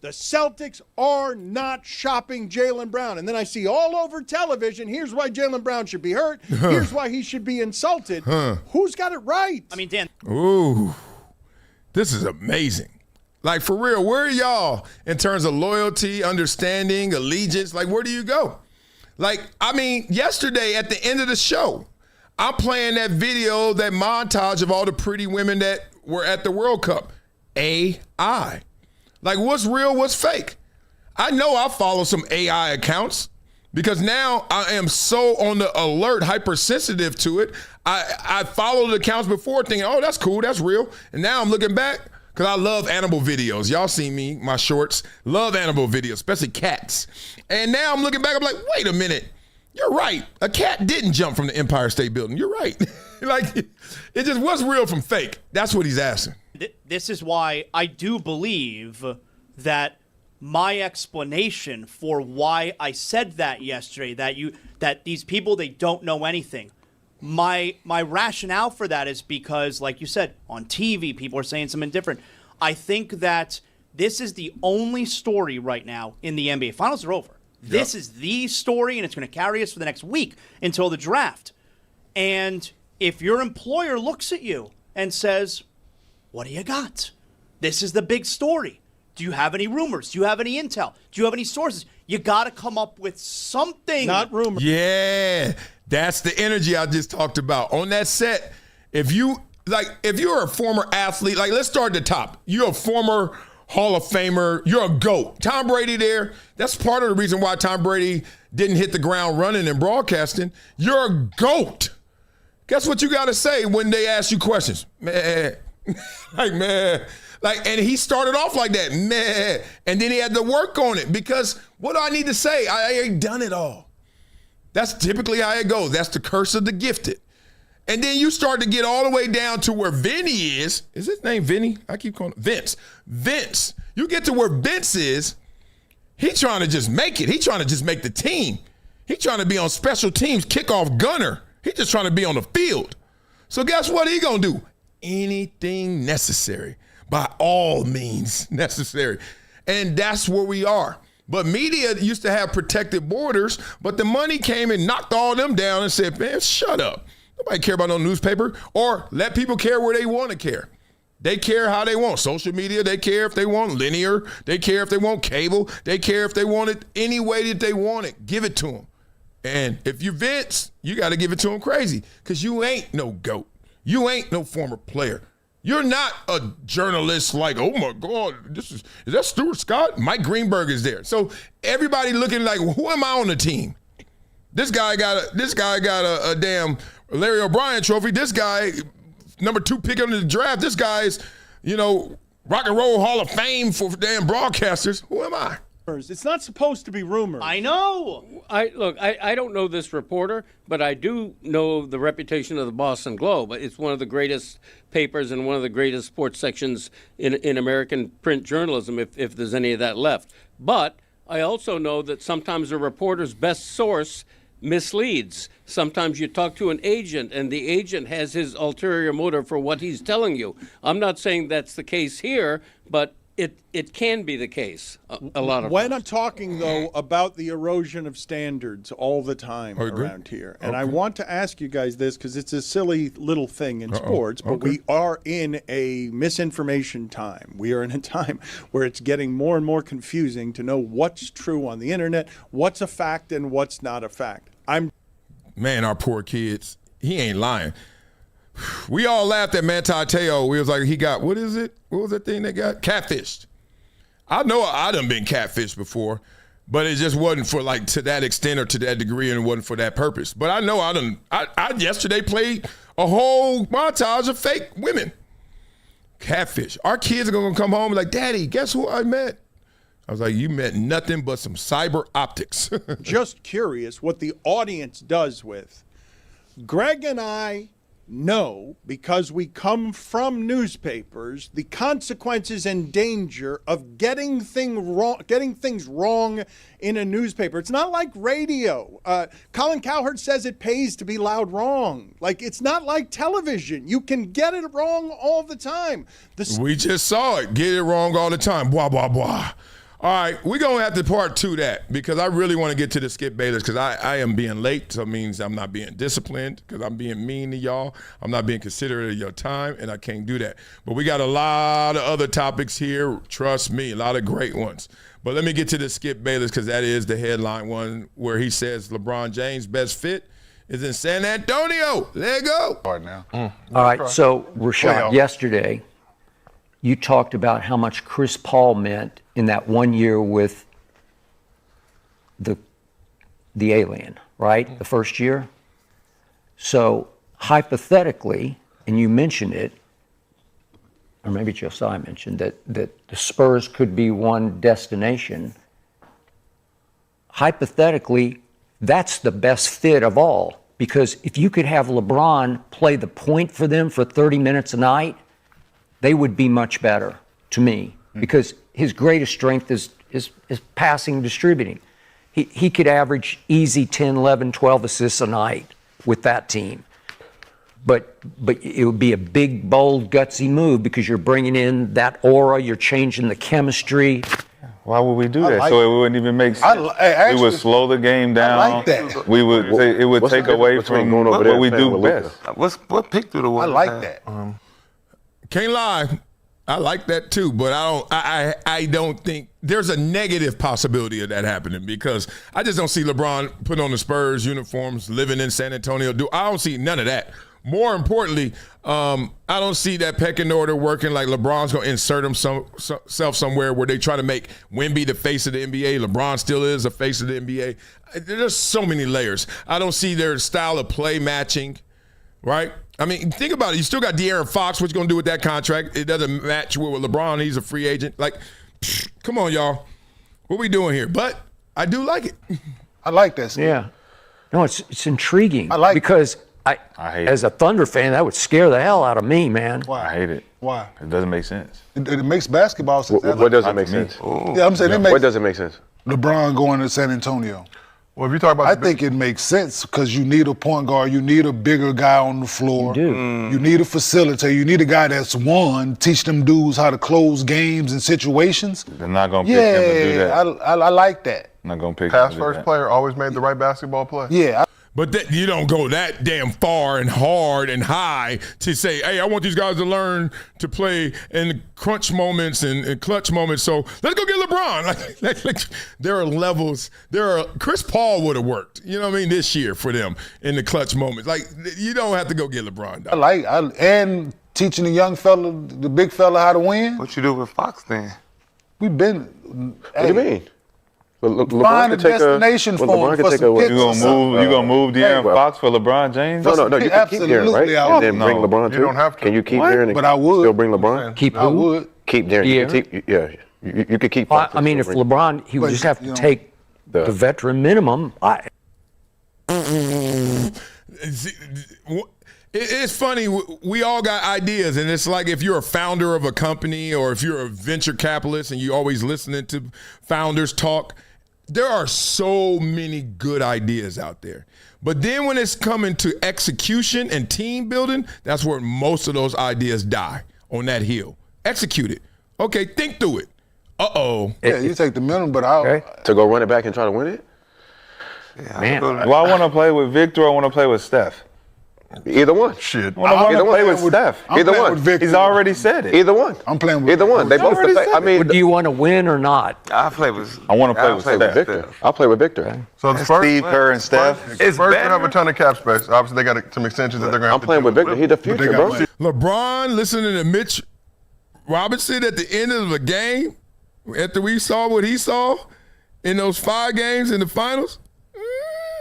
the Celtics are not shopping Jaylen Brown. And then I see all over television, here's why Jaylen Brown should be hurt. Here's why he should be insulted. Who's got it right? I mean, Dan. Ooh, this is amazing. Like, for real, where are y'all in terms of loyalty, understanding, allegiance? Like, where do you go? Like, I mean, yesterday at the end of the show, I'm playing that video, that montage of all the pretty women that were at the World Cup. AI. Like, what's real, what's fake? I know I follow some AI accounts because now I am so on the alert, hypersensitive to it. I followed the accounts before thinking, oh, that's cool, that's real. And now I'm looking back. Because I love animal videos. Y'all see me, my shorts. Love animal videos, especially cats. And now I'm looking back, I'm like, wait a minute. You're right. A cat didn't jump from the Empire State Building. You're right. Like, it just was real from fake. That's what he's asking. This is why I do believe that my explanation for why I said that yesterday, that these people, they don't know anything. My rationale for that is because, like you said, on TV, people are saying something different. I think that this is the only story right now in the NBA. Finals are over. Yep. This is the story, and it's going to carry us for the next week until the draft. And if your employer looks at you and says, what do you got? This is the big story. Do you have any rumors? Do you have any intel? Do you have any sources? You got to come up with something. Not rumors. Yeah. That's the energy I just talked about. On that set, if you're a former athlete, like, let's start at the top. You're a former Hall of Famer. You're a GOAT. Tom Brady there, that's part of the reason why Tom Brady didn't hit the ground running in broadcasting. You're a GOAT. Guess what you got to say when they ask you questions? Man. And he started off like that, man. And then he had to work on it because what do I need to say? I ain't done it all. That's typically how it goes. That's the curse of the gifted. And then you start to get all the way down to where Vinny is. Is his name Vinny? I keep calling him Vince. Vince. You get to where Vince is. He's trying to just make it. He's trying to just make the team. He's trying to be on special teams, kickoff gunner. He's just trying to be on the field. So guess what he gonna do? Anything necessary. By all means necessary. And that's where we are. But media used to have protected borders, but the money came and knocked all them down and said, man, shut up. Nobody care about no newspaper. Or let people care where they want to care. They care how they want. Social media, they care if they want linear. They care if they want cable. They care if they want it any way that they want it. Give it to them. And if you Vince, you got to give it to them crazy because you ain't no GOAT. You ain't no former player. You're not a journalist like, oh my God, is that Stuart Scott? Mike Greenberg is there. So everybody looking like, who am I on the team? This guy got a damn Larry O'Brien trophy. This guy, number 2 pick in the draft. This guy's, Rock and Roll Hall of Fame for damn broadcasters. Who am I? It's not supposed to be rumors. I know. I don't know this reporter, but I do know the reputation of the Boston Globe. It's one of the greatest papers and one of the greatest sports sections in American print journalism, if there's any of that left. But I also know that sometimes a reporter's best source misleads. Sometimes you talk to an agent, and the agent has his ulterior motive for what he's telling you. I'm not saying that's the case here, but it can be the case a lot of when times. I'm talking, though, about the erosion of standards all the time around here. And I want to ask you guys this because it's a silly little thing in sports, but we are in a misinformation time. We are in a time where it's getting more and more confusing to know what's true on the internet, what's a fact and what's not a fact. Man, our poor kids. He ain't lying. We all laughed at Manti Te'o. We was like, he got, what is it? What was that thing they got? Catfished. I know I done been catfished before, but it just wasn't for like to that extent or to that degree, and it wasn't for that purpose. But I know I yesterday played a whole montage of fake women. Catfish. Our kids are going to come home and like, Daddy, guess who I met? I was like, you met nothing but some cyber optics. Just curious what the audience does with. Greg and I know, because we come from newspapers, the consequences and danger of getting things wrong in a newspaper. It's not like radio. Colin Cowherd says it pays to be loud wrong. Like, it's not like television. You can get it wrong all the time. We just saw it. Get it wrong all the time. Blah, blah, blah. All right, we're going to have to part 2 that because I really want to get to the Skip Bayless because I am being late, so it means I'm not being disciplined because I'm being mean to y'all. I'm not being considerate of your time, and I can't do that. But we got a lot of other topics here. Trust me, a lot of great ones. But let me get to the Skip Bayless because that is the headline one where he says LeBron James' best fit is in San Antonio. There you go. All right, so Rashad, yesterday you talked about how much Chris Paul meant in that 1 year with the alien, right? The first year. So hypothetically, and you mentioned it, or maybe Josiah mentioned that the Spurs could be one destination. Hypothetically, that's the best fit of all, because if you could have LeBron play the point for them for 30 minutes a night, they would be much better to me, because his greatest strength is passing and distributing. He could average easy 10, 11, 12 assists a night with that team. But it would be a big, bold, gutsy move because you're bringing in that aura, you're changing the chemistry. Why would we do that? So it wouldn't even make sense. We would slow the game down. I like that. We would. It would take away from what we do best. What pick through the wall? I like that. Can't lie. I like that too, but I don't think there's a negative possibility of that happening because I just don't see LeBron putting on the Spurs uniforms, living in San Antonio. I don't see none of that. More importantly, I don't see that pecking order working. Like LeBron's going to insert himself somewhere where they try to make Wemby the face of the NBA. LeBron still is the face of the NBA. There's so many layers. I don't see their style of play matching, right? I mean, think about it. You still got De'Aaron Fox. What you going to do with that contract? It doesn't match with LeBron. He's a free agent. Like, come on, y'all. What we doing here? But I do like it. I like that. Yeah. No, it's intriguing. I like because I hate as a Thunder fan, that would scare the hell out of me, man. Why? I hate it. Why? It doesn't make sense. It makes basketball sense. What doesn't make sense? Yeah, I'm saying what doesn't make sense? LeBron going to San Antonio. Well, if you talk about, I think it makes sense because you need a point guard, you need a bigger guy on the floor. You do. You need a facilitator. You need a guy that's teach them dudes how to close games and situations. They're not gonna pick him to do that. I like that. Not gonna pick pass him first player always made the right basketball play. Yeah. But you don't go that damn far and hard and high to say, hey, I want these guys to learn to play in crunch moments and clutch moments. So let's go get LeBron. Like, there are levels. Chris Paul would have worked, you know what I mean, this year for them in the clutch moments. Like, you don't have to go get LeBron. Dog. And teaching the young fella, the big fella, how to win. What you do with Fox then? We've been. What do you mean? Find a destination for him. You gonna move De'Aaron Fox for LeBron James? No, you can keep De'Aaron, right? And then bring LeBron too. You don't have to. Can you keep De'Aaron and still bring LeBron? Keep who? I would. Keep De'Aaron. You could keep Fox. I mean, if LeBron, he would just have to take the veteran minimum. It's funny. We all got ideas, and it's like if you're a founder of a company or if you're a venture capitalist and you're always listening to founders talk, there are so many good ideas out there. But then when it's coming to execution and team building, that's where most of those ideas die on that hill. Execute it. Okay, think through it. Uh-oh. Yeah, you take the minimum, but to go run it back and try to win it? Yeah, man. Do I want to play with Victor or I want to play with Steph? Either one. Shit. I want to play with Steph. Either one. He's already said it. Either one. I'm playing with either one. They both. I mean, do you want to win or not? I want to play with Steph. I'll play with Victor. So the Spurs, Steve Kerr and Steph. Spurs don't have a ton of cap space. Obviously, they got some extensions that they're going to have to do. I'm playing with Victor. He's the future, bro. LeBron listening to Mitch Robinson at the end of the game after we saw what he saw in those 5 games in the finals.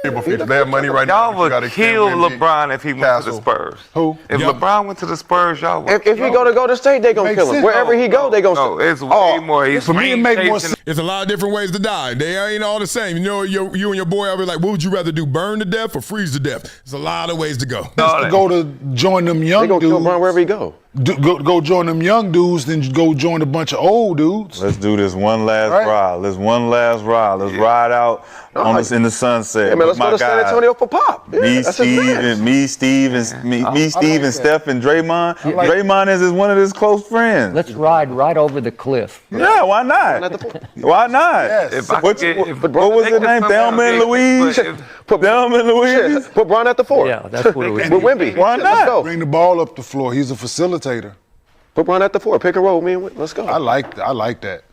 They have money right now. Y'all would kill LeBron if he went to the Spurs. Who? If LeBron went to the Spurs, y'all would. If he go to Golden State, they gonna kill him. Wherever he go, they gonna. No, it's way more. For me, it make more sense. There's a lot of different ways to die. They ain't all the same. You know, you and your boy are like, what would you rather do, burn to death or freeze to death? There's a lot of ways to go. To go to join them young dudes. They gonna kill LeBron wherever he go. Go join them young dudes, then go join a bunch of old dudes. Let's do this one last ride. Let's ride out on us in the sunset. Yeah, man, let's go to San Antonio for Pop. Yeah, me, Steve, and Steph and Draymond. Draymond is one of his close friends. Let's ride right over the cliff. Yeah, why not? Why not? Yes. What was his name? Thelma and Louise? Thelma and Louise? Put Bron at the 4. Yeah, that's what it was. With Wemby. Why not? Let's go. Bring the ball up the floor. He's a facilitator. Put Bron at the 4. Pick and roll, man. Let's go. I like that.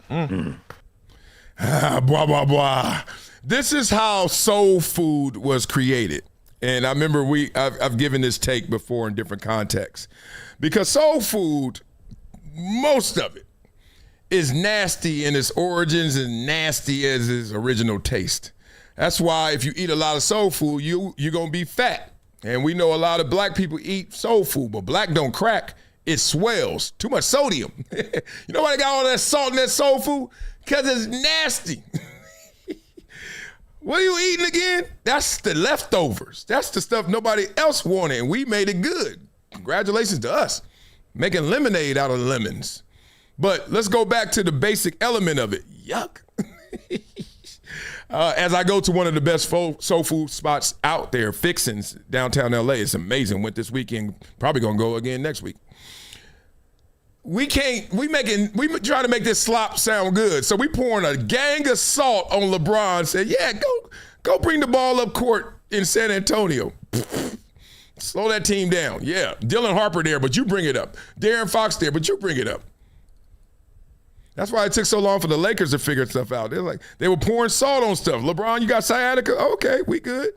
Blah, blah, blah. This is how soul food was created. And I remember I've given this take before in different contexts. Because soul food, most of it, is nasty in its origins and nasty as its original taste. That's why if you eat a lot of soul food, you're going to be fat. And we know a lot of black people eat soul food, but black don't crack. It swells. Too much sodium. You know why they got all that salt in that soul food? Because it's nasty. What are you eating again? That's the leftovers. That's the stuff nobody else wanted, and we made it good. Congratulations to us. Making lemonade out of lemons. But let's go back to the basic element of it. Yuck. As I go to one of the best soul food spots out there, Fixin's, downtown LA. It's amazing. Went this weekend. Probably gonna go again next week. We try to make this slop sound good. So we pouring a gang of salt on LeBron. Said, yeah, go bring the ball up court in San Antonio. Slow that team down. Yeah, Dylan Harper there, but you bring it up. De'Aaron Fox there, but you bring it up. That's why it took so long for the Lakers to figure stuff out. They were pouring salt on stuff. LeBron, you got sciatica? Okay, we good.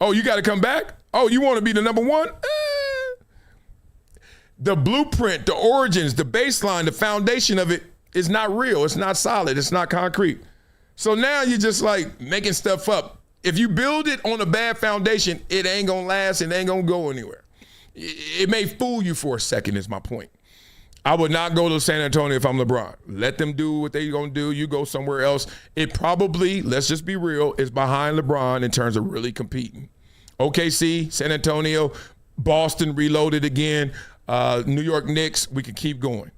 Oh, you got to come back? Oh, you want to be the number 1? The blueprint, the origins, the baseline, the foundation of it is not real. It's not solid. It's not concrete. So now you're just like making stuff up. If you build it on a bad foundation, it ain't going to last and ain't going to go anywhere. It may fool you for a second is my point. I would not go to San Antonio if I'm LeBron. Let them do what they're going to do. You go somewhere else. It probably, let's just be real, is behind LeBron in terms of really competing. OKC, San Antonio, Boston reloaded again, New York Knicks, we could keep going.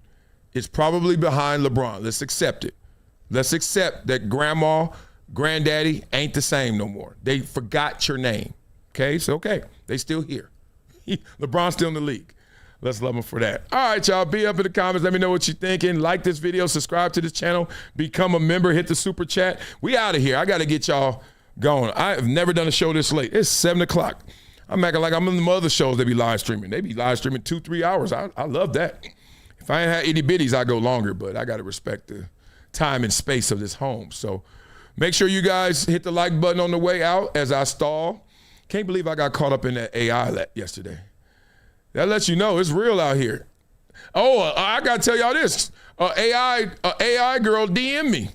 It's probably behind LeBron. Let's accept it. Let's accept that grandma, granddaddy ain't the same no more. They forgot your name. Okay, so okay, they still here. LeBron's still in the league. Let's love them for that. All right, y'all, be up in the comments. Let me know what you're thinking. Like this video, subscribe to this channel, become a member, hit the super chat. We out of here. I got to get y'all gone. I have never done a show this late. It's 7 o'clock. I'm acting like I'm in the other shows they be live streaming. They be live streaming 2-3 hours. I love that. If I ain't had itty bitties, I go longer, but I got to respect the time and space of this home. So make sure you guys hit the like button on the way out as I stall. Can't believe I got caught up in that AI yesterday. That lets you know it's real out here. Oh, I got to tell y'all this. AI girl DM'd me.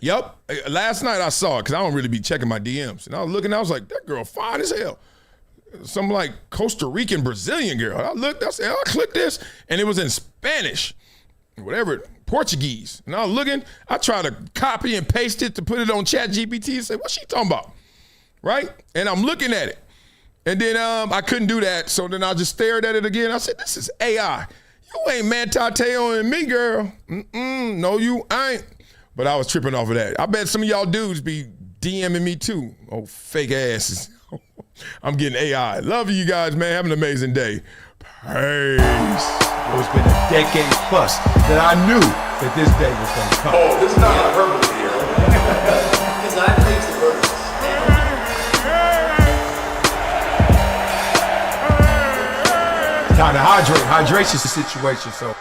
Yep. Last night I saw it because I don't really be checking my DMs. And I was looking, I was like, that girl fine as hell. Some like Costa Rican Brazilian girl. I looked, I said, I clicked this, and it was in Spanish, whatever, Portuguese. And I was looking, I tried to copy and paste it to put it on ChatGPT and say, what's she talking about? Right? And I'm looking at it. And then I couldn't do that, so then I just stared at it again. I said, this is AI. You ain't Mantateo and me, girl. No, you ain't. But I was tripping off of that. I bet some of y'all dudes be DMing me too. Oh, fake asses. I'm getting AI. Love you guys, man. Have an amazing day. Peace. It's been a decade plus that I knew that this day was going to come. Oh, this is not hyperbole here. Because I think the verse. Time to hydrate. Hydration's the situation, so.